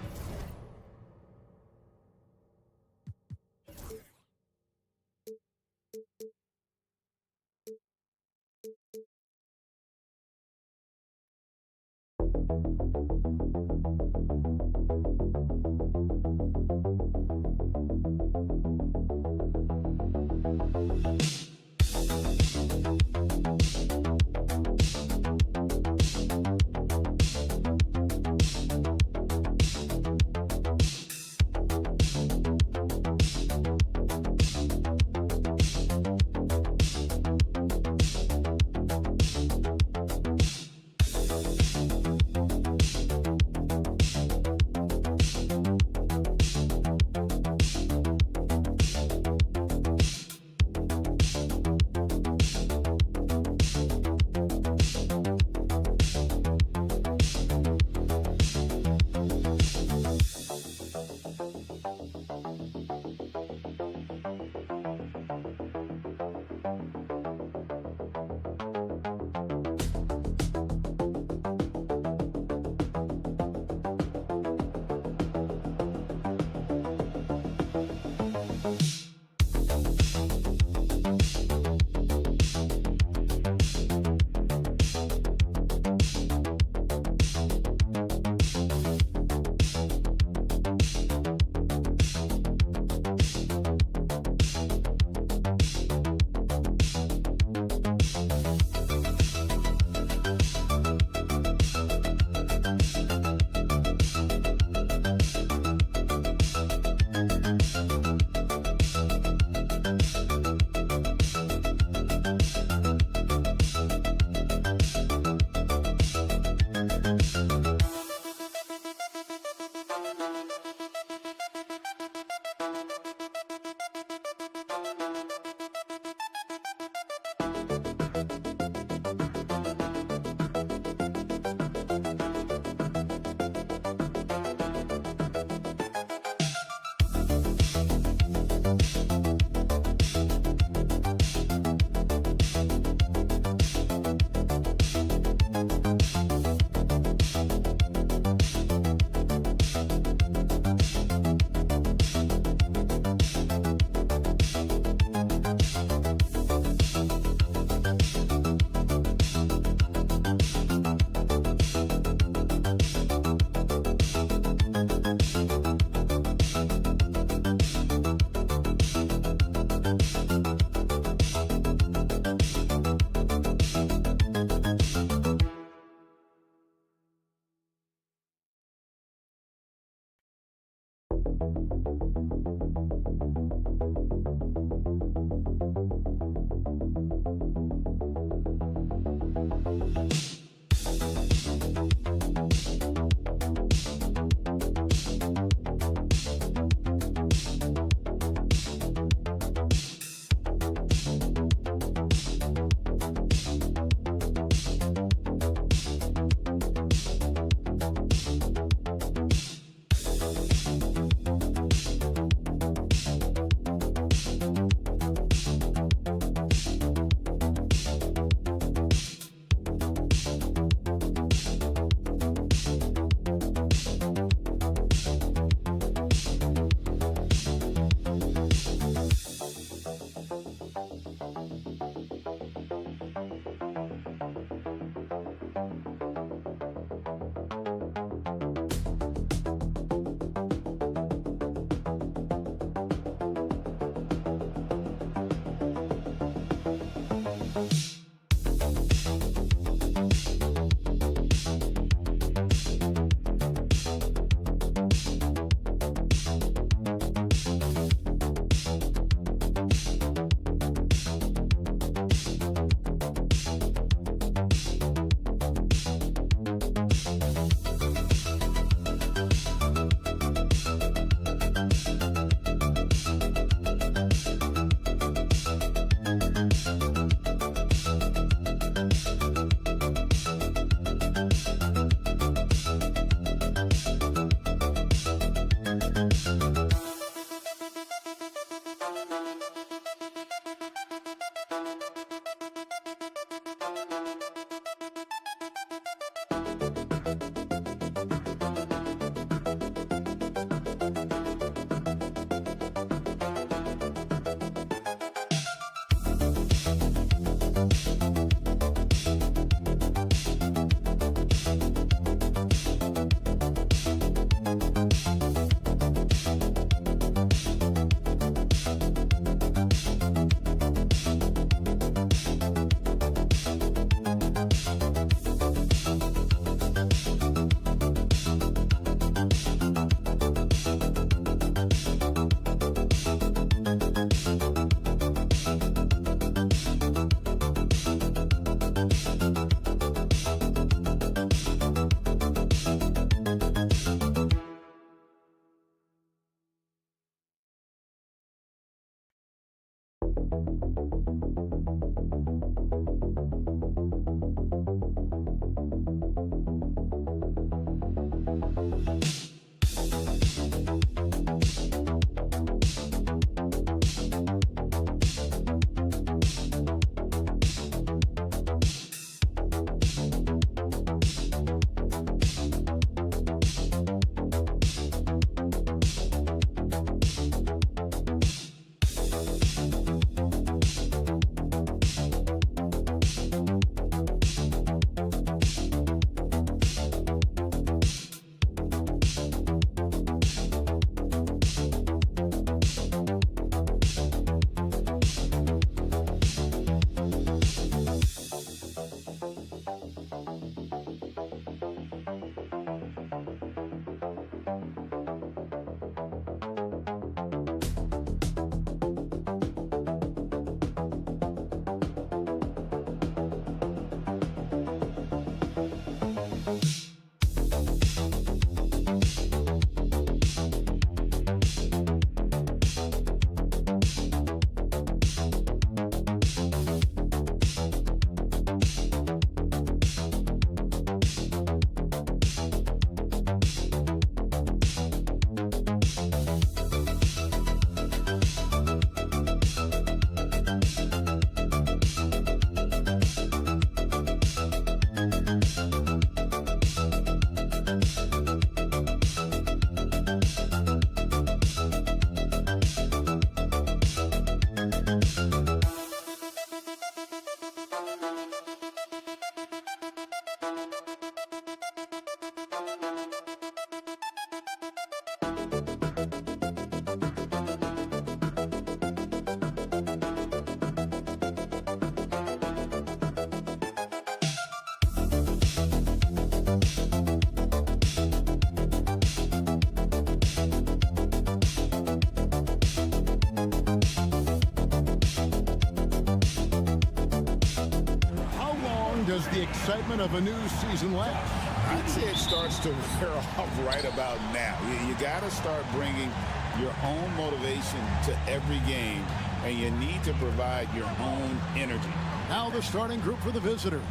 Does the excitement of a new season last? I'd say it starts to wear off right about now. You got to start bringing your own motivation to every game, and you need to provide your own energy. Now the starting group for the visitors.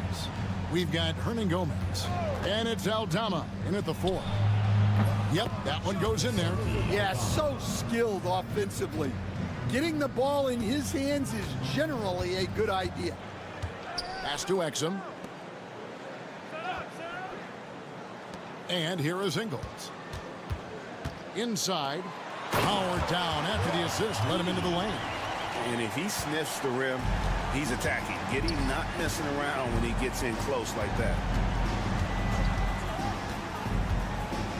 We've got Hernan Gomez, and it's Aldama in at the 4. Yep, that one goes in there. Yeah, so skilled offensively. Getting the ball in his hands is generally a good idea. Pass to Exum. And here is Ingles. Inside. Powered down after the assist. Let him into the lane. And if he sniffs the rim, he's attacking. Getting not messing around when he gets in close like that.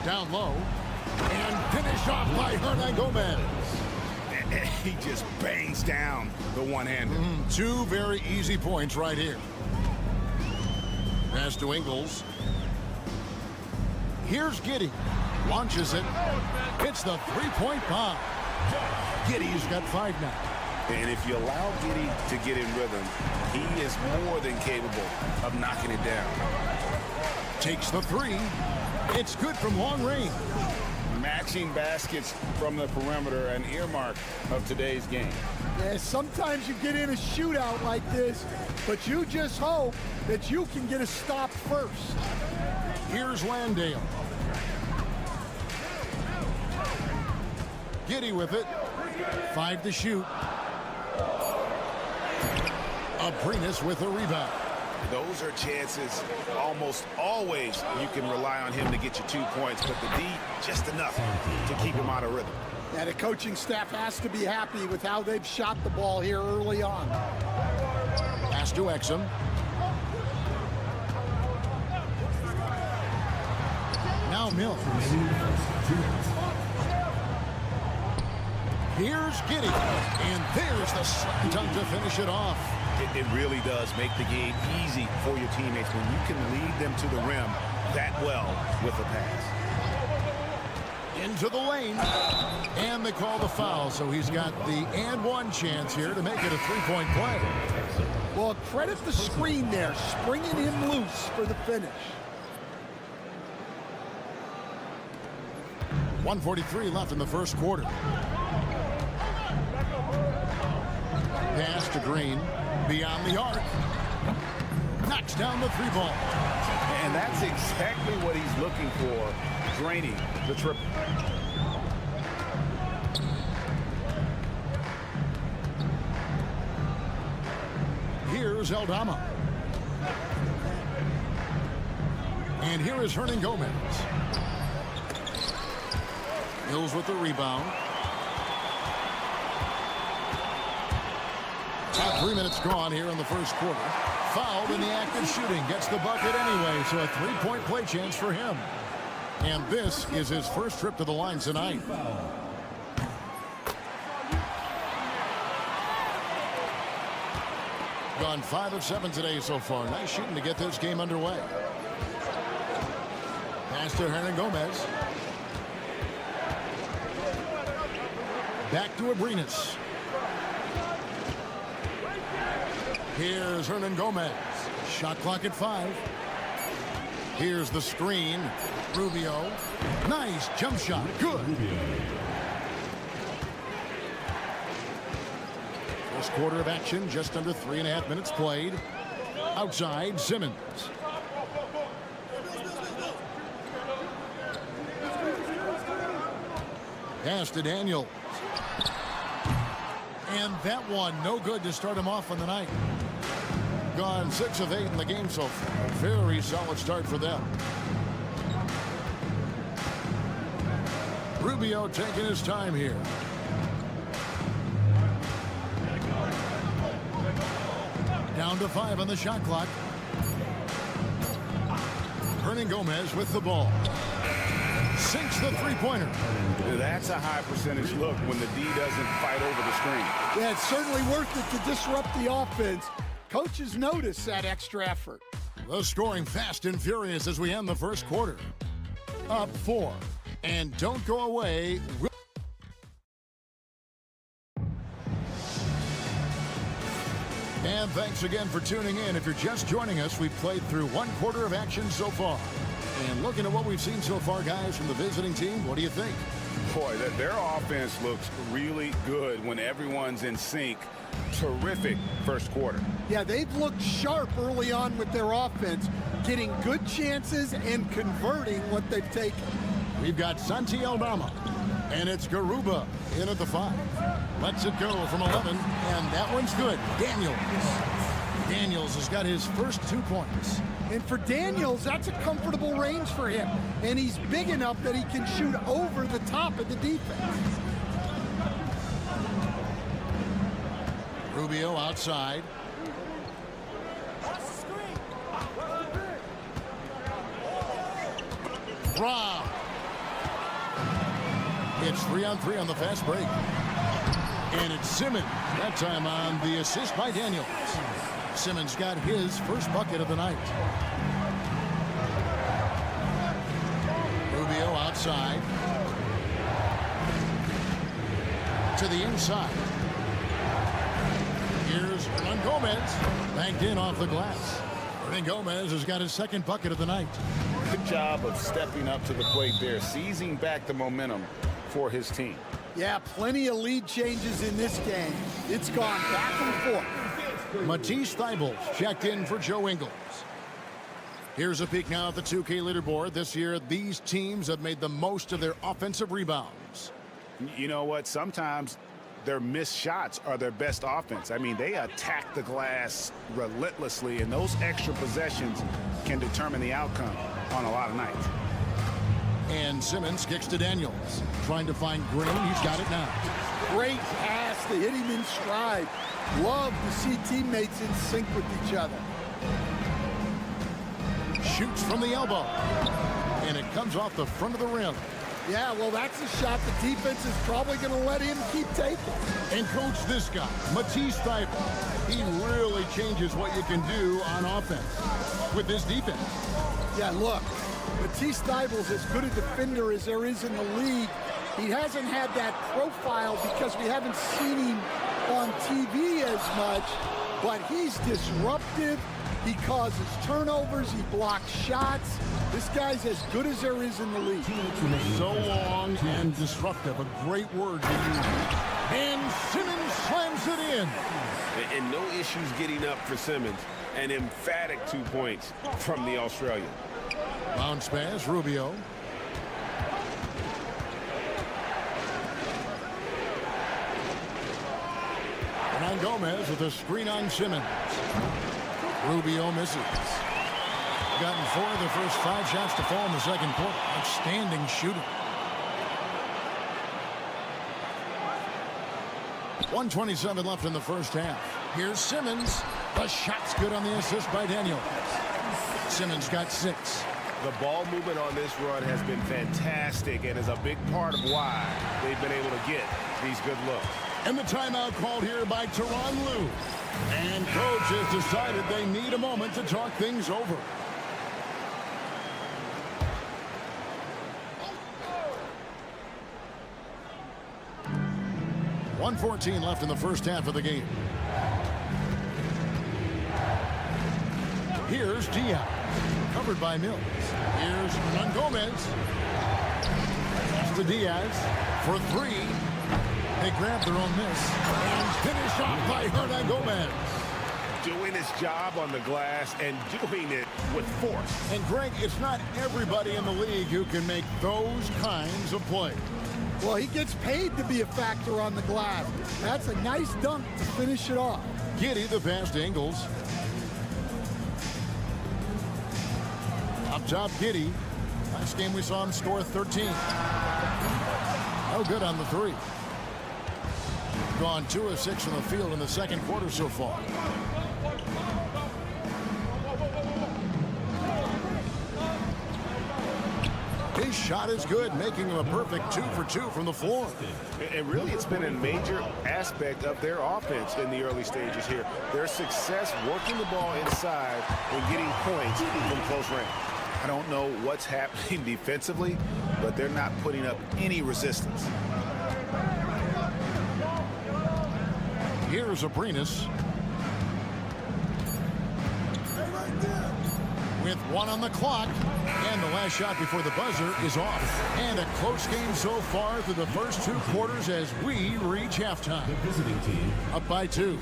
Down low. And finished off by Hernan Gomez. He just bangs down the one-hander. 2 very easy points right here. Pass to Ingles. Here's Giddey. Launches it. Hits the three-point bomb. Giddey's got 5 now. And if you allow Giddey to get in rhythm, he is more than capable of knocking it down. Takes the 3. It's good from long range. Matching baskets from the perimeter, an earmark of today's game. Yeah, sometimes you get in a shootout like this, but you just hope that you can get a stop first. Here's Landale. Giddey with it. 5 to shoot. Abrinas with a rebound. Those are chances almost always you can rely on him to get you 2 points, but the D, just enough to keep him out of rhythm. Yeah, the coaching staff has to be happy with how they've shot the ball here early on. Pass to Exum. Now Mills. Here's Giddey. And there's the slam dunk to finish it off. It really does make the game easy for your teammates when you can lead them to the rim that well with a pass. Into the lane. And they call the foul, so he's got the and one chance here to make it a 3-point play. Well, credit the screen there, springing him loose for the finish. 1:43 left in the first quarter. pass to Green. Beyond the arc. Knocks down the 3 ball. And that's exactly what he's looking for, draining the triple. Here's Aldama. And here is Hernan Gomez. Mills with the rebound. About 3 minutes gone here in the first quarter. Fouled in the act of shooting. Gets the bucket anyway, so a 3-point play chance for him. And this is his first trip to the line tonight. Gone 5 of 7 today so far. Nice shooting to get this game underway. Pass to Hernan Gomez. Back to Abrinas. Here's Hernan Gomez. Shot clock at 5. Here's the screen. Rubio. Nice jump shot. Good. First quarter of action, just under 3.5 minutes played. Outside, Simmons. Pass to Daniels. And that one, no good to start him off on the night. Gone 6 of 8 in the game so far. Very solid start for them. Rubio taking his time here. Down to 5 on the shot clock. Hernan Gomez with the ball. Sinks the 3-pointer. That's a high percentage look when the D doesn't fight over the screen. Yeah, it's certainly worth it to disrupt the offense. Coaches notice that extra effort. The scoring fast and furious as we end the first quarter. Up 4. And don't go away. And thanks again for tuning in. If you're just joining us, we've played through 1 quarter of action so far. And looking at what we've seen so far, guys, from the visiting team, what do you think? Boy, their offense looks really good when everyone's in sync. Terrific first quarter. Yeah, they've looked sharp early on with their offense, getting good chances and converting what they've taken. We've got Santi Aldama, and it's Garuba in at the 5. Lets it go from 11, and that one's good. Daniels has got his first 2 points. And for Daniels, that's a comfortable range for him. And he's big enough that he can shoot over the top of the defense. Rubio outside. Rob. It's 3-on-3 on the fast break. And it's Simmons. That time on the assist by Daniels. Simmons got his first bucket of the night. Rubio outside. To the inside. Here's Hernan Gomez. Banked in off the glass. Hernan Gomez has got his second bucket of the night. Good job of stepping up to the plate there, seizing back the momentum for his team. Yeah, plenty of lead changes in this game. It's gone back and forth. Matisse Thybulle checked in for Joe Ingles. Here's a peek now at the 2K leaderboard. This year, these teams have made the most of their offensive rebounds. You know what? Sometimes their missed shots are their best offense. I mean, they attack the glass relentlessly, and those extra possessions can determine the outcome on a lot of nights. And Simmons kicks to Daniels. Trying to find Green. He's got it now. Great pass to hit him in stride. Love to see teammates in sync with each other. Shoots from the elbow. And it comes off the front of the rim. Yeah, well, that's a shot the defense is probably going to let him keep taking. And coach, this guy, Matisse Thybulle, he really changes what you can do on offense with this defense. Yeah, look, Matisse Thybulle's as good a defender as there is in the league. He hasn't had that profile because we haven't seen him on TV as much, but he's disruptive. He causes turnovers. He blocks shots. This guy's as good as there is in the league. So long and disruptive. A great word to use. And Simmons slams it in. And no issues getting up for Simmons. An emphatic 2 points from the Australian. Bounce pass, Rubio. And Gomez with a screen on Simmons. Rubio misses. Gotten 4 of the first 5 shots to fall in the second quarter. Outstanding shooting. 1:27 left in the first half. Here's Simmons. The shot's good on the assist by Daniel. Simmons got 6. The ball movement on this run has been fantastic and is a big part of why they've been able to get these good looks. And the timeout called here by Tyronn Lue. And coach has decided they need a moment to talk things over. .114 left in the first half of the game. Here's Diaz. Covered by Mills. Here's Hernan Gomez. That's to Diaz for 3. They grab their own miss and finish off by Hernan Gomez. Doing his job on the glass and doing it with force. And Greg, it's not everybody in the league who can make those kinds of plays. Well, he gets paid to be a factor on the glass. That's a nice dunk to finish it off. Giddey the pass to Ingles. Up top, Giddey. Last game we saw him score 13. No good on the 3. Gone 2 of 6 from the field in the second quarter so far. His shot is good, making him a perfect 2 for 2 from the floor. And really, it's been a major aspect of their offense in the early stages here. Their success working the ball inside and getting points from close range. I don't know what's happening defensively, but they're not putting up any resistance. Here's Abrinas. With 1 on the clock. And the last shot before the buzzer is off. And a close game so far through the first 2 quarters as we reach halftime. The visiting team up by 2.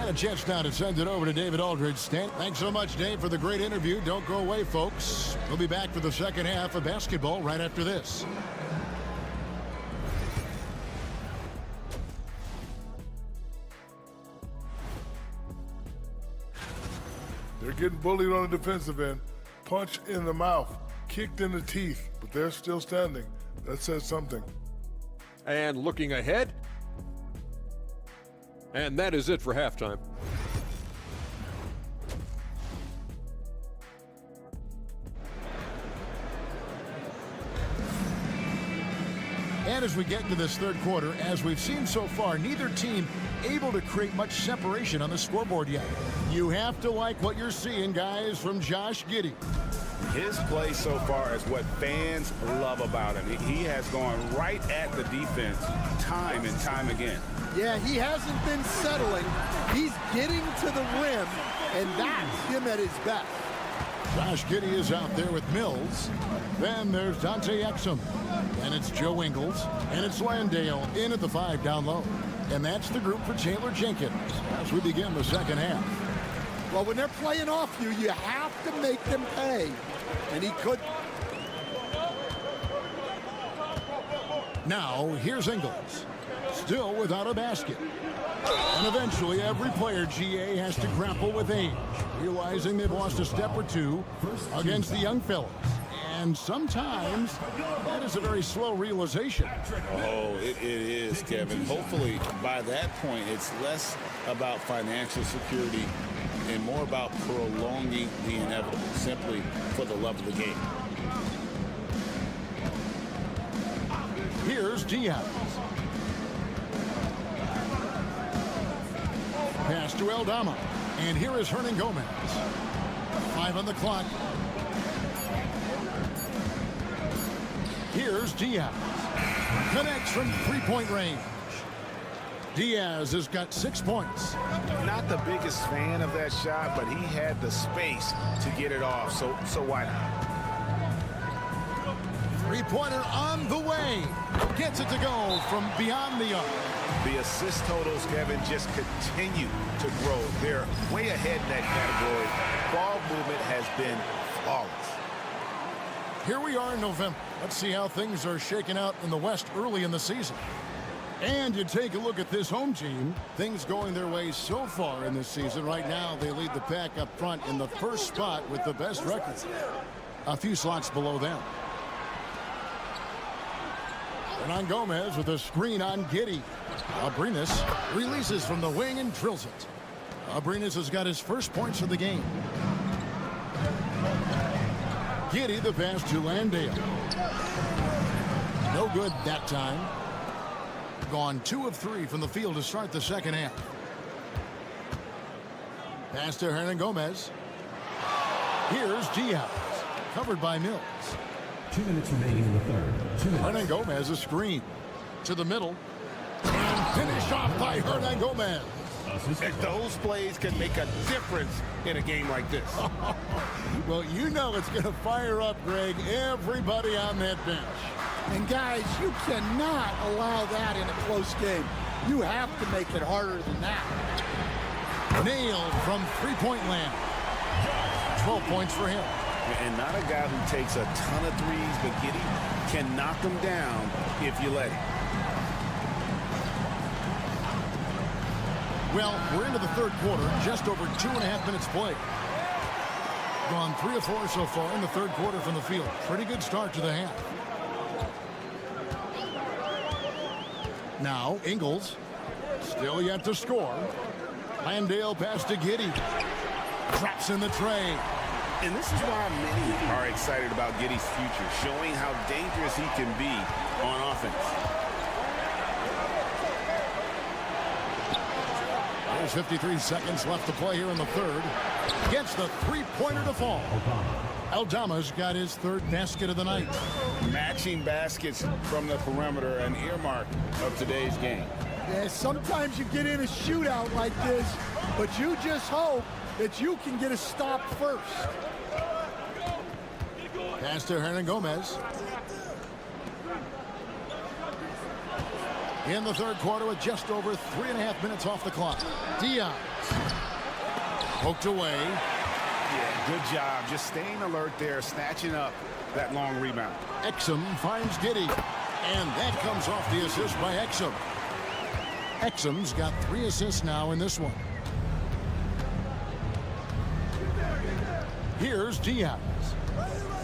And a chance now to send it over to David Aldridge. Thanks so much, Dave, for the great interview. Don't go away, folks. We'll be back for the second half of basketball right after this. They're getting bullied on the defensive end. Punch in the mouth, kicked in the teeth, but they're still standing. That says something. And looking ahead. And that is it for halftime. And as we get into this third quarter, as we've seen so far, neither team able to create much separation on the scoreboard yet. You have to like what you're seeing, guys, from Josh Giddey. His play so far is what fans love about him. He has gone right at the defense time and time again. Yeah, he hasn't been settling. He's getting to the rim, and that's him at his best. Josh Giddey is out there with Mills. Then there's Dante Exum. And it's Joe Ingles. And it's Landale in at the 5 down low. And that's the group for Taylor Jenkins as we begin the second half. Well, when they're playing off you, you have to make them pay. And he could. Now, here's Ingles. Still without a basket. And eventually, every player, GA, has to grapple with age, realizing they've lost a step or 2 against the young fellas. And sometimes that is a very slow realization. Oh, it is, Kevin. Hopefully, by that point, it's less about financial security and more about prolonging the inevitable, simply for the love of the game. Here's Diaz. Pass to Aldama. And here is Hernan Gomez. 5 on the clock. Here's Diaz. Connects from 3-point range. Diaz has got 6 points. Not the biggest fan of that shot, but he had the space to get it off, so why not? 3-pointer on the way. Gets it to go from beyond the arc. The assist totals, Kevin, just continue to grow. They're way ahead in that category. Ball movement has been flawless. Here we are in November. Let's see how things are shaking out in the West early in the season. And you take a look at this home team. Things going their way so far in this season. Right now, they lead the pack up front in the first spot with the best record. A few slots below them. Hernan Gomez with a screen on Giddey. Abrinas releases from the wing and drills it. Abrinas has got his first points of the game. Giddey the pass to Landale. No good that time. Gone 2 of 3 from the field to start the second half. Pass to Hernan Gomez. Here's Diaz. Covered by Mills. 2 minutes remaining in the third. 2 minutes. Hernan Gomez a screen. To the middle. And finish off by Hernan Gomez. And those plays can make a difference in a game like this. Well, you know it's going to fire up, Greg, everybody on that bench. And guys, you cannot allow that in a close game. You have to make it harder than that. Nailed from three-point land. 12 points for him. And not a guy who takes a ton of threes, but Giddey can knock them down if you let him. Well, we're into the third quarter, just over 2.5 minutes played. Gone 3 of 4 so far in the third quarter from the field. Pretty good start to the half. Now, Ingles, still yet to score. Landale pass to Giddey. Drops in the tray. And this is why many are excited about Giddey's future, showing how dangerous he can be on offense. There's 53 seconds left to play here in the third. Gets the three-pointer to fall. Aldama's got his third basket of the night. Matching baskets from the perimeter, an earmark of today's game. Yeah, sometimes you get in a shootout like this, but you just hope that you can get a stop first. Pass to Hernan Gomez. In the third quarter with just over 3.5 minutes off the clock. Diaz. Poked away. Yeah, good job. Just staying alert there, snatching up that long rebound. Exum finds Giddey. And that comes off the assist by Exum. Exum's got 3 assists now in this one. Here's Diaz.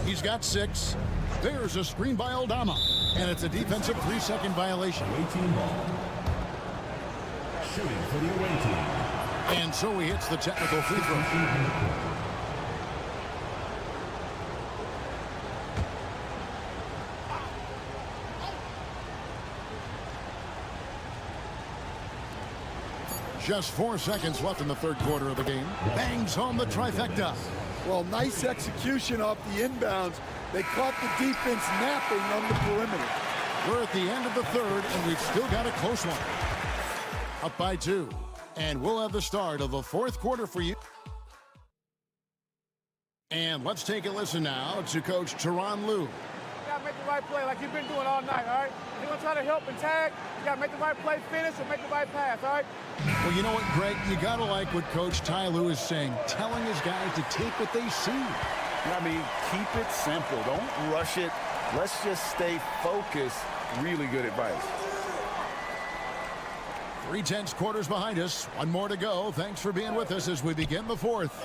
He's got 6. There's a screen by Aldama. And it's a defensive 3-second violation. Away team ball. Shooting for the away team. And so he hits the technical free throw. Just 4 seconds left in the third quarter of the game. Bangs home the trifecta. Well, nice execution off the inbounds. They caught the defense napping on the perimeter. We're at the end of the third, and we've still got a close one. Up by 2. And we'll have the start of the fourth quarter for you. And let's take a listen now to Coach Tyronn Lue. You got to make the right play like you've been doing all night, all right? You're going to try to help and tag. You got to make the right play, finish, and make the right pass, all right? Well, you know what, Greg? You got to like what Coach Ty Lue is saying, telling his guys to take what they see. I mean, keep it simple. Don't rush it. Let's just stay focused. Really good advice. 3/10 quarters behind us. 1 more to go. Thanks for being with us as we begin the fourth.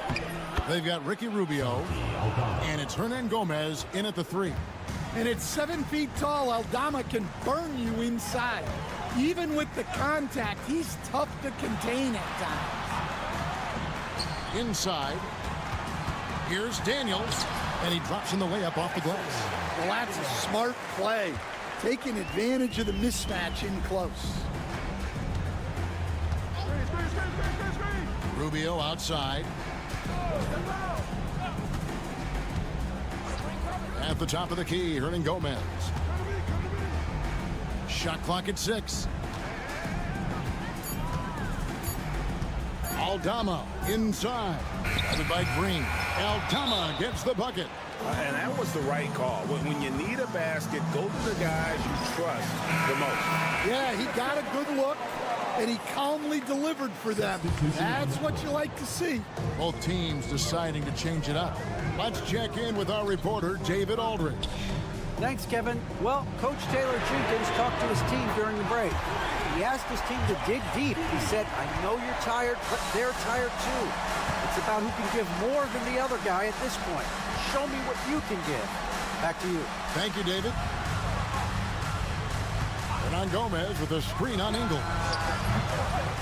They've got Ricky Rubio, and it's Hernan Gomez in at the 3. And it's 7 feet tall. Aldama can burn you inside. Even with the contact, he's tough to contain at times. Inside. Here's Daniels, and he drops in the layup off the glass. Well, that's a smart play. Taking advantage of the mismatch in close. Rubio outside. At the top of the key, Hernan Gomez. Shot clock at 6. Aldama inside. Covered by Green. Aldama gets the bucket. And that was the right call. When you need a basket, go to the guys you trust the most. Yeah, he got a good look, and he calmly delivered for them. That's what you like to see. Both teams deciding to change it up. Let's check in with our reporter, David Aldridge. Thanks, Kevin. Well, Coach Taylor Jenkins talked to his team during the break. He asked his team to dig deep. He said, I know you're tired, but they're tired too. It's about who can give more than the other guy at this point. Show me what you can give. Back to you. Thank you, David. Hernan Gomez with a screen on Ingles.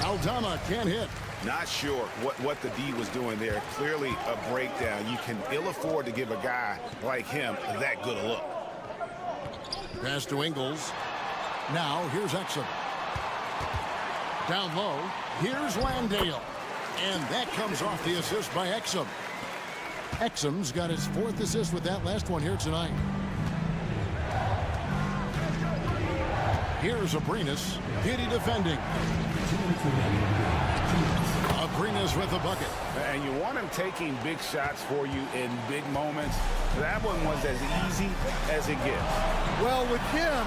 Aldama can't hit. Not sure what the D was doing there. Clearly a breakdown. You can ill afford to give a guy like him that good a look. Pass to Ingles. Now here's Exum. Down low, here's Landale. And that comes off the assist by Exum. Exum's got his 4th assist with that last one here tonight. Here's Abrinas. Giddy defending. Abrinas with the bucket. And you want him taking big shots for you in big moments. That one was as easy as it gets. Well, with him,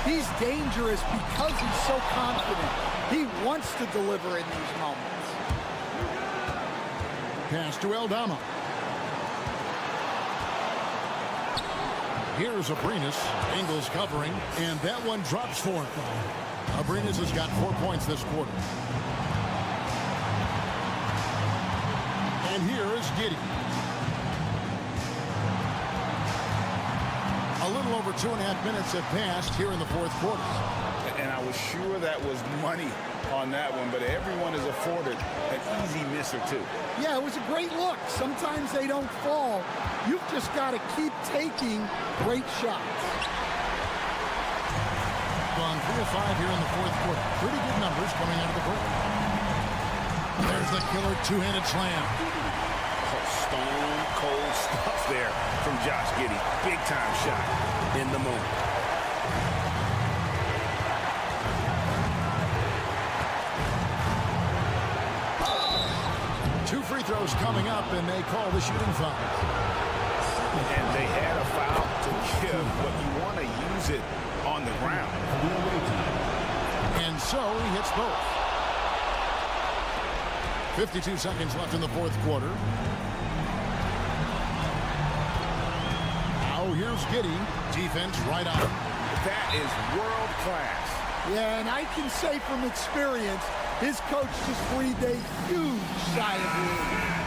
he's dangerous because he's so confident. He wants to deliver in these moments. Pass to Aldama. Here's Abrinas. Ingles covering, and that one drops for him. Abrinas has got 4 points this quarter. And here is Giddy. A little over 2.5 minutes have passed here in the 4th quarter. And I was sure that was money on that one, but everyone is afforded an easy miss or two. Yeah, it was a great look. Sometimes they don't fall. You've just got to keep taking great shots. Gone 3 of 5 here in the 4th quarter. Pretty good numbers coming out of the break. There's the killer two-handed slam. Stone cold stuff there from Josh Giddey. Big time shot in the moment. Two free throws coming up, and they call the shooting foul. And they had a foul to give, but you want to use it on the ground. And so he hits both. 52 seconds left in the 4th quarter. Now here's Giddey. Defense right on him. That is world class. Yeah, and I can say from experience, his coach just breathed a huge sigh of relief.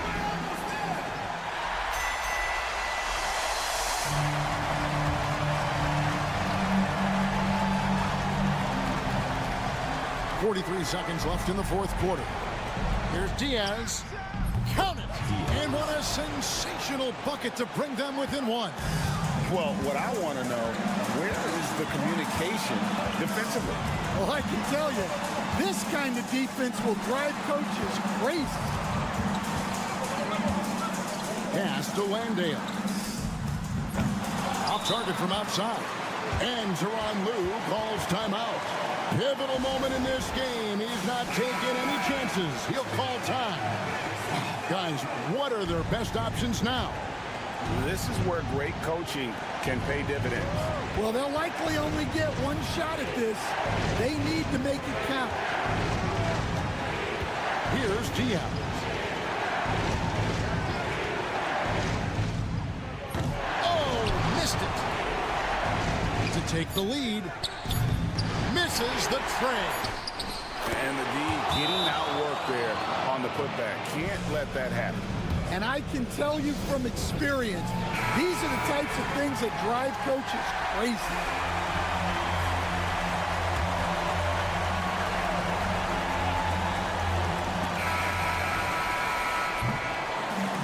43 seconds left in the 4th quarter. Here's Diaz. Count it! And what a sensational bucket to bring them within 1. Well, what I want to know, where is the communication defensively? Well, I can tell you, this kind of defense will drive coaches crazy. Pass to Landale. Off target from outside. And Tyronn Lue calls timeout. Pivotal moment in this game. He's not taking any chances. He'll call time. Guys, what are their best options now? This is where great coaching can pay dividends. Well, they'll likely only get one shot at this. They need to make it count. Here's Diaz. Oh, missed it. To take the lead. Misses the tray. And the D getting outworked there on the putback. Can't let that happen. And I can tell you from experience, these are the types of things that drive coaches crazy.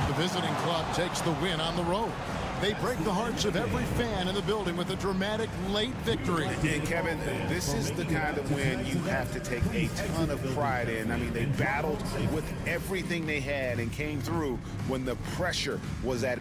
The visiting club takes the win on the road. They break the hearts of every fan in the building with a dramatic late victory. And Kevin, this is the kind of win you have to take a ton of pride in. I mean, they battled with everything they had and came through when the pressure was at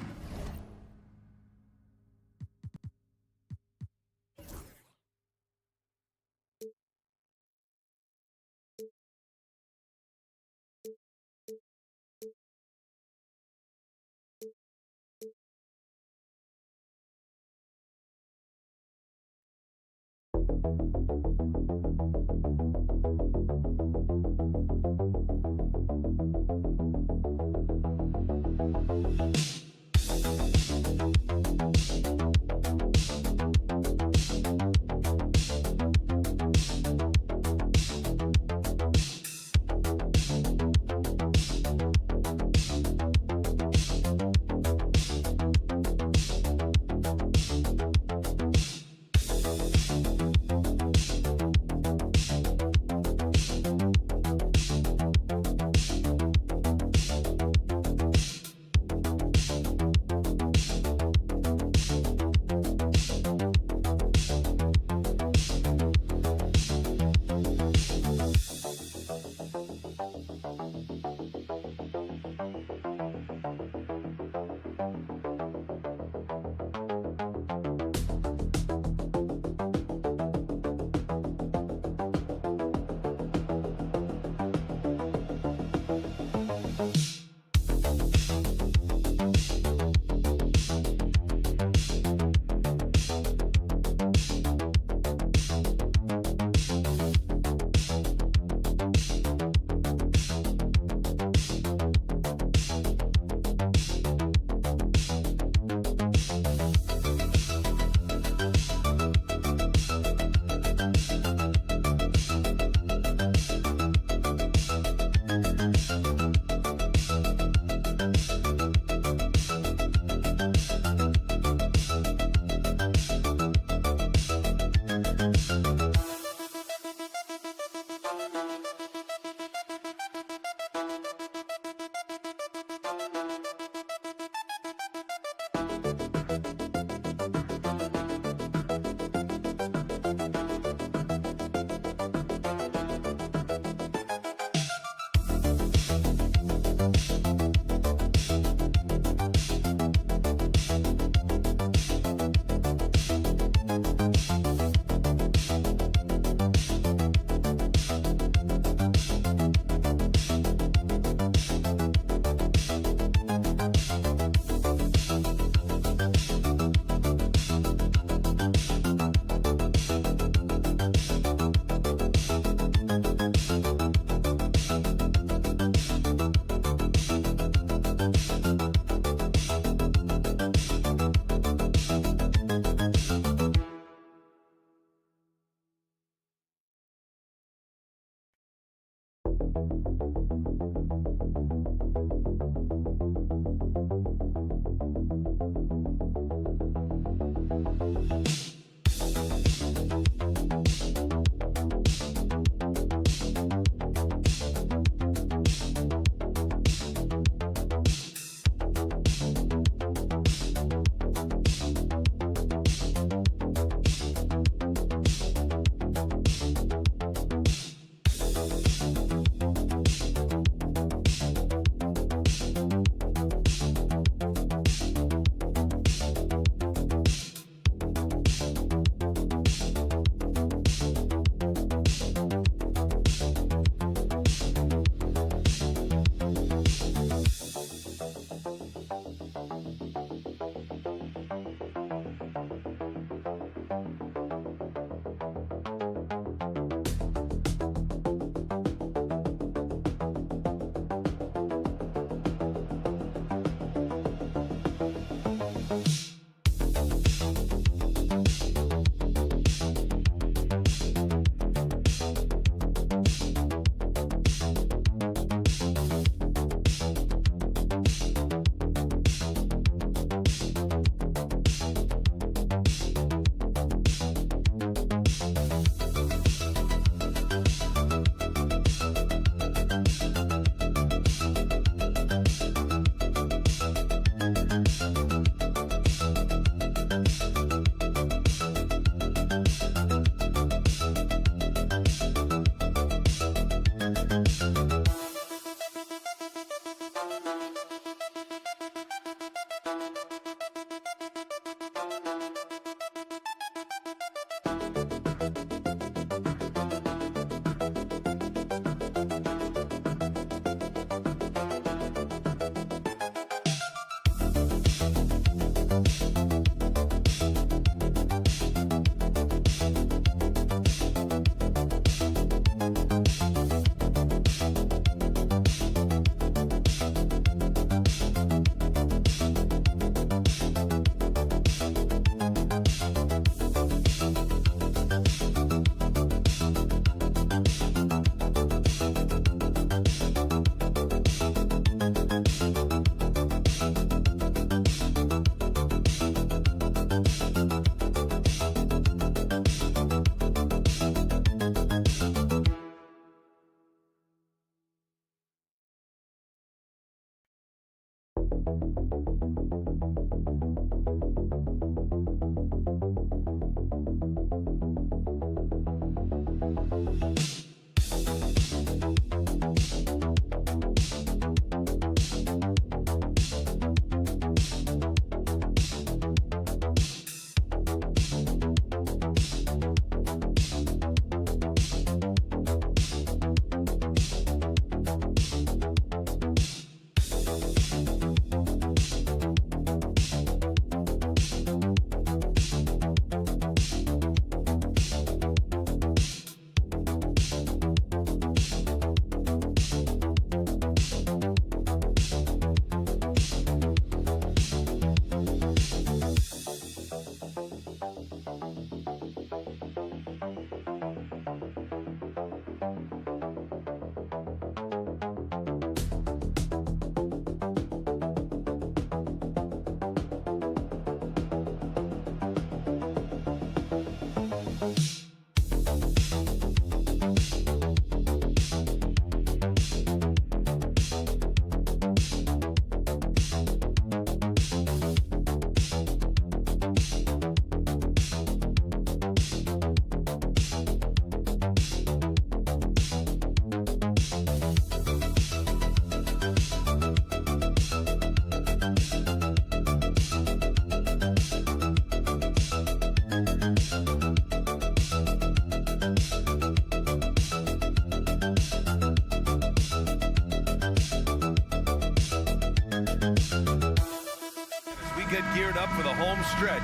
Get geared up for the home stretch.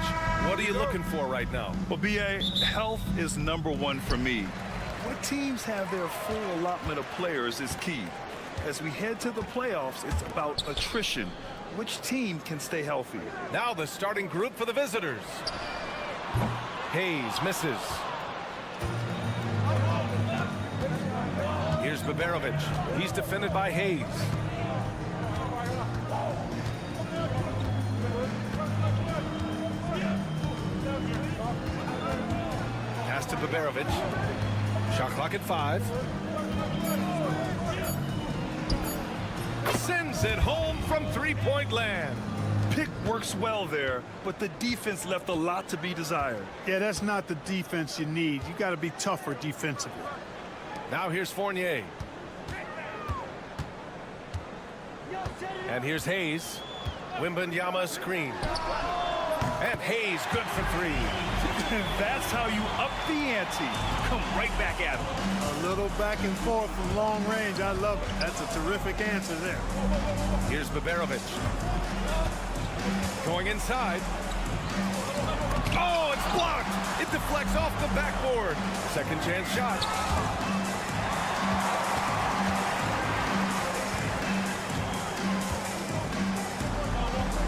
What are you looking for right now? Well, BA, health is number one for me. What teams have their full allotment of players is key. As we head to the playoffs, it's about attrition. Which team can stay healthy? Now the starting group for the visitors. Hayes misses. Here's Baberovic. He's defended by Hayes. Pass to Baberovic. Shot clock at 5. Sends it home from three-point land. Pick works well there, but the defense left a lot to be desired. Yeah, that's not the defense you need. You got to be tougher defensively. Now here's Fournier. And here's Hayes. Wembanyama screen. And Hayes good for 3. That's how you up the ante. Come right back at him. A little back and forth from long range. I love it. That's a terrific answer there. Here's Baberovic. Going inside. Oh, it's blocked. It deflects off the backboard. Second chance shot.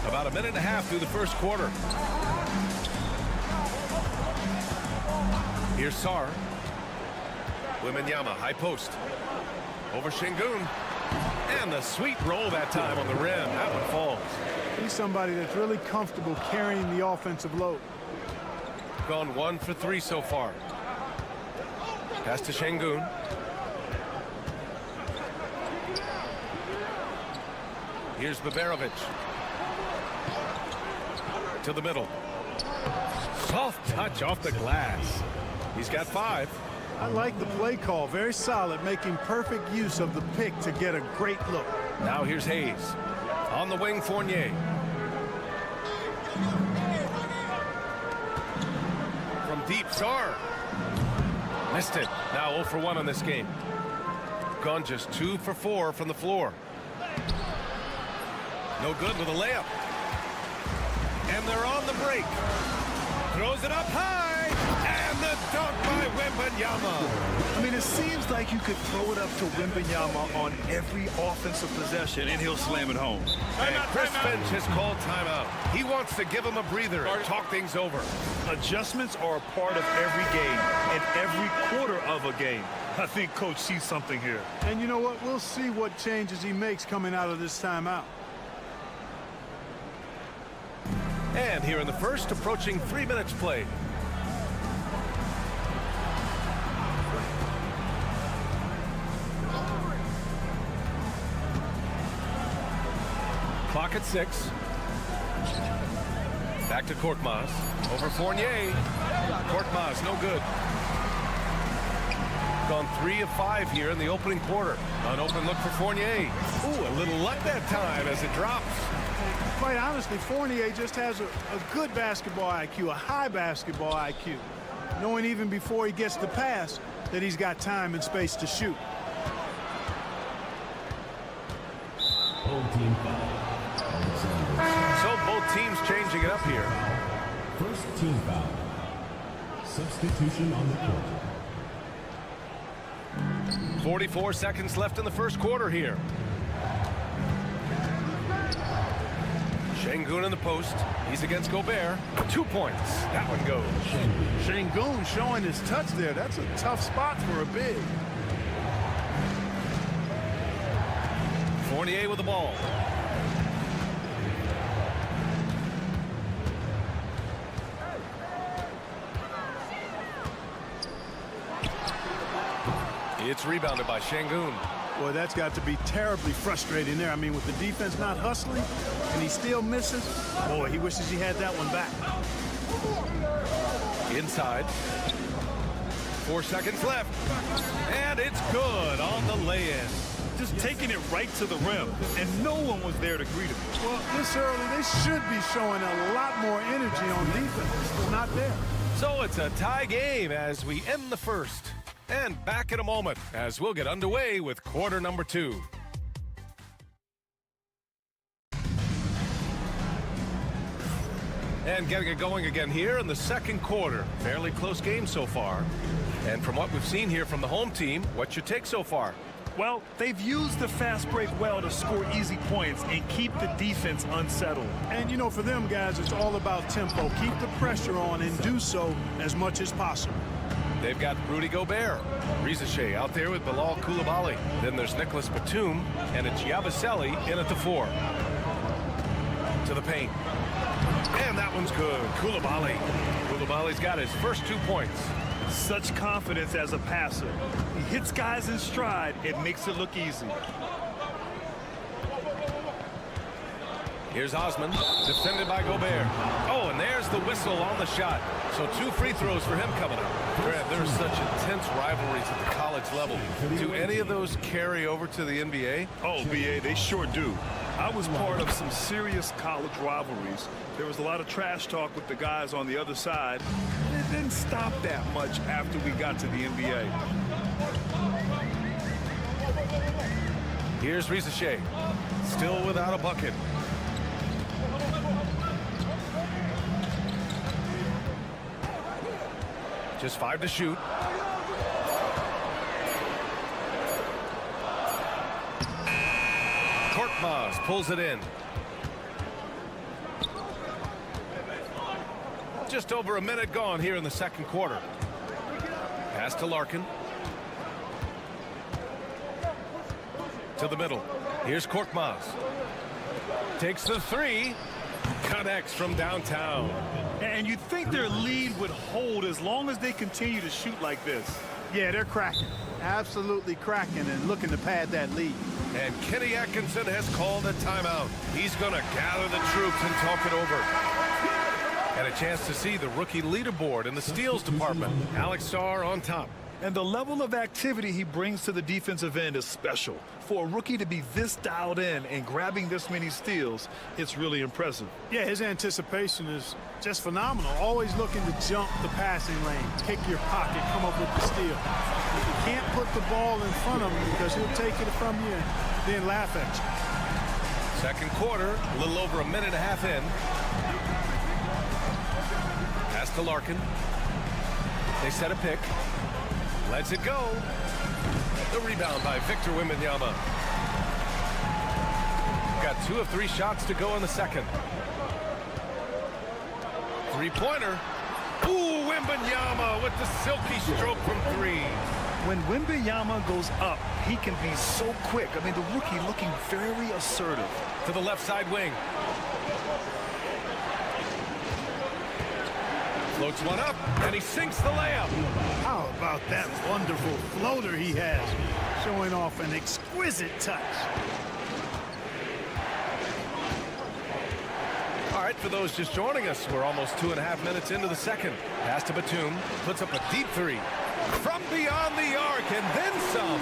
About a minute and a half through the first quarter. Here's Sar. Wembanyama, high post. Over Şengün. And the sweet roll that time on the rim. That one falls. He's somebody that's really comfortable carrying the offensive load. Gone 1 for 3 so far. Pass to Şengün. Here's Baberovic. To the middle. Soft touch off the glass. He's got 5. I like the play call. Very solid, making perfect use of the pick to get a great look. Now here's Hayes. On the wing, Fournier. From deep, Sar. Missed it. Now 0 for 1 on this game. Gone just 2 for 4 from the floor. No good with a layup. And they're on the break. Throws it up high. And the dunk by Wembanyama. I mean, it seems like you could throw it up to Wembanyama on every offensive possession, and he'll slam it home. And Chris Finch has called timeout. He wants to give him a breather and talk things over. Adjustments are a part of every game and every quarter of a game. I think Coach sees something here. And you know what? We'll see what changes he makes coming out of this timeout. And here in the first, approaching 3 minutes played. Clock at 6. Back to Korkmaz. Over Fournier. Korkmaz, no good. Gone 3 of 5 here in the opening quarter. An open look for Fournier. Ooh, a little luck that time as it drops. Quite honestly, Fournier just has a good basketball IQ, a high basketball IQ, knowing even before he gets the pass that he's got time and space to shoot. So both teams changing it up here. First team foul. Substitution on the court. 44 seconds left in the first quarter here. Şengün in the post. He's against Gobert. 2 points. That one goes. Şengün showing his touch there. That's a tough spot for a big. Fournier with the ball. It's rebounded by Şengün. Boy, that's got to be terribly frustrating there. I mean, with the defense not hustling and he still misses, boy, he wishes he had that one back. Inside. 4 seconds left. And it's good on the lay-in. Just taking it right to the rim, and no one was there to greet him. Well, this early, they should be showing a lot more energy on defense. It's not there. So it's a tie game as we end the first. And back in a moment as we'll get underway with quarter number 2. And getting it going again here in the second quarter. Fairly close game so far. And from what we've seen here from the home team, what's your take so far? Well, they've used the fast break well to score easy points and keep the defense unsettled. And, you know, for them guys, it's all about tempo. Keep the pressure on and do so as much as possible. They've got Rudy Gobert, Rizache out there with Bilal Coulibaly. Then there's Nicholas Batum, and it's Yabusele in at the 4. To the paint. And that one's good. Coulibaly. Coulibaly's got his first 2 points. Such confidence as a passer. He hits guys in stride. It makes it look easy. Here's Osman, defended by Gobert. Oh, and there's the whistle on the shot. So 2 free throws for him coming up. Grant, there's such intense rivalries at the college level. Do any of those carry over to the NBA? Oh, BA, they sure do. I was part of some serious college rivalries. There was a lot of trash talk with the guys on the other side. It didn't stop that much after we got to the NBA. Here's Rizache, still without a bucket. Just 5 to shoot. Korkmaz pulls it in. Just over a minute gone here in the second quarter. Pass to Larkin. To the middle. Here's Korkmaz. Takes the 3. Connects from downtown. And you'd think their lead would hold as long as they continue to shoot like this. Yeah, they're cracking. Absolutely cracking and looking to pad that lead. And Kenny Atkinson has called a timeout. He's going to gather the troops and talk it over. And a chance to see the rookie leaderboard in the steals department. Alex Starr on top. And the level of activity he brings to the defensive end is special. For a rookie to be this dialed in and grabbing this many steals, it's really impressive. Yeah, his anticipation is just phenomenal. Always looking to jump the passing lane, pick your pocket, come up with the steal. You can't put the ball in front of him because he'll take it from you and then laugh at you. Second quarter, a little over a minute and a half in. Pass to Larkin. They set a pick. Lets it go. The rebound by Victor Wembanyama. Got 2 of 3 shots to go in the second. 3-pointer. Ooh, Wembanyama with the silky stroke from 3. When Wembanyama goes up, he can be so quick. I mean, the rookie looking very assertive. To the left side wing. Floats one up, and he sinks the layup. How about that wonderful floater he has, showing off an exquisite touch. right, for those just joining us, we're almost 2.5 minutes into the second. Pass to Batum, puts up a deep three. From beyond the arc, and then some.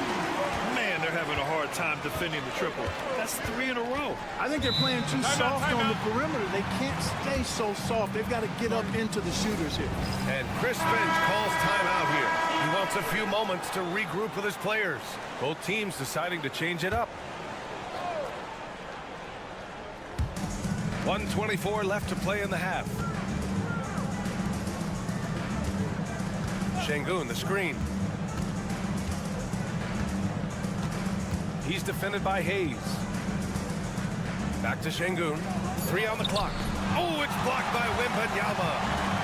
Man, they're having a hard time defending the triple. That's 3 in a row. I think they're playing too soft on the perimeter. They can't stay so soft. They've got to get up into the shooters here. And Chris Finch calls timeout here. He wants a few moments to regroup with his players. Both teams deciding to change it up. 1:24 left to play in the half. Şengün, the screen. He's defended by Hayes. Back to Şengün. 3 on the clock. Oh, it's blocked by Wembanyama.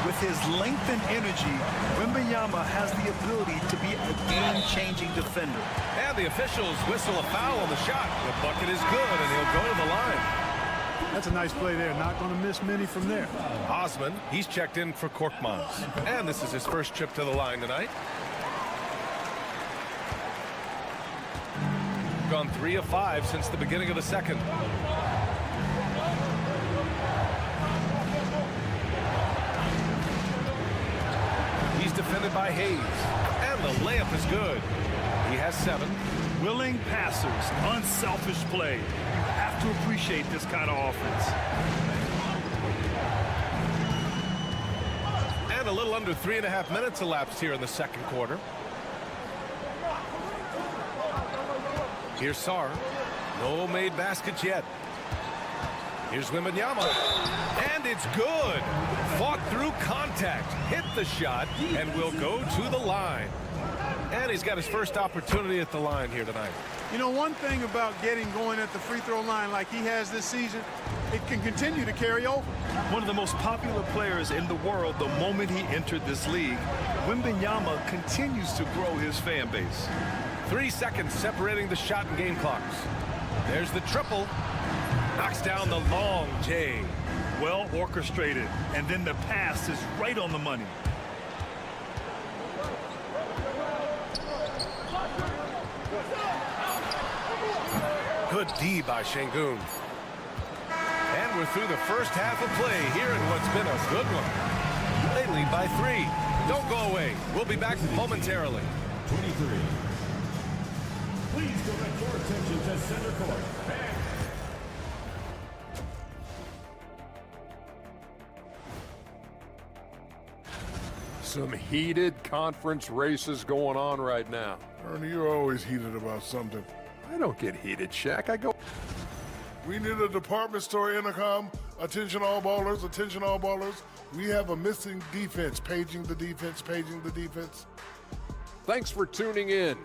With his length and energy, Wembanyama has the ability to be a game-changing defender. And the officials whistle a foul on the shot. The bucket is good, and he'll go to the line. That's a nice play there. Not going to miss many from there. Osman, he's checked in for Korkmaz. And this is his first trip to the line tonight. Gone 3 of 5 since the beginning of the second. He's defended by Hayes. And the layup is good. He has 7. Willing passers, unselfish play. You have to appreciate this kind of offense. And a little under 3.5 minutes elapsed here in the second quarter. Here's Sarr. No made baskets yet. Here's Wembanyama. And it's good. Fought through contact. Hit the shot and will go to the line. And he's got his first opportunity at the line here tonight. You know, one thing about getting going at the free throw line like he has this season, it can continue to carry over. One of the most popular players in the world the moment he entered this league, Wembanyama continues to grow his fan base. 3 seconds separating the shot and game clocks. There's the triple. Knocks down the long J. Well orchestrated, and then the pass is right on the money. Good D by Şengün. And we're through the first half of play here in what's been a good one. They lead by 3. Don't go away. We'll be back momentarily. 23. Please direct your attention to center court. Some heated conference races going on right now. Ernie, you're always heated about something. I don't get heated, Shaq. I go. We need a department store intercom. Attention all ballers, attention all ballers. We have a missing defense. Paging the defense, paging the defense. Thanks for tuning in.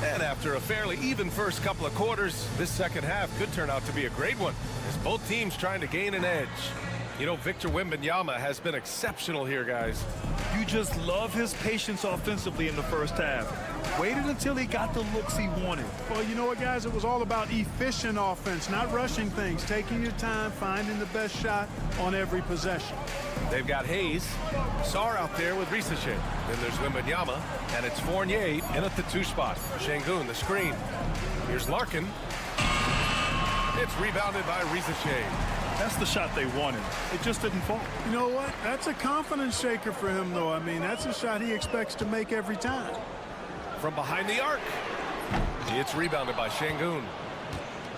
And after a fairly even first couple of quarters, this second half could turn out to be a great one, as both teams trying to gain an edge. You know, Victor Wembanyama has been exceptional here, guys. You just love his patience offensively in the first half. Waited until he got the looks he wanted. Well, you know what, guys? It was all about efficient offense, not rushing things, taking your time, finding the best shot on every possession. They've got Hayes, Sarr out there with Risache. Then there's Wembanyama, and it's Fournier in at the 2 spot. Şengün, the screen. Here's Larkin. It's rebounded by Risache. That's the shot they wanted. It just didn't fall. You know what? That's a confidence shaker for him, though. I mean, that's a shot he expects to make every time. From behind the arc. It's rebounded by Şengün.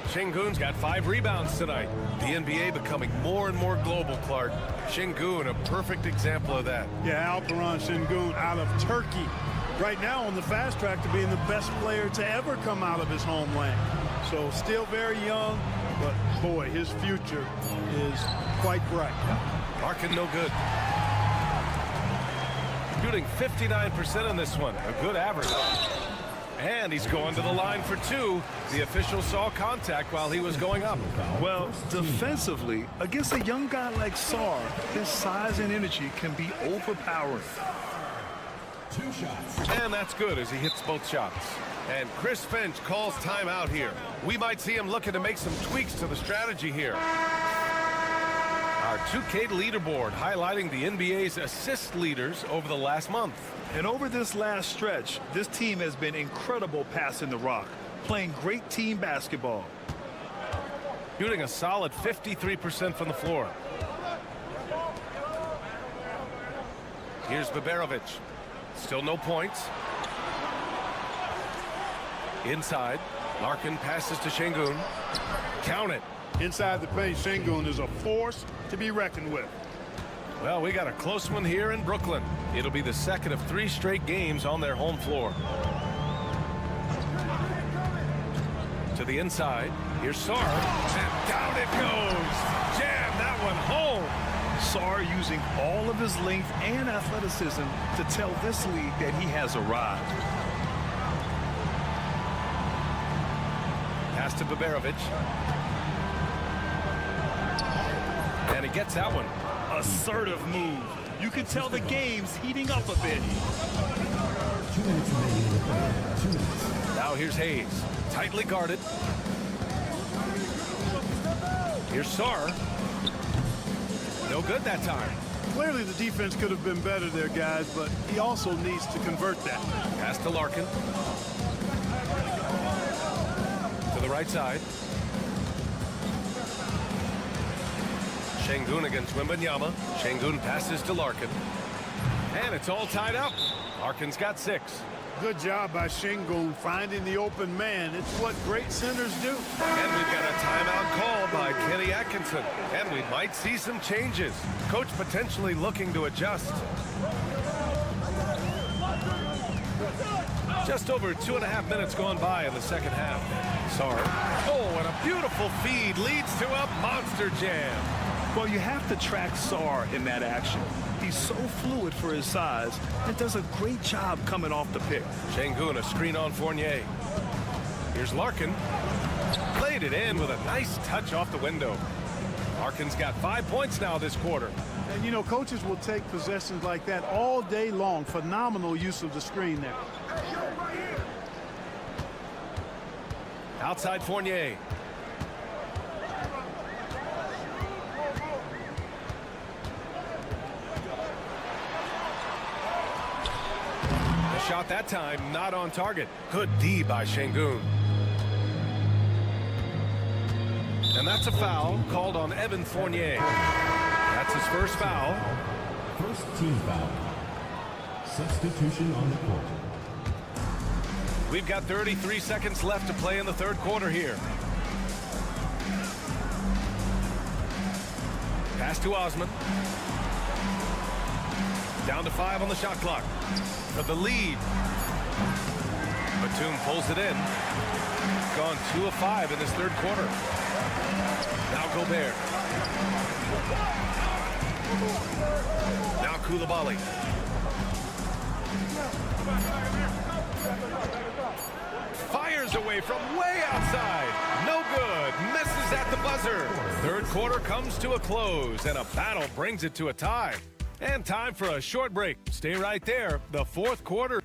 Şengün's got 5 rebounds tonight. The NBA becoming more and more global, Clark. Şengün, a perfect example of that. Yeah, Alperen Şengün out of Turkey. Right now on the fast track to being the best player to ever come out of his homeland. So still very young, but boy, his future is quite bright. Larkin no good. Shooting 59% in this one, a good average. And he's going to the line for 2. The official saw contact while he was going up. Well, defensively, against a young guy like Sarr, his size and energy can be overpowering. 2 shots. And that's good as he hits both shots. And Chris Finch calls timeout here. We might see him looking to make some tweaks to the strategy here. Our 2K leaderboard highlighting the NBA's assist leaders over the last month. And over this last stretch, this team has been incredible passing the rock, playing great team basketball. Shooting a solid 53% from the floor. Here's Baberovic. Still no points. Inside. Larkin passes to Şengün. Count it. Inside the paint, Şengün is a force to be reckoned with. Well, we got a close one here in Brooklyn. It'll be the second of 3 straight games on their home floor. To the inside. Here's Sarr. And down it goes. Jam that one home. Sarr using all of his length and athleticism to tell this league that he has arrived. Pass to Baberovic. And he gets that one. Assertive move. You can tell the game's heating up a bit. 2 minutes remaining in the third. 2 minutes. Now here's Hayes. Tightly guarded. Here's Sarr. No good that time. Clearly the defense could have been better there, guys, but he also needs to convert that. Pass to Larkin. To the right side. Şengün against Wembanyama. Şengün passes to Larkin. And it's all tied up. Larkin's got 6. Good job by Şengün finding the open man. It's what great centers do. And we've got a timeout called by Kenny Atkinson. And we might see some changes. Coach potentially looking to adjust. Just over 2.5 minutes gone by in the second half. Sarr. Oh, and a beautiful feed leads to a monster jam. Well, you have to track Sarr in that action. He's so fluid for his size and does a great job coming off the pick. Şengün, a screen on Fournier. Here's Larkin. Played it in with a nice touch off the window. Larkin's got 5 points now this quarter. And, you know, coaches will take possessions like that all day long. Phenomenal use of the screen there. Outside Fournier. Shot that time, not on target. Good D by Şengün. And that's a foul called on Evan Fournier. That's his first foul. First team foul. Substitution on the court. We've got 33 seconds left to play in the third quarter here. Pass to Osman. Down to 5 on the shot clock. For the lead. Batum pulls it in. Gone 2 of 5 in this third quarter. Now Gobert. Now Coulibaly. Fires away from way outside. No good. Misses at the buzzer. Third quarter comes to a close, and a battle brings it to a tie. And time for a short break. Stay right there. The fourth quarter.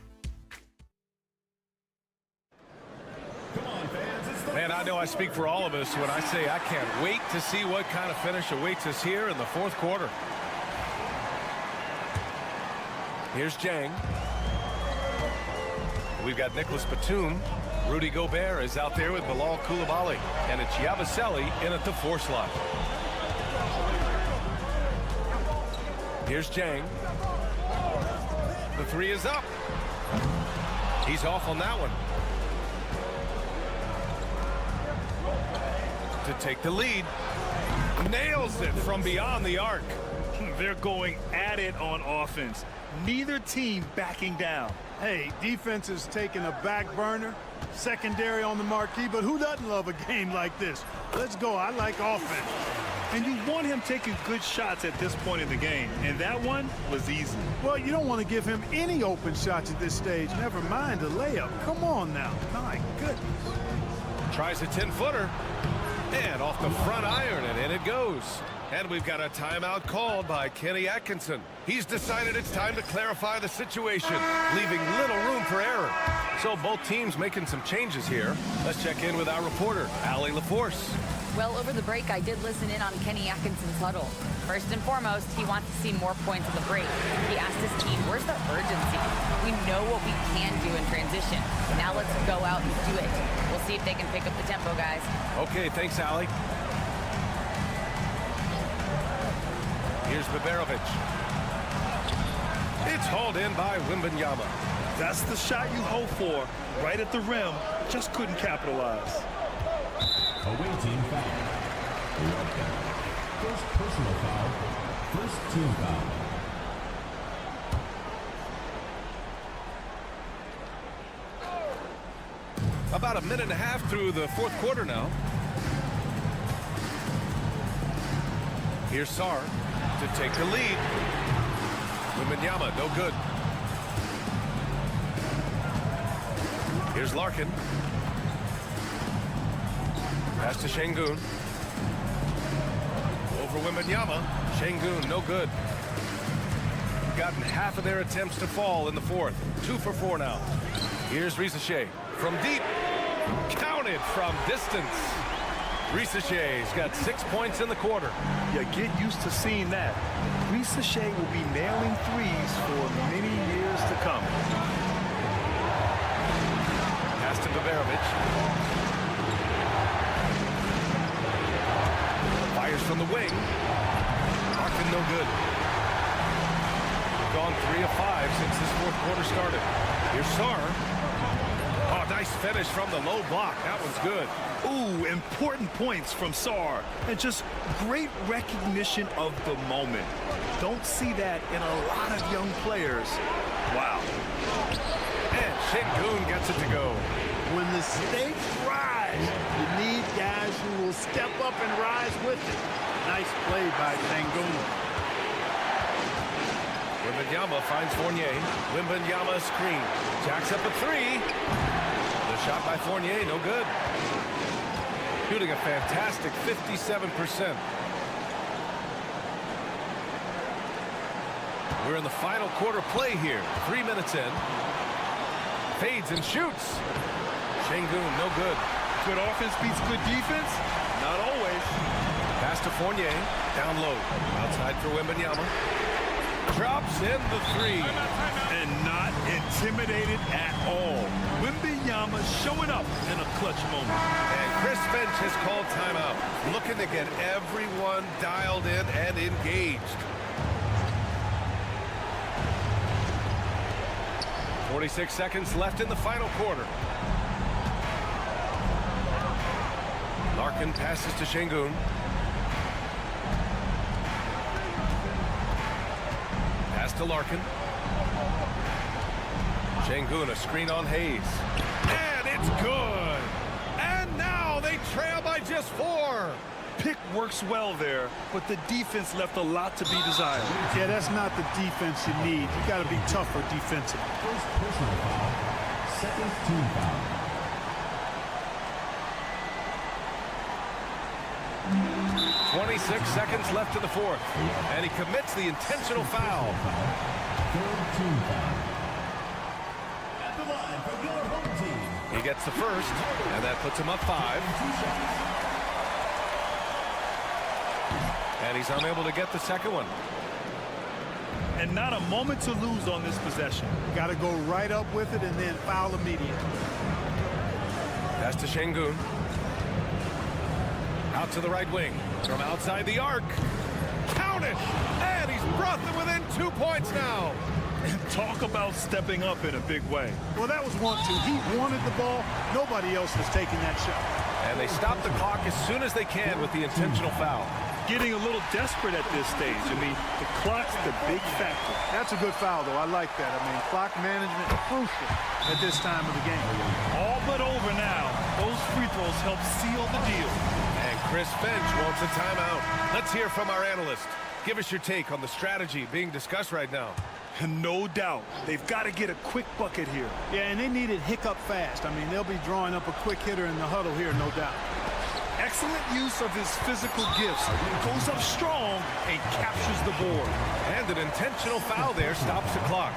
Man, I know I speak for all of us when I say I can't wait to see what kind of finish awaits us here in the fourth quarter. Here's Jang. We've got Nicholas Batum. Rudy Gobert is out there with Bilal Coulibaly. And it's Yabusele in at the 4 slot. Here's Jang. The 3 is up. He's off on that one. To take the lead. Nails it from beyond the arc. They're going at it on offense. Neither team backing down. Hey, defense is taking a back burner. Secondary on the marquee, but who doesn't love a game like this? Let's go. I like offense. And you want him taking good shots at this point in the game, and that one was easy. Well, you don't want to give him any open shots at this stage. Never mind a layup. Come on now. My goodness. Tries a 10-footer. And off the front iron, and in it goes. And we've got a timeout called by Kenny Atkinson. He's decided it's time to clarify the situation, leaving little room for error. So both teams making some changes here. Let's check in with our reporter, Allie LaForce. Well, over the break, I did listen in on Kenny Atkinson's huddle. First and foremost, he wants to see more points on the break. He asked his team, where's the urgency? We know what we can do in transition. Now let's go out and do it. We'll see if they can pick up the tempo, guys. Okay, thanks, Allie. Here's Baberovic. It's hauled in by Wembanyama. That's the shot you hope for. Right at the rim. Just couldn't capitalize. Away team foul. First personal foul. First team foul. About a minute and a half through the fourth quarter now. Here's Sarr to take the lead. Wembanyama, no good. Here's Larkin. Pass to Şengün. Over Wembanyama. Şengün, no good. Gotten half of their attempts to fall in the fourth. 2 for 4 now. Here's Risacher from deep. Counted from distance. Risacher's got 6 points in the quarter. Yeah, get used to seeing that. Risacher will be nailing threes for many years to come. Pass to Baberovic. Fires from the wing. Larkin, no good. Gone 3 of 5 since this fourth quarter started. Here's Sarr. Oh, nice finish from the low block. That one's good. Ooh, important points from Sarr. And just great recognition of the moment. Don't see that in a lot of young players. Wow. And Şengün gets it to go. When the stakes rise, you need guys who will step up and rise with it. Nice play by Şengün. Wembanyama finds Fournier. Wembanyama screen. Jacks up a 3. The shot by Fournier, no good. Shooting a fantastic 57%. We're in the final quarter play here. 3 minutes in. Fades and shoots. Şengün, no good. Good offense beats good defense? Not always. Pass to Fournier. Down low. Outside for Wembanyama. Drops in the 3. And not intimidated at all. Wembanyama showing up in a clutch moment. And Chris Finch has called timeout. Looking to get everyone dialed in and engaged. 46 seconds left in the final quarter. Larkin passes to Şengün. Pass to Larkin. Şengün, a screen on Hayes. And it's good. And now they trail by just 4. Pick works well there, but the defense left a lot to be desired. Yeah, that's not the defense you need. You got to be tougher defensively. First personal foul. Second team foul. .26 seconds left in the fourth. And he commits the intentional foul. Third team foul. At the line for your home team. He gets the first, and that puts him up 5. And he's unable to get the second one. And not a moment to lose on this possession. Got to go right up with it and then foul immediately. Pass to Şengün. Out to the right wing. From outside the arc. Count it! And he's brought them within 2 points now. And talk about stepping up in a big way. Well, that was 1-2. He wanted the ball. Nobody else was taking that shot. And they stop the clock as soon as they can with the intentional foul. Getting a little desperate at this stage. I mean, the clock's the big factor. That's a good foul, though. I like that. I mean, clock management is crucial at this time of the game. All but over now. Those free throws help seal the deal. And Chris Finch wants a timeout. Let's hear from our analyst. Give us your take on the strategy being discussed right now. No doubt. They've got to get a quick bucket here. Yeah, and they need it hiccup fast. I mean, they'll be drawing up a quick hitter in the huddle here, no doubt. Excellent use of his physical gifts. Goes up strong and captures the board. And an intentional foul there stops the clock.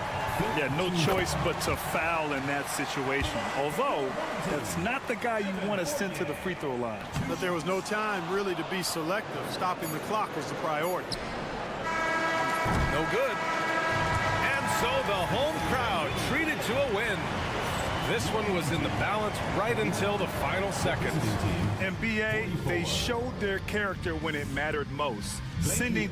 Yeah, no choice but to foul in that situation. Although, that's not the guy you want to send to the free throw line. But there was no time really to be selective. Stopping the clock was the priority. No good. And so the home crowd treated to a win. This one was in the balance right until the final seconds. And BA, they showed their character when it mattered most. Sending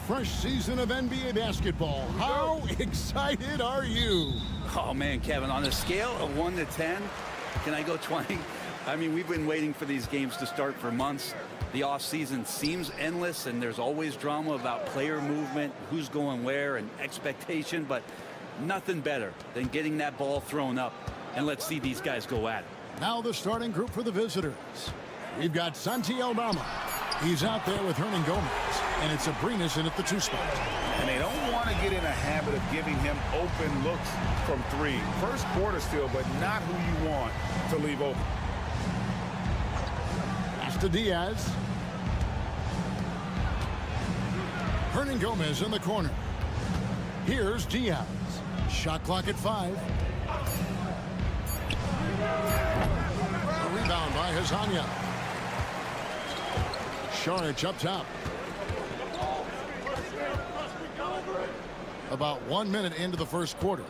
fresh season of NBA basketball. How excited are you? Oh, man, Kevin, on a scale of 1 to 10, can I go 20? I mean, we've been waiting for these games to start for months. The offseason seems endless, and there's always drama about player movement, who's going where, and expectation, but nothing better than getting that ball thrown up, and let's see these guys go at it. Now the starting group for the visitors. We've got Santi Aldama. He's out there with Hernan Gomez, and it's Abrinas in at the 2 spot. And they don't want to get in a habit of giving him open looks from 3. First quarter still, but not who you want to leave open. To Diaz. Hernan Gomez in the corner. Here's Diaz. Shot clock at 5. A rebound by Hazanya. Šarić up top. About 1 minute into the first quarter.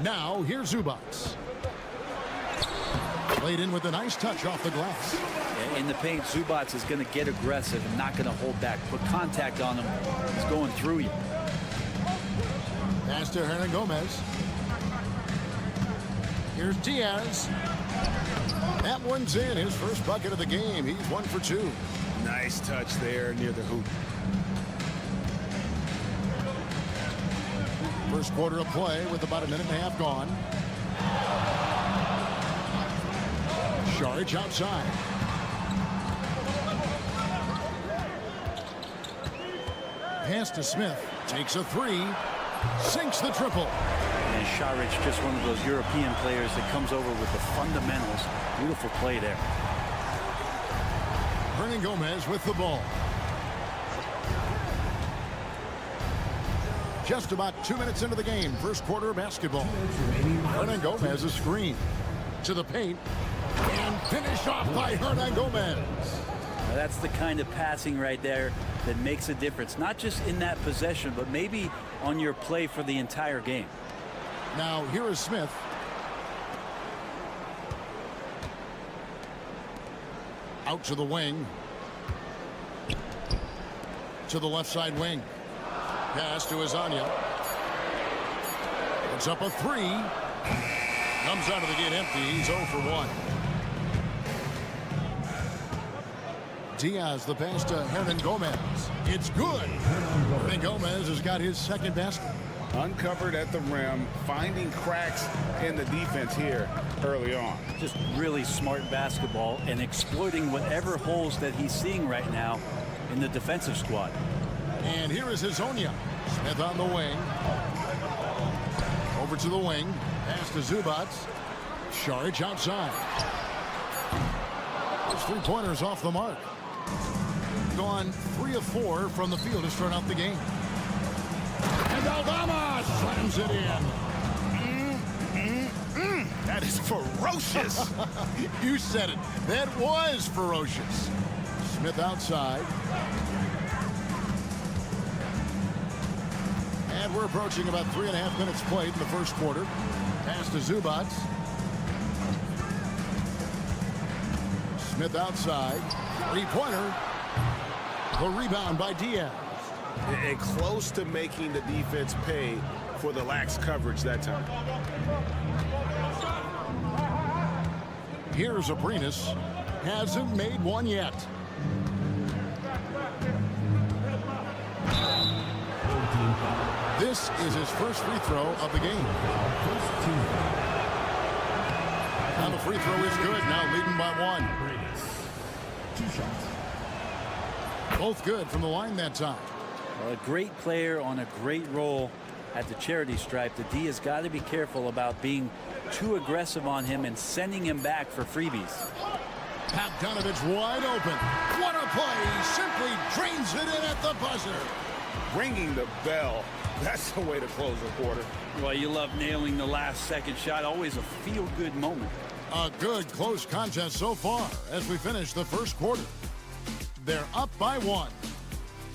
Now here's Zubac. Played in with a nice touch off the glass. In the paint, Zubac is going to get aggressive and not going to hold back. Put contact on him. He's going through you. Pass to Hernan Gomez. Here's Diaz. That one's in. His first bucket of the game. He's 1 for 2. Nice touch there near the hoop. First quarter of play with about a minute and a half gone. Šarić outside. Pass to Smith. Takes a 3. Sinks the triple. And Šarić, just one of those European players that comes over with the fundamentals. Beautiful play there. Hernan Gomez with the ball. Just about 2 minutes into the game. First quarter of basketball. Hernan Gomez a screen. To the paint. And finished off by Hernan Gomez. Now that's the kind of passing right there that makes a difference. Not just in that possession, but maybe on your play for the entire game. Now here is Smith. Out to the wing. To the left side wing. Pass to Hazanya. Puts up a 3. Comes out of the gate empty. He's 0 for 1. Diaz, the pass to Hernan Gomez. It's good. Hernan Gomez has got his second basket. Uncovered at the rim, finding cracks in the defense here early on. Just really smart basketball and exploiting whatever holes that he's seeing right now in the defensive squad. And here is Hazanya. Smith on the wing. Over to the wing. Pass to Zubac. Šarić outside. Those 3-pointers off the mark. Gone 3 of 4 from the field to start out the game. And Aldama slams it in. That is ferocious. You said it. That was ferocious. Smith outside. And we're approaching about 3.5 minutes played in the first quarter. Pass to Zubac. Smith outside. 3-pointer. The rebound by Diaz. And close to making the defense pay for the lax coverage that time. Here's Abrinas. Hasn't made one yet. This is his first free throw of the game. And the free throw is good. Now leading by 1. 2 shots. Both good from the line that time. Well, a great player on a great role at the charity stripe. The D has got to be careful about being too aggressive on him and sending him back for freebies. Bogdanovich wide open. What a play. Simply drains it in at the buzzer. Ringing the bell. That's the way to close a quarter. Well, you love nailing the last second shot. Always a feel-good moment. A good close contest so far as we finish the first quarter. They're up by 1.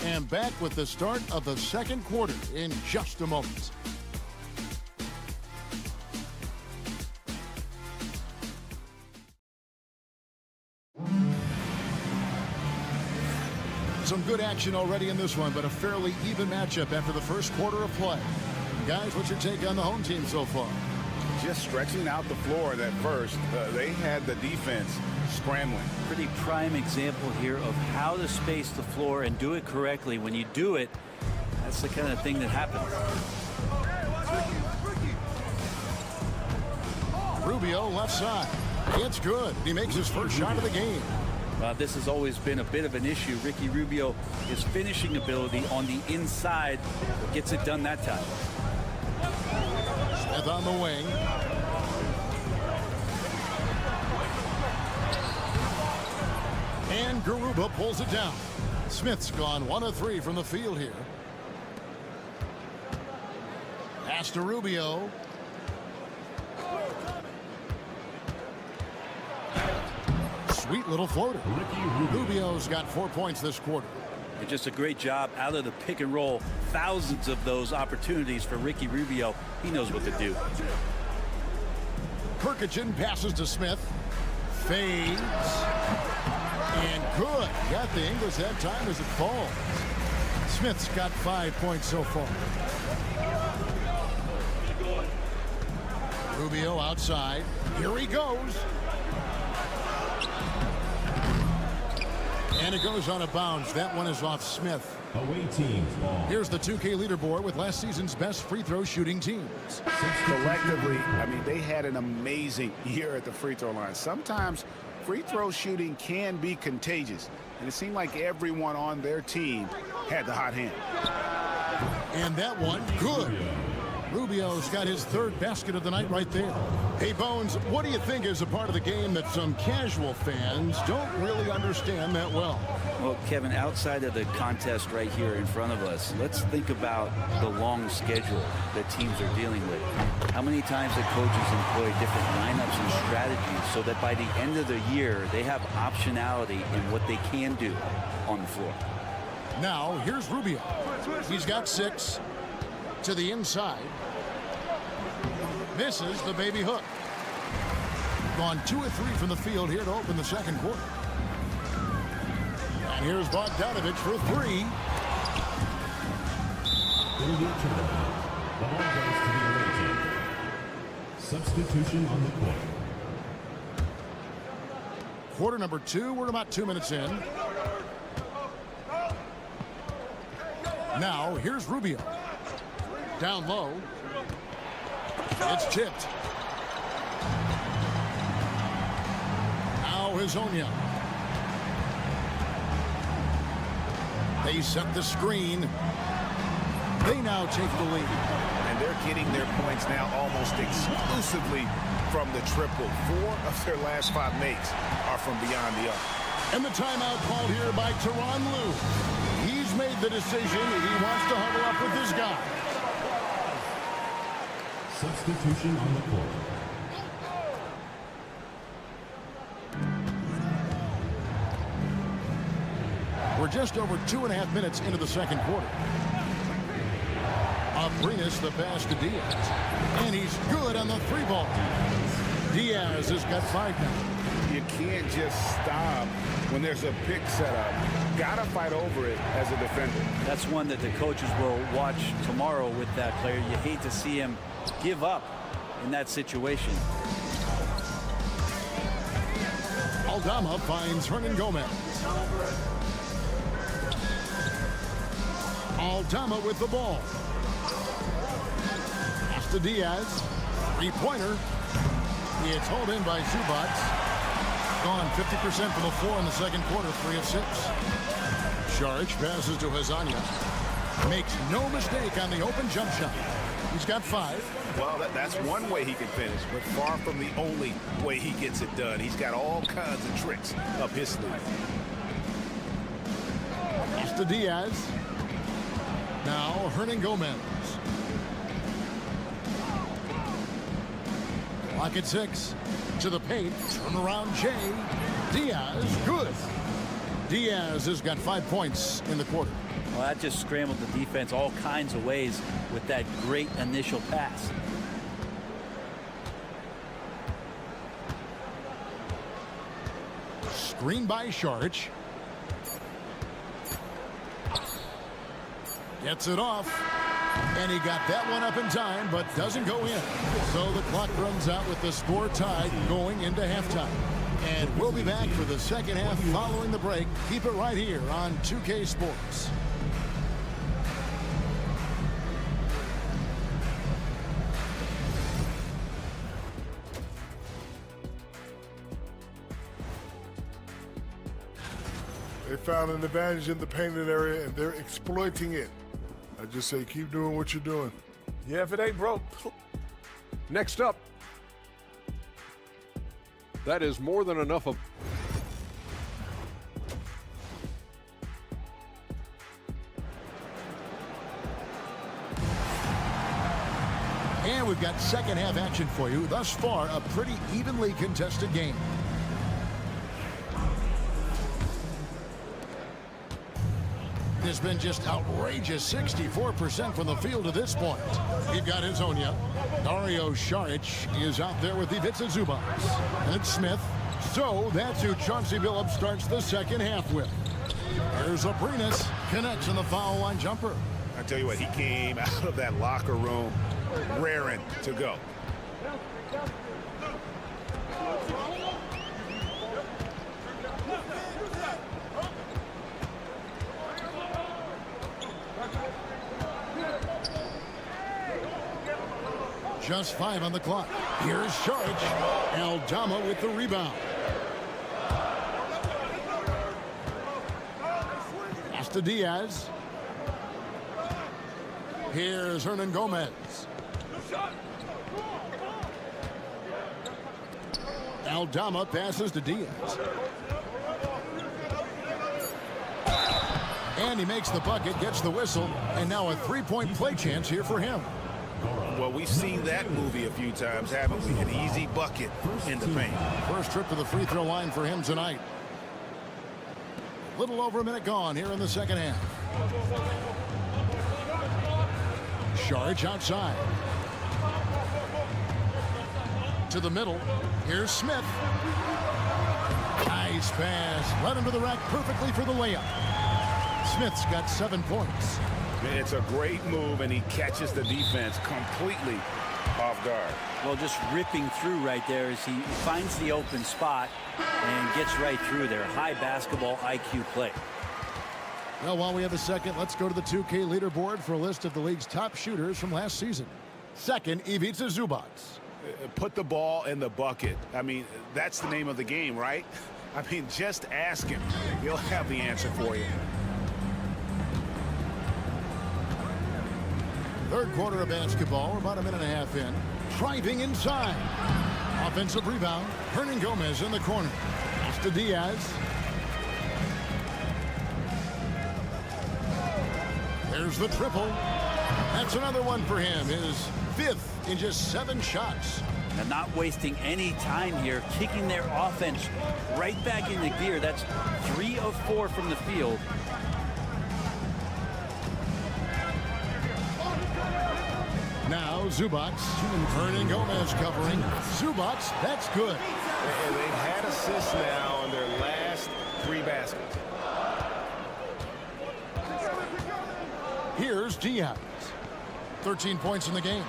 And back with the start of the second quarter in just a moment. Some good action already in this one, but a fairly even matchup after the first quarter of play. Guys, what's your take on the home team so far? Just stretching out the floor at first. They had the defense scrambling. Pretty prime example here of how to space the floor and do it correctly. When you do it, that's the kind of thing that happens. Rubio left side. It's good. He makes his first shot of the game. This has always been a bit of an issue. Ricky Rubio, his finishing ability on the inside gets it done that time. Smith on the wing. And Garuba pulls it down. Smith's gone 1 of 3 from the field here. Pass to Rubio. Sweet little floater. Rubio's got 4 points this quarter. And just a great job out of the pick and roll. Thousands of those opportunities for Ricky Rubio. He knows what to do. Kirkagin passes to Smith. Fades. And good. Got the English that time as it falls. Smith's got 5 points so far. Rubio outside. Here he goes. And it goes on a bounce. That one is off Smith. Away team's ball. Here's the 2K leaderboard with last season's best free throw shooting teams. Collectively, I mean, they had an amazing year at the free throw line. Sometimes free throw shooting can be contagious, and it seemed like everyone on their team had the hot hand. And that one, good. Rubio's got his 3rd basket of the night right there. Hey, Bones, what do you think is a part of the game that some casual fans don't really understand that well? Well, Kevin, outside of the contest right here in front of us, let's think about the long schedule that teams are dealing with. How many times the coaches employ different lineups and strategies so that by the end of the year, they have optionality in what they can do on the floor. Now, here's Rubio. He's got 6 to the inside. Misses the baby hook. Gone 2 of 3 from the field here to open the second quarter. And here's Bogdanovich for 3. The ball goes to the away team. Substitution on the court. Quarter number 2. We're about 2 minutes in. Now, here's Rubio. Down low. It's tipped. Now Hazonia. They set the screen. They now take the lead. And they're getting their points now almost exclusively from the triple. 4 of their last 5 makes are from beyond the arc. And the timeout called here by Tyronn Lue. He's made the decision. He wants to huddle up with his guy. Substitution on the court. We're just over 2.5 minutes into the second quarter. Abrinas the pass to Diaz. And he's good on the 3-ball. Diaz has got 5 now. You can't just stop when there's a pick set up. Gotta fight over it as a defender. That's one that the coaches will watch tomorrow with that player. You hate to see him give up in that situation. Aldama finds Hernan Gomez. Aldama with the ball. Pass to Diaz. 3-pointer. It's hauled in by Zubats. Gone 50% from the floor in the second quarter, 3 of 6. Šarić passes to Hazonia. Makes no mistake on the open jump shot. He's got 5. Well, that's one way he can finish, but far from the only way he gets it done. He's got all kinds of tricks up his sleeve. Pass to Diaz. Now Hernan Gomez. Clock at 6. To the paint. Turn around Jay. Diaz. Good. Diaz has got 5 points in the quarter. Well, that just scrambled the defense all kinds of ways with that great initial pass. Screen by Šarić. Gets it off. And he got that one up in time, but doesn't go in. So the clock runs out with the score tied going into halftime. And we'll be back for the second half following the break. Keep it right here on 2K Sports. They found an advantage in the painted area, and they're exploiting it. I just say keep doing what you're doing. Yeah, if it ain't broke. Next up, that is more than enough of. And we've got second half action for you. Thus far, a pretty evenly contested game. Has been just outrageous 64% from the field to this point. We've got Izonia. Dario Saric is out there with Ivica Zubac. And Smith. So that's who Chauncey Billups starts the second half with. Here's Abrinas. Connects on the foul line jumper. I tell you what, he came out of that locker room raring to go. Just 5 on the clock. Here's Saric. Aldama with the rebound. Pass to Diaz. Here's Hernan Gomez. Aldama passes to Diaz. And he makes the bucket, gets the whistle, and now a three-point play chance here for him. Well, we've seen that movie a few times, haven't we? An easy bucket in the paint. First trip to the free throw line for him tonight. A little over a minute gone here in the second half. Saric outside. To the middle. Here's Smith. Nice pass. Led him to the rack perfectly for the layup. Smith's got 7 points. It's a great move, and he catches the defense completely off guard. Well, just ripping through right there as he finds the open spot and gets right through there. High basketball IQ play. Well, while we have a second, let's go to the 2K leaderboard for a list of the league's top shooters from last season. Second, Ivica Zubac. Put the ball in the bucket. I mean, that's the name of the game, right? I mean, just ask him. He'll have the answer for you. Third quarter of basketball. We're about a minute and a half in. Driving inside. Offensive rebound. Hernan Gomez in the corner. Pass to Diaz. There's the triple. That's another one for him. His 5th in just 7 shots. And not wasting any time here. Kicking their offense right back into gear. That's 3 of 4 from the field. Now Zubac. Hernan Gomez covering. Zubac, that's good. And they've had assists now on their last 3 baskets. Here's Diaz. 13 points in the game.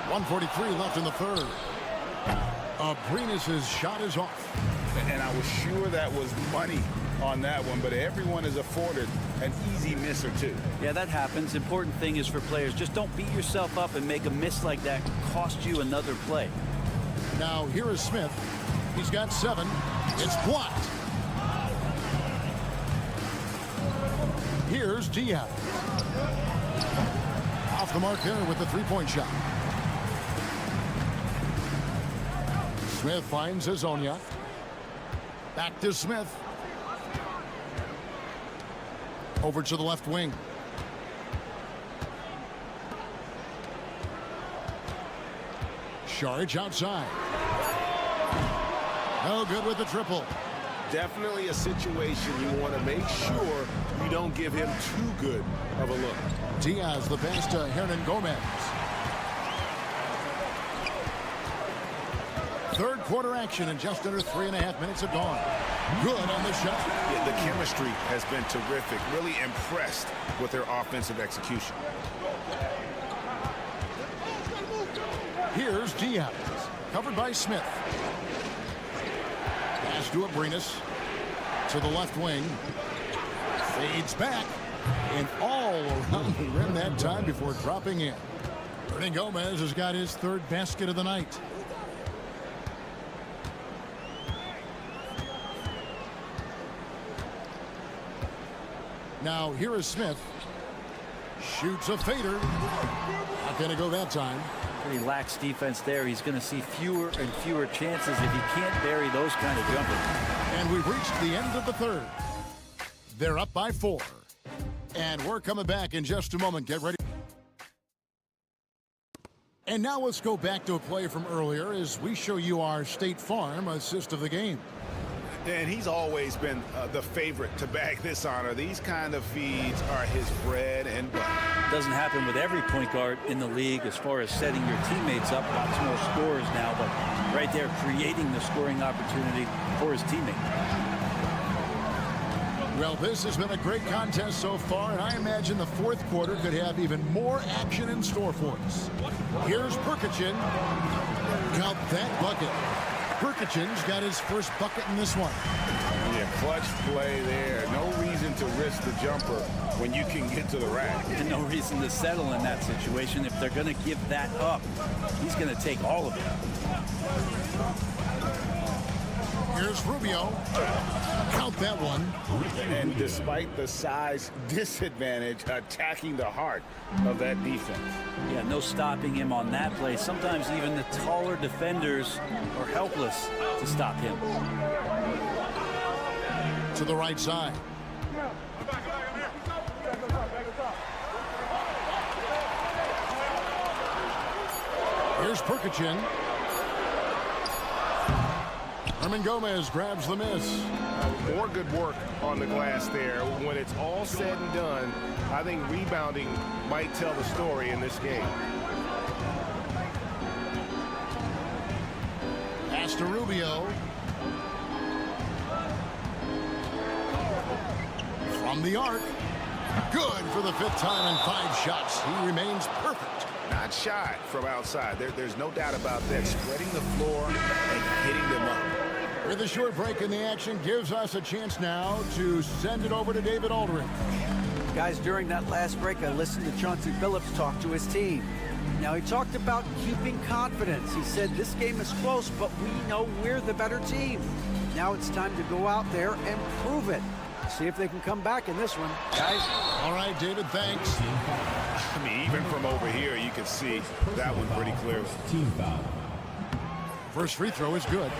1:43 left in the third. Abrinas' shot is off. And I was sure that was money on that one, but everyone is afforded an easy miss or two. Yeah, that happens. Important thing is for players, just don't beat yourself up and make a miss like that cost you another play. Now here is Smith. He's got 7. It's blocked. Here's Diaz. Off the mark there with the 3-point shot. Smith finds Izonia. Back to Smith. Over to the left wing. Saric outside. No good with the triple. Definitely a situation you want to make sure you don't give him too good of a look. Diaz, the pass to Hernan Gomez. Third quarter action, and just under 3.5 minutes have gone. Good on the shot. Yeah, the chemistry has been terrific. Really impressed with their offensive execution. Here's Diaz, covered by Smith. Pass to Abrinas, to the left wing. Fades back, and all around the rim that time before dropping in. Gomez has got his third basket of the night. Now here is Smith. Shoots a fader. Not going to go that time. Pretty lax defense there. He's going to see fewer and fewer chances if he can't bury those kind of jumpers. And we've reached the end of the third. They're up by 4. And we're coming back in just a moment. Get ready. And now let's go back to a play from earlier as we show you our State Farm assist of the game. And he's always been the favorite to bag this honor. These kind of feeds are his bread and butter. Doesn't happen with every point guard in the league as far as setting your teammates up. Lots more scorers now, but right there creating the scoring opportunity for his teammate. Well, this has been a great contest so far, and I imagine the fourth quarter could have even more action in store for us. Here's Perkichin. Count that bucket. Perkichin's got his first bucket in this one. Yeah, clutch play there. No reason to risk the jumper when you can get to the rack. And no reason to settle in that situation. If they're going to give that up, he's going to take all of it. Here's Rubio. Count that one. And despite the size disadvantage, attacking the heart of that defense. Yeah, no stopping him on that play. Sometimes even the taller defenders are helpless to stop him. To the right side. Here's Perkichin. Gomez grabs the miss. More good work on the glass there. When it's all said and done, I think rebounding might tell the story in this game. Pass to Rubio. From the arc. Good for the 5th time in 5 shots. He remains perfect. Not shy from outside. There's no doubt about that. Spreading the floor and hitting them up. With a short break in the action gives us a chance now to send it over to David Aldridge. Guys, during that last break, I listened to Chauncey Billups talk to his team. Now, he talked about keeping confidence. He said this game is close, but we know we're the better team. Now it's time to go out there and prove it. See if they can come back in this one, guys. All right, David, thanks. I mean, even from over here, you can see that one pretty clearly. Team foul. First free throw is good.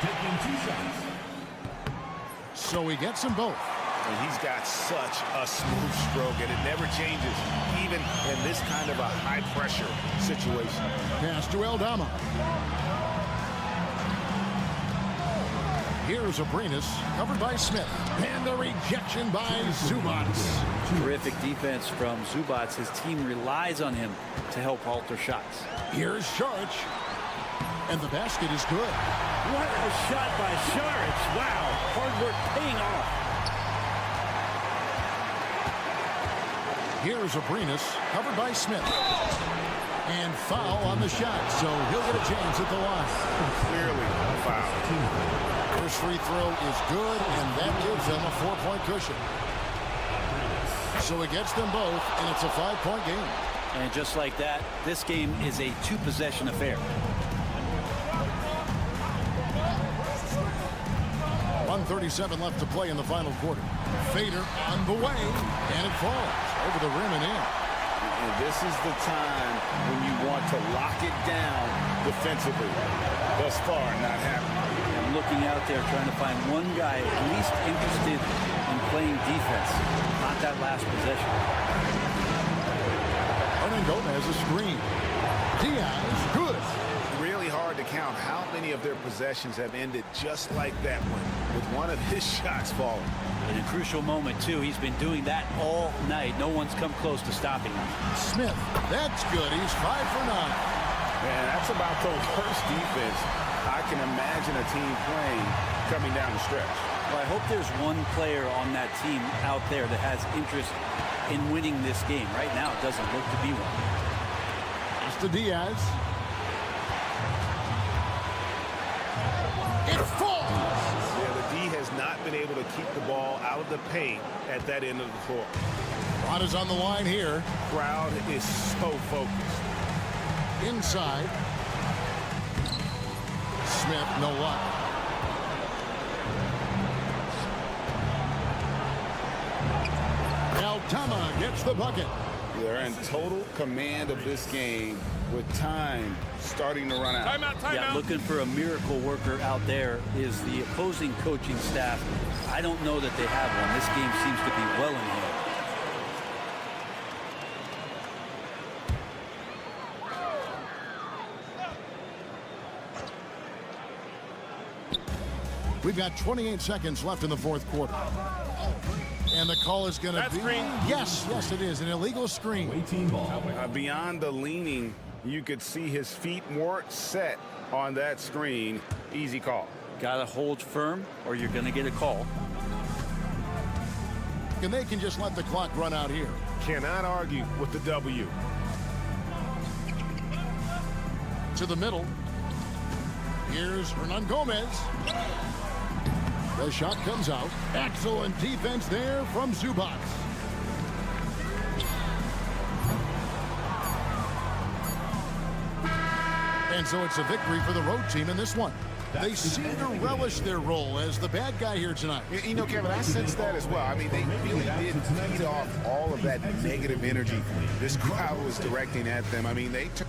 Taking 2 shots. So he gets them both. And he's got such a smooth stroke, and it never changes, even in this kind of a high-pressure situation. Pass to Aldama. Here's Abrinas, covered by Smith. And the rejection by Zubac. Terrific defense from Zubac. His team relies on him to help alter shots. Here's Saric. And the basket is good. What a shot by Saric. Wow. Hard work paying off. Here's Abrinas, covered by Smith. And foul on the shot, so he'll get a chance at the line. Clearly a foul. First free throw is good, and that gives them a 4-point cushion. So it gets them both, and it's a 5-point game. And just like that, this game is a 2-possession affair. 1:37 left to play in the final quarter. Fader on the way, and it falls over the rim and in. And this is the time when you want to lock it down defensively. Thus far, not happening. I'm looking out there trying to find one guy at least interested in playing defense. Not that last possession. Gomez a screen. Diaz, good. Really hard to count how many of their possessions have ended just like that one, with one of his shots falling. In a crucial moment, too. He's been doing that all night. No one's come close to stopping him. Smith, that's good. He's 5 for 9. And that's about the worst defense I can imagine a team playing coming down the stretch. Well, I hope there's one player on that team out there that has interest in winning this game. Right now, it doesn't look to be one. It's to Diaz. It falls. Yeah, the D has not been able to keep the ball out of the paint at that end of the floor. Rod is on the line here. Crowd is so focused. Inside. Smith, no luck. Altama gets the bucket. They're in total command of this game with time starting to run out. Yeah, looking for a miracle worker out there is the opposing coaching staff. I don't know that they have one. This game seems to be well in hand. We've got 28 seconds left in the fourth quarter. And the call is going to be... Screen. Yes, it is. An illegal screen. Beyond the leaning, you could see his feet weren't set on that screen. Easy call. Got to hold firm or you're going to get a call. And they can just let the clock run out here. Cannot argue with the W. To the middle. Here's Hernan Gomez. The shot comes out. Excellent defense there from Zubac. And so it's a victory for the road team in this one. They seem to relish their role as the bad guy here tonight. You know, Kevin, I sense that as well. I mean, they really did feed off all of that negative energy this crowd was directing at them. I mean, they took...